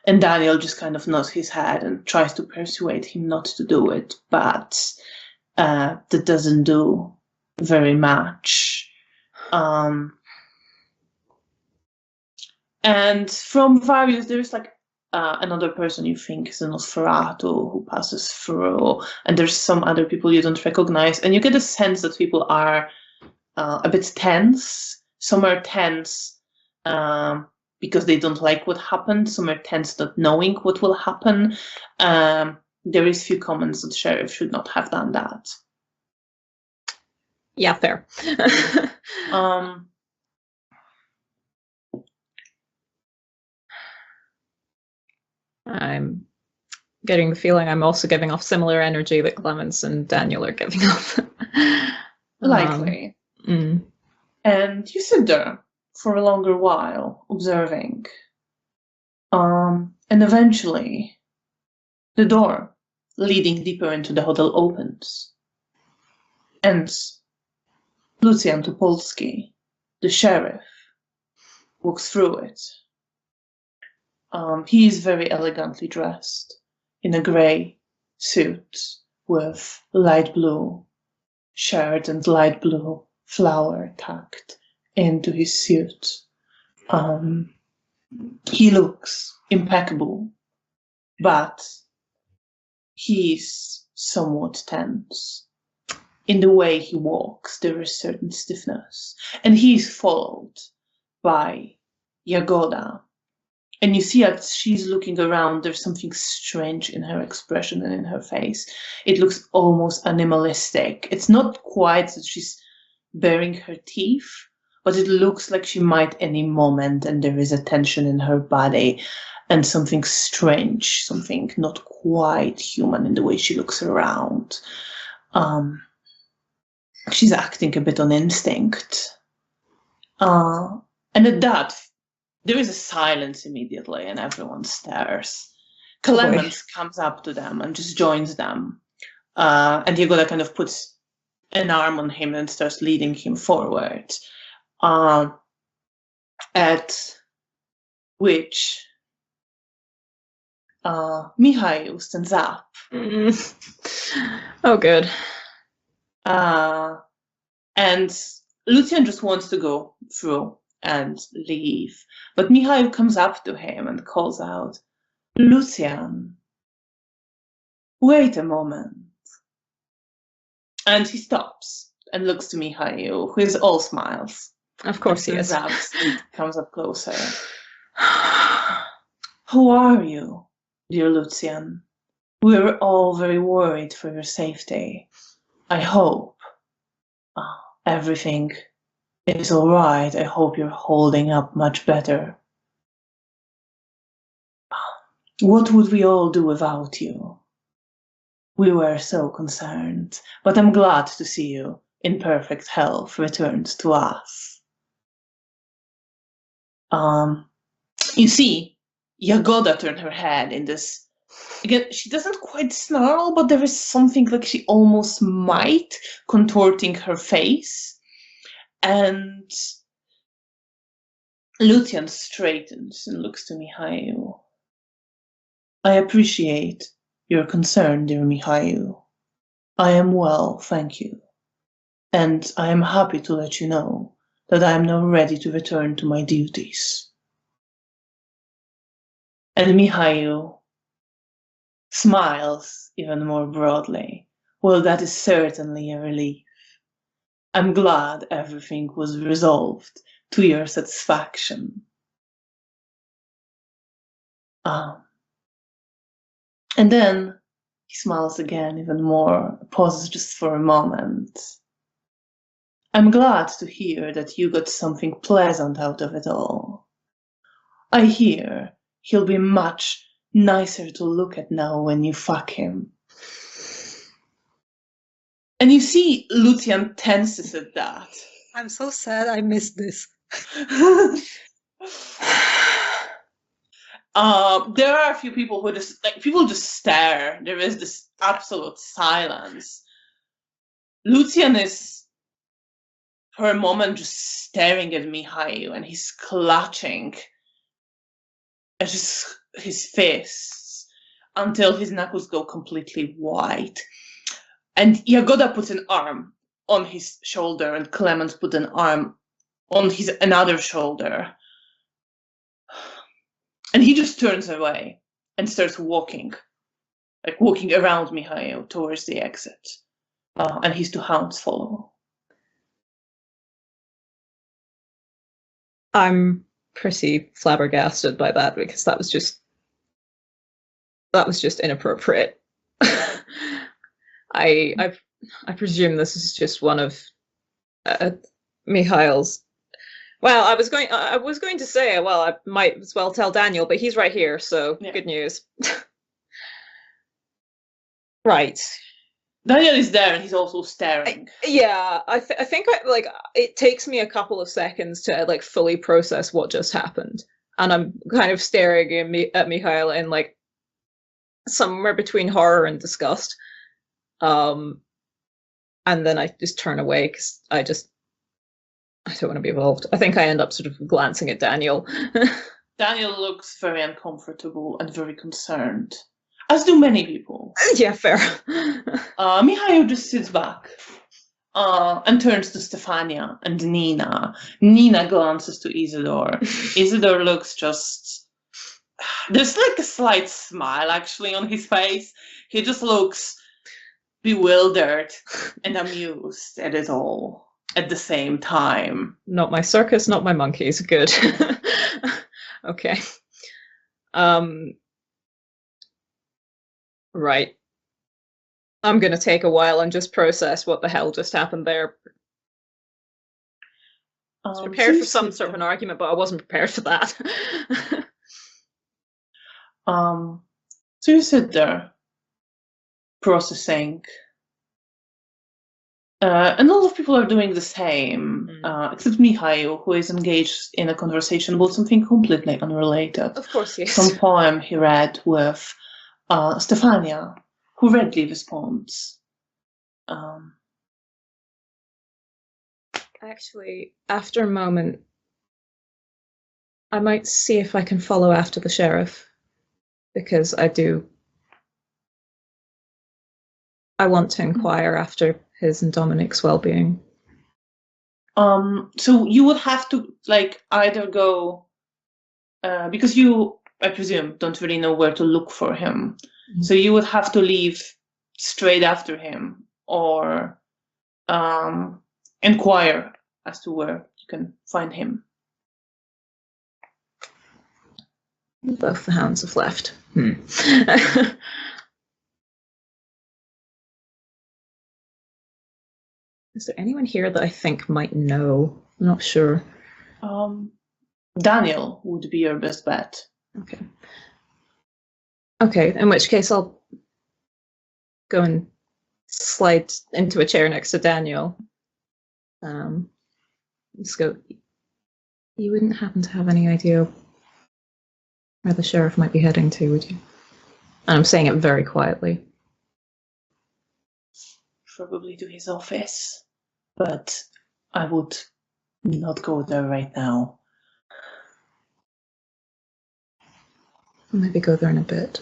And Daniel just kind of nods his head and tries to persuade him not to do it, but that doesn't do very much. And from various, there's like another person you think is a Nosferatu who passes through, and there's some other people you don't recognize, and you get a sense that people are a bit tense. Some are tense because they don't like what happened. Some are tense not knowing what will happen. There is few comments that the sheriff should not have done that. Yeah, fair. I'm getting the feeling I'm also giving off similar energy that Clemens and Daniel are giving off. Likely. And you sit there for a longer while, observing. And eventually, the door leading deeper into the hotel opens. And Lucian Topolsky, the sheriff, walks through it. He is very elegantly dressed in a grey suit with light blue shirt and light blue flower tucked into his suit. He looks impeccable, but he's somewhat tense. In the way he walks, there is certain stiffness. And he's followed by Jagoda. And you see that she's looking around, there's something strange in her expression and in her face. It looks almost animalistic. It's not quite that she's baring her teeth, but it looks like she might any moment, and there is a tension in her body and something strange, something not quite human in the way she looks around. She's acting a bit on instinct. And at that, there is a silence immediately, and everyone stares. Clemens comes up to them and just joins them. And Jagoda kind of puts an arm on him and starts leading him forward. At which Mikhail stands up. Oh, good. And Lucian just wants to go through and leave. But Mikhail comes up to him and calls out, Lucian, wait a moment. And he stops and looks to Mikhail, who is all smiles. Of course he is. And comes up closer. How are you, dear Lucian? We're all very worried for your safety. I hope everything is all right. I hope you're holding up much better. What would we all do without you? We were so concerned, but I'm glad to see you in perfect health returned to us. You see, Jagoda turned her head in this. Again, she doesn't quite snarl, but there is something like she almost might, contorting her face. And Lucian straightens and looks to Mihail. I appreciate your concern, dear Mihail. I am well, thank you. And I am happy to let you know that I am now ready to return to my duties. And Mihail smiles even more broadly. Well, that is certainly a relief. I'm glad everything was resolved to your satisfaction. And then he smiles again even more, pauses just for a moment. I'm glad to hear that you got something pleasant out of it all. I hear he'll be much nicer to look at now when you fuck him. And you see Lucian tenses at that. I'm so sad I missed this. There are a few people who people just stare. There is this absolute silence. Lucian is, for a moment, just staring at Mihail, and he's clutching at his fists until his knuckles go completely white. And Jagoda puts an arm on his shoulder, and Clemens put an arm on his another shoulder. And he just turns away and starts walking around Mihail towards the exit. And his two hounds follow. I'm pretty flabbergasted by that, because that was just inappropriate. I presume this is just one of Mihail's. Well, I was going to say, well, I might as well tell Daniel, but he's right here, so yeah. Good news. Right. Daniel is there, and he's also staring. I think it takes me a couple of seconds to fully process what just happened, and I'm kind of staring at Mihail in somewhere between horror and disgust. And then I just turn away because I don't want to be involved. I think I end up sort of glancing at Daniel. Daniel looks very uncomfortable and very concerned, as do many people. Yeah, fair. Mihail just sits back and turns to Stefania and Nina. Nina glances to Isidore. Isidore looks just... There's a slight smile, actually, on his face. He just looks bewildered and amused at it all at the same time. Not my circus, not my monkeys. Good. Okay. Right. I'm going to take a while and just process what the hell just happened there. I was prepared for some sort of an argument, but I wasn't prepared for that. So you sit there, processing. And a lot of people are doing the same, except Mihail, who is engaged in a conversation about something completely unrelated. Of course, yes. Some poem he read with Stefania, who readily responds. Actually, after a moment, I might see if I can follow after the sheriff, because I want to inquire after his and Dominic's well-being. So you would have to either go because you, I presume, don't really know where to look for him. Mm-hmm. So you would have to leave straight after him, or inquire as to where you can find him. Both the hounds have left. Is there anyone here that I think might know? I'm not sure. Daniel would be your best bet. Okay. Okay, in which case I'll go and slide into a chair next to Daniel. Just go, you wouldn't happen to have any idea where the sheriff might be heading to, would you? And I'm saying it very quietly. Probably to his office, but I would not go there right now. Maybe go there in a bit.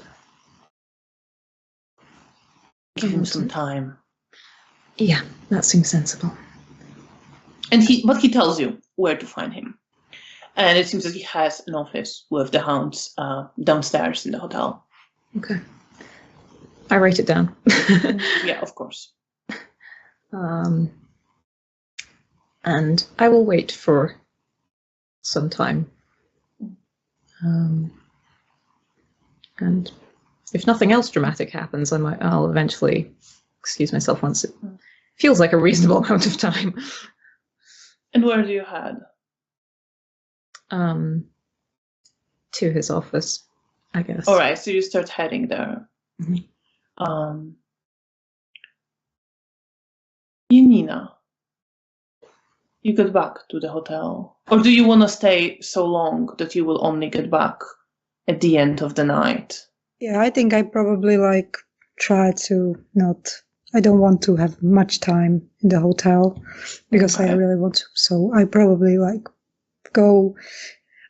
Give him some time. Yeah, that seems sensible. And but he tells you where to find him. And it seems that he has an office with the hounds downstairs in the hotel. Okay. I write it down. Yeah, of course. And I will wait for some time. And if nothing else dramatic happens, I'll eventually excuse myself once it feels like a reasonable amount of time. And where do you head? To his office, I guess. All right, so you start heading there. Mm-hmm. Janina, you get back to the hotel, or do you want to stay so long that you will only get back at the end of the night? Yeah, I think I probably try to not. I don't want to have much time in the hotel because I really want to. So I probably go.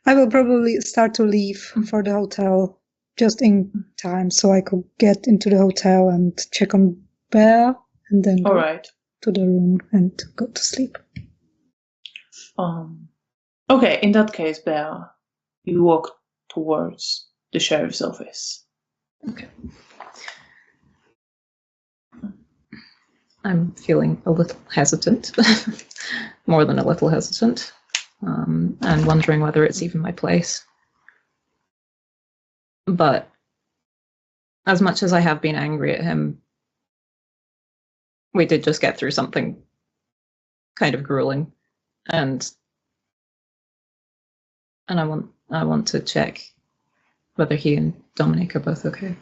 I will probably start to leave for the hotel just in time so I could get into the hotel and check on Bear and then go to the room and go to sleep. Okay, in that case, Bear, you walk towards the sheriff's office. Okay. I'm feeling a little hesitant, more than a little hesitant, and wondering whether it's even my place. But as much as I have been angry at him, we did just get through something kind of grueling, and I want to check whether he and Dominic are both okay.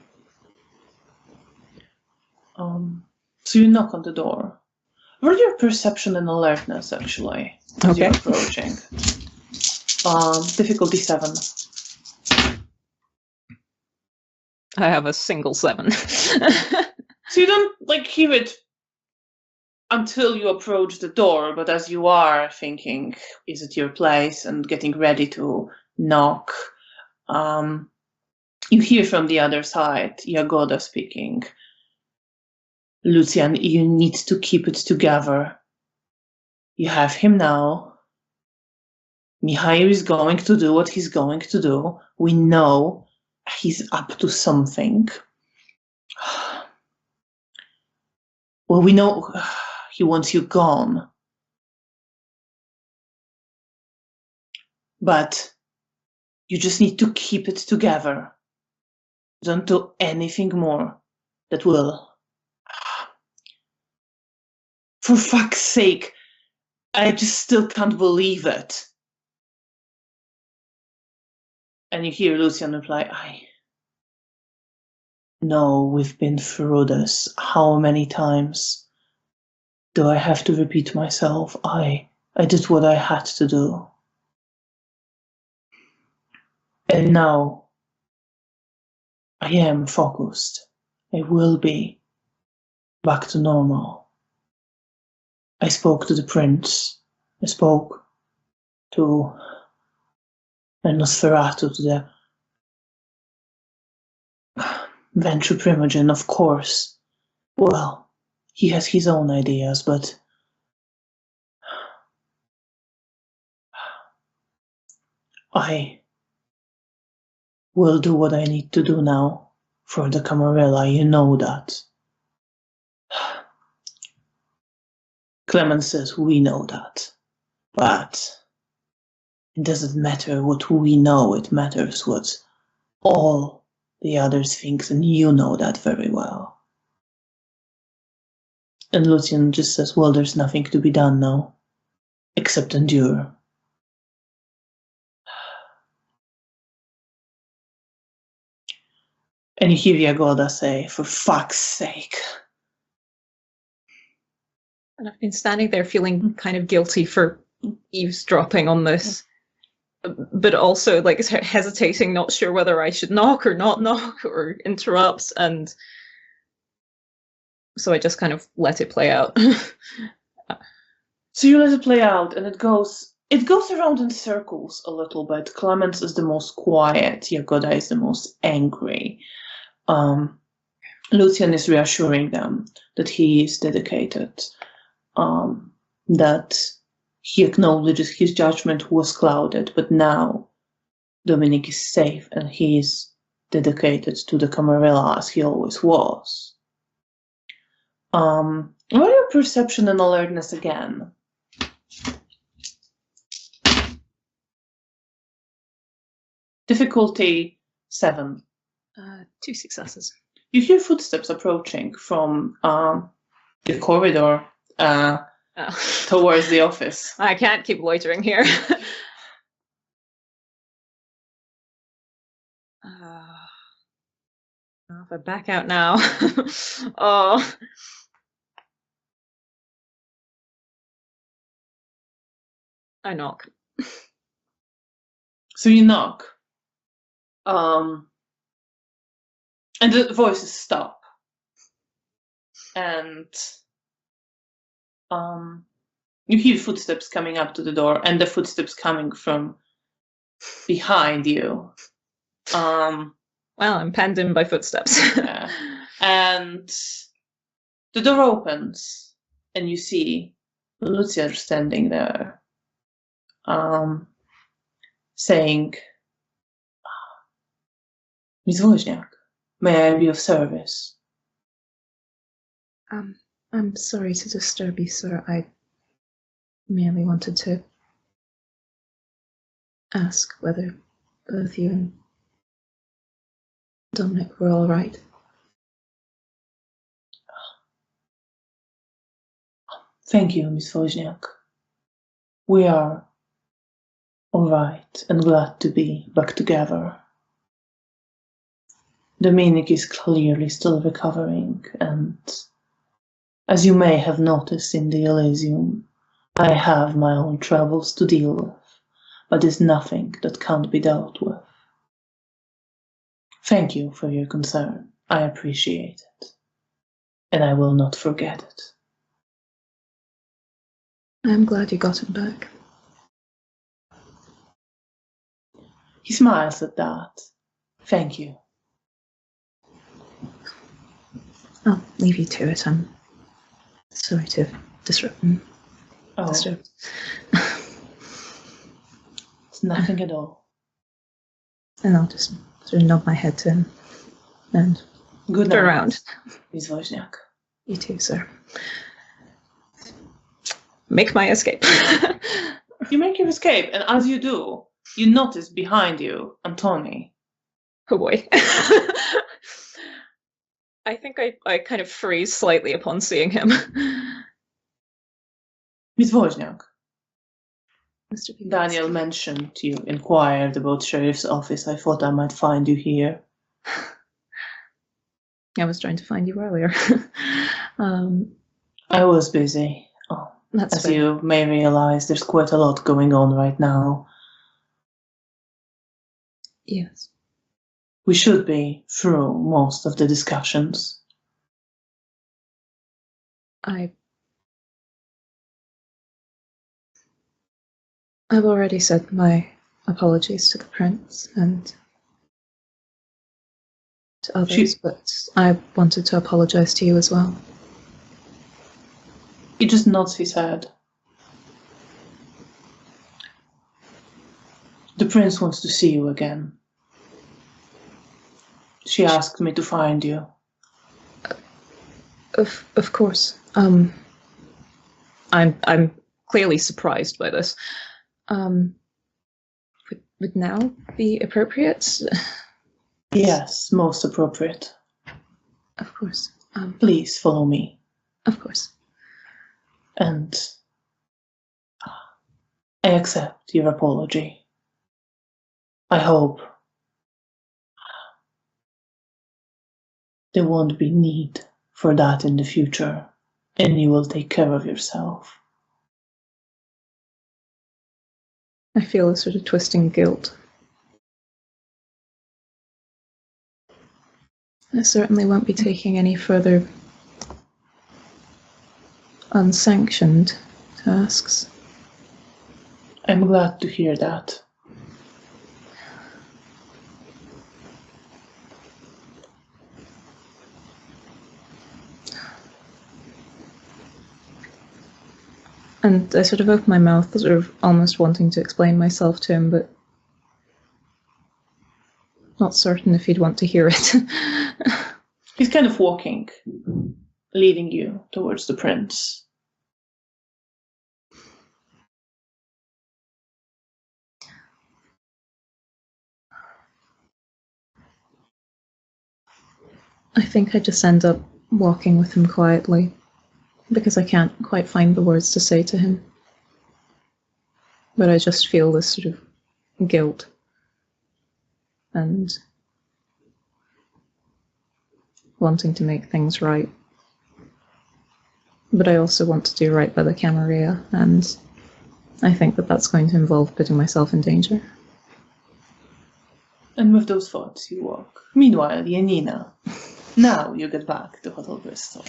So you knock on the door. Roll your perception and alertness, actually, as you're approaching. Difficulty 7. I have a single 7. So you don't hear it until you approach the door, but as you are thinking, is it your place, and getting ready to knock, you hear from the other side, Jagoda speaking. Lucian, you need to keep it together. You have him now. Mihail is going to do what he's going to do. We know he's up to something. Well, we know he wants you gone. But you just need to keep it together. Don't do anything more that will. For fuck's sake, I just still can't believe it. And you hear Lucian reply, No, we've been through this. How many times do I have to repeat myself? I did what I had to do. And now I am focused. I will be back to normal. I spoke to the prince. I spoke to Nosferatu, to the Venture Primogen, of course. Well, he has his own ideas, but I will do what I need to do now for the Camarilla, you know that. Clemens says we know that, but it doesn't matter what we know, it matters what all the others think, and you know that very well. And Lucian just says, well, there's nothing to be done now, except endure. And you hear Yagoda say, "For fuck's sake." And I've been standing there feeling kind of guilty for eavesdropping on this, but also like hesitating, not sure whether I should knock or not knock or interrupt. And so I just kind of let it play out. So you let it play out, and it goes around in circles a little bit. Clemens is the most quiet. Yagoda is the most angry. Lucian is reassuring them that he is dedicated, that he acknowledges his judgment was clouded, but now Dominic is safe and he is dedicated to the Camarilla as he always was. Roll your perception and alertness again. Difficulty 7. 2 successes. You hear footsteps approaching from the corridor towards the office. I can't keep loitering here. If I back out now. Oh. I knock. So you knock. And the voices stop. And you hear footsteps coming up to the door, and the footsteps coming from behind you. Well, I'm penned in by footsteps. Yeah. And the door opens, and you see Lucia standing there, saying, "Miss Wozniak, may I be of service?" I'm sorry to disturb you, sir. I merely wanted to ask whether both you and Dominic were all right. Thank you, Miss Wozniak. We are all right and glad to be back together. Dominic is clearly still recovering, and as you may have noticed in the Elysium, I have my own troubles to deal with, but it's nothing that can't be dealt with. Thank you for your concern. I appreciate it, and I will not forget it. I'm glad you got him back. He smiles at that. Thank you. I'll leave you to it. I'm sorry to disrupt. It's nothing at all. And I'll just sort of nod my head to him and Good turn night, around. Miss Wozniak. You too, sir. Make my escape. You make your escape, and as you do, you notice behind you Antoni. Oh boy. I think I kind of freeze slightly upon seeing him. Miss Wozniak. Mr. Daniel mentioned you inquired about Sheriff's office. I thought I might find you here. I was trying to find you earlier. I was busy. As fair. You may realize, there's quite a lot going on right now. Yes. We should be through most of the discussions. I've already said my apologies to the Prince and to others, but I wanted to apologize to you as well. He just nods his head. The Prince wants to see you again. She asked me to find you. Of course. I'm clearly surprised by this. Would now be appropriate? Yes, most appropriate. Of course. Please follow me. Of course. And I accept your apology. I hope there won't be need for that in the future, and you will take care of yourself. I feel a sort of twisting guilt. I certainly won't be taking any further unsanctioned tasks. I'm glad to hear that. And I sort of open my mouth, sort of almost wanting to explain myself to him, but not certain if he'd want to hear it. He's kind of walking, leading you towards the prince. I think I just end up walking with him quietly, because I can't quite find the words to say to him. But I just feel this sort of guilt and wanting to make things right. But I also want to do right by the Camarilla, and I think that that's going to involve putting myself in danger. And with those thoughts, you walk. Meanwhile, Janina, now you get back to Hotel Bristol.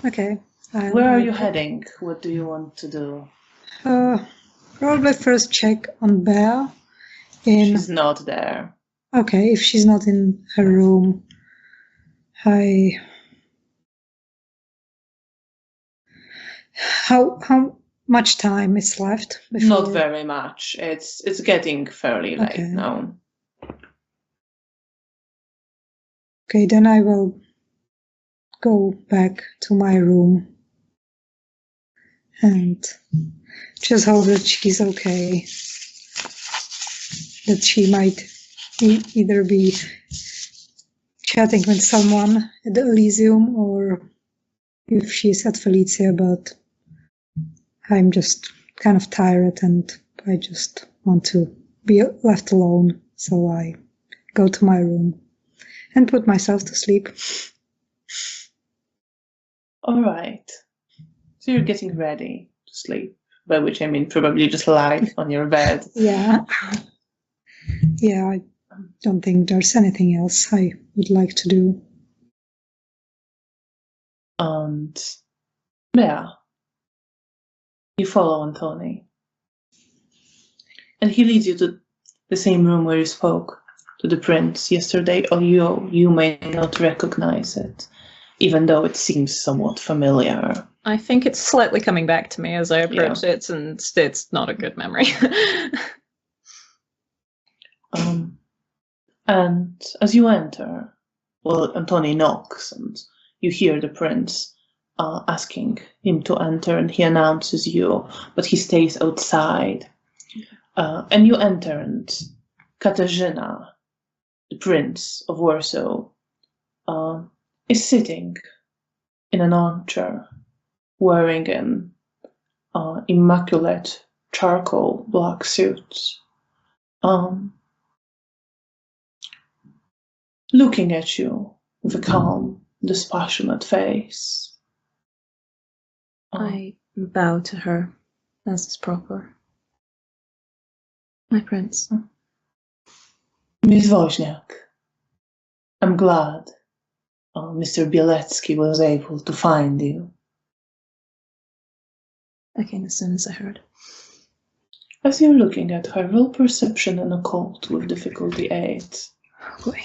Okay. Where are you heading? What do you want to do? Probably first check on Bear. She's not there. Okay, if she's not in her room, How much time is left before? Not very much. It's getting fairly late now. Okay, then I will go back to my room and just hope that she's okay. That she might either be chatting with someone at the Elysium, or if she's at Felicia, but I'm just kind of tired and I just want to be left alone. So I go to my room and put myself to sleep. All right. So you're getting ready to sleep, by which I mean probably just lie on your bed. Yeah. Yeah, I don't think there's anything else I would like to do. And yeah, you follow Anthony. And he leads you to the same room where you spoke to the prince yesterday, although you may not recognize it, even though it seems somewhat familiar. I think it's slightly coming back to me as I approach it, and it's not a good memory. And as you enter, well, Anthony knocks, and you hear the prince asking him to enter, and he announces you, but he stays outside. And you enter, and Katarzyna, the prince of Warsaw, is sitting in an armchair, wearing an immaculate charcoal black suit, looking at you with a calm, dispassionate face. I bow to her, as is proper. My prince. Miss Wozniak, I'm glad Mr. Bielecki was able to find you. I came as soon as I heard. As you're looking at her, roll perception and occult with difficulty 8. Oh boy.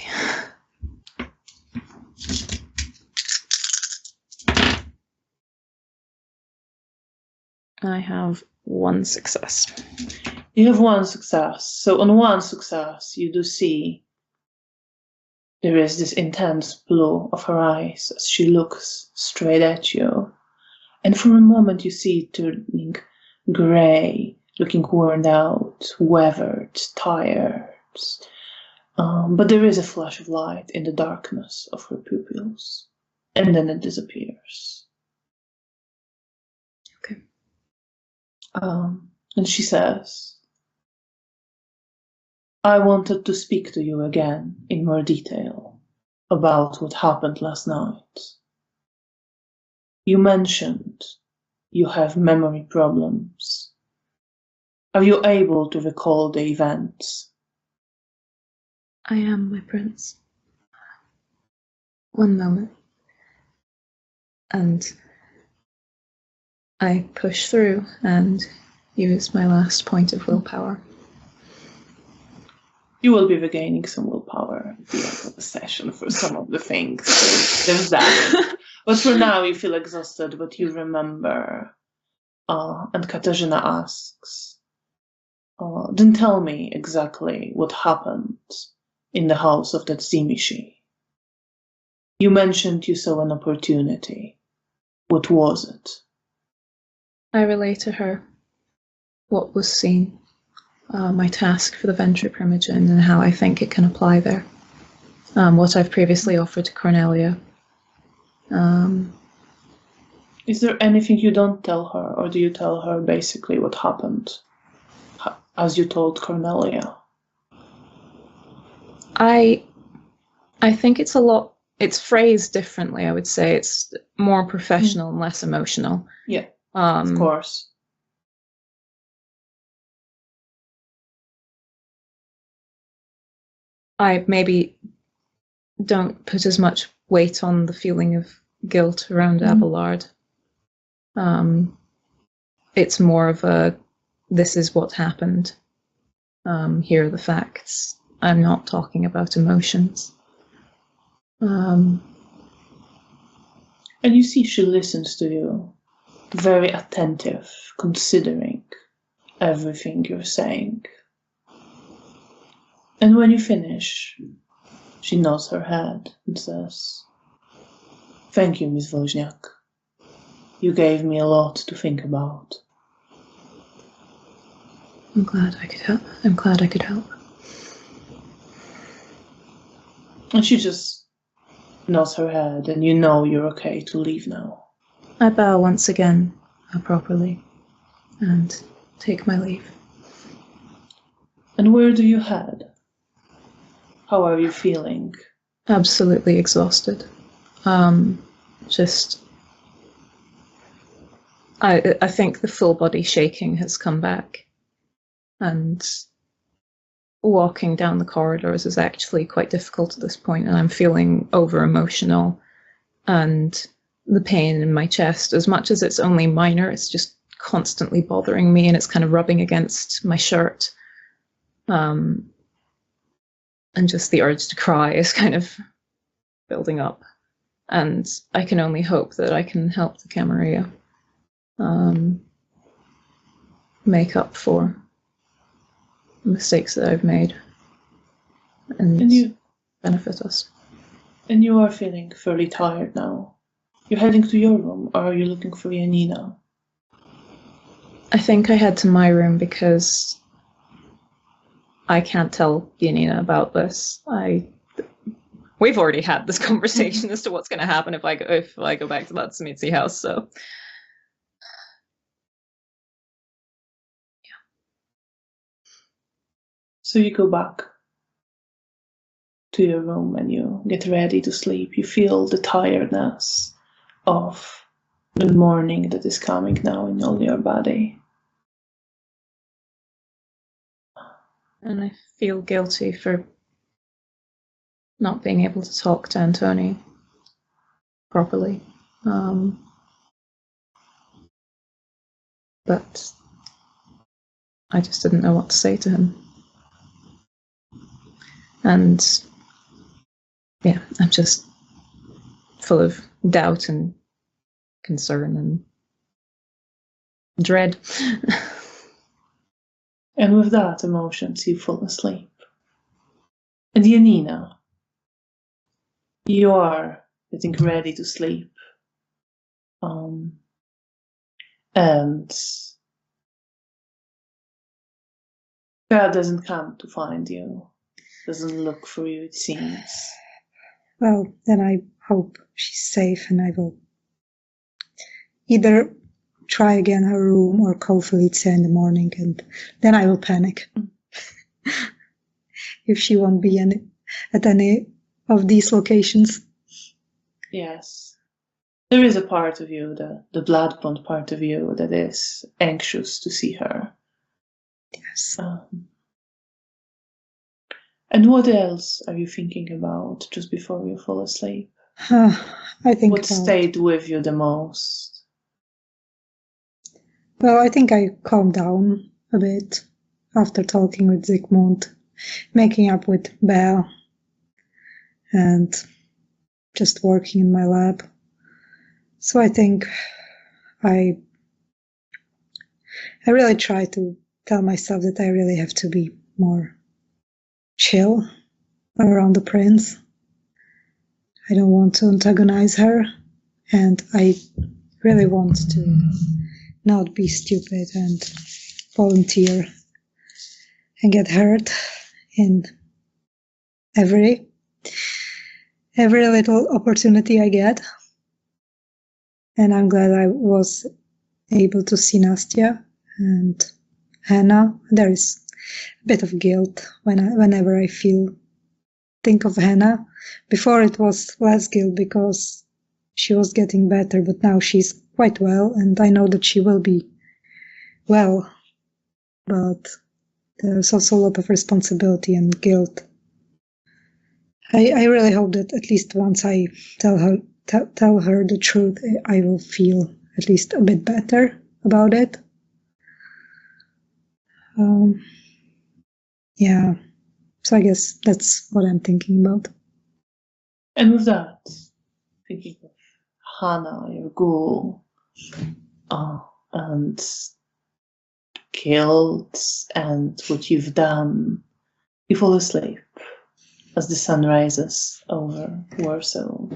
I have 1 success. You have 1 success. So on 1 success, you do see there is this intense blue of her eyes as she looks straight at you. And for a moment, you see it turning gray, looking worn out, weathered, tired. But there is a flash of light in the darkness of her pupils. And then it disappears. Okay. And she says, I wanted to speak to you again in more detail. about what happened last night. You mentioned you have memory problems. Are you able to recall the events? I am, my prince. One moment. And I push through and use my last point of willpower. You will be regaining some willpower at the end of the session for some of the things. So there's that. But for now, you feel exhausted, but you remember. And Katarzyna asks, then tell me exactly what happened in the house of that Zimishi. You mentioned you saw an opportunity. What was it? I relay to her what was seen, my task for the Venturi Primogen, and how I think it can apply there. What I've previously offered to Cornelia. Is there anything you don't tell her, or do you tell her basically what happened, as you told Cornelia? I think it's phrased differently, I would say. It's more professional and less emotional. Yeah, of course. I maybe don't put as much weight on the feeling of guilt around Abelard. It's more of a, this is what happened. Here are the facts. I'm not talking about emotions. And you see she listens to you, very attentive, considering everything you're saying. And when you finish, she nods her head and says, "Thank you, Miss Wozniak. You gave me a lot to think about." I'm glad I could help. And she just nods her head, and you know you're okay to leave now. I bow once again, properly, and take my leave. And where do you head? How are you feeling? Absolutely exhausted. I think the full body shaking has come back, and walking down the corridors is actually quite difficult at this point, and I'm feeling over emotional, and the pain in my chest, as much as it's only minor, it's just constantly bothering me, and it's kind of rubbing against my shirt. And just the urge to cry is kind of building up. And I can only hope that I can help the Camarilla make up for the mistakes that I've made and you benefit us. And you are feeling fairly tired now. You're heading to your room, or are you looking for Janina? I think I head to my room because I can't tell Janina about this. We've already had this conversation as to what's going to happen if I go back to that Smithy house. So, yeah. So you go back to your room and you get ready to sleep. You feel the tiredness of the morning that is coming now in all your body. And I feel guilty for not being able to talk to Antoni properly. But I just didn't know what to say to him. And yeah, I'm just full of doubt and concern and dread. And with that emotions, you fall asleep. And Janina, you are getting ready to sleep. And God doesn't come to find you, doesn't look for you, it seems. Well, then I hope she's safe, and I will either try again her room or call Felicia in the morning, and then I will panic. If she won't be at any of these locations. Yes. There is a part of you, the blood bond part of you, that is anxious to see her. Yes. And what else are you thinking about just before you fall asleep? I think what stayed with you the most? Well, I think I calmed down a bit after talking with Zygmunt, making up with Bea, and just working in my lab. So I think I really try to tell myself that I really have to be more chill around the prince. I don't want to antagonize her, and I really want to not be stupid and volunteer and get hurt in every little opportunity I get. And I'm glad I was able to see Nastya and Hannah. There is a bit of guilt whenever I think of Hannah. Before it was less guilt because she was getting better, but now she's quite well, and I know that she will be well. But there's also a lot of responsibility and guilt. I really hope that at least once I tell her the truth, I will feel at least a bit better about it. Yeah, so I guess that's what I'm thinking about. And with that, thinking of Hannah, your ghoul, and guilt and what you've done, you fall asleep as the sun rises over Warsaw.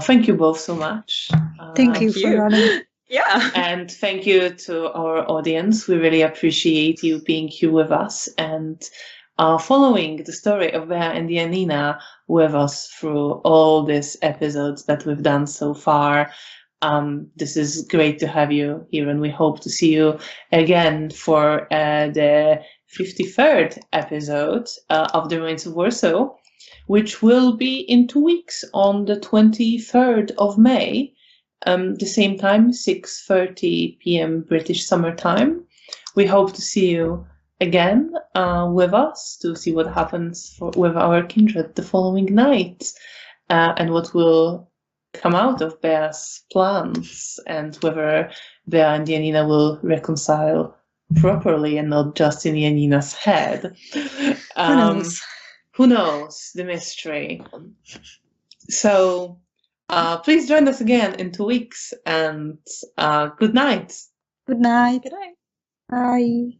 Thank you both so much. Thank you for running. Yeah. And thank you to our audience. We really appreciate you being here with us and following the story of Bea and Janina with us through all these episodes that we've done so far. This is great to have you here, and we hope to see you again for the 53rd episode of The Ruins of Warsaw, which will be in 2 weeks on the 23rd of May. The same time, 6:30 p.m. British Summer Time. We hope to see you again with us to see what happens with our kindred the following night and what will come out of Bea's plans and whether Bea and Janina will reconcile properly and not just in Janina's head. Who knows? Who knows? The mystery. So please join us again in 2 weeks, and good night. Good night. Good night. Bye.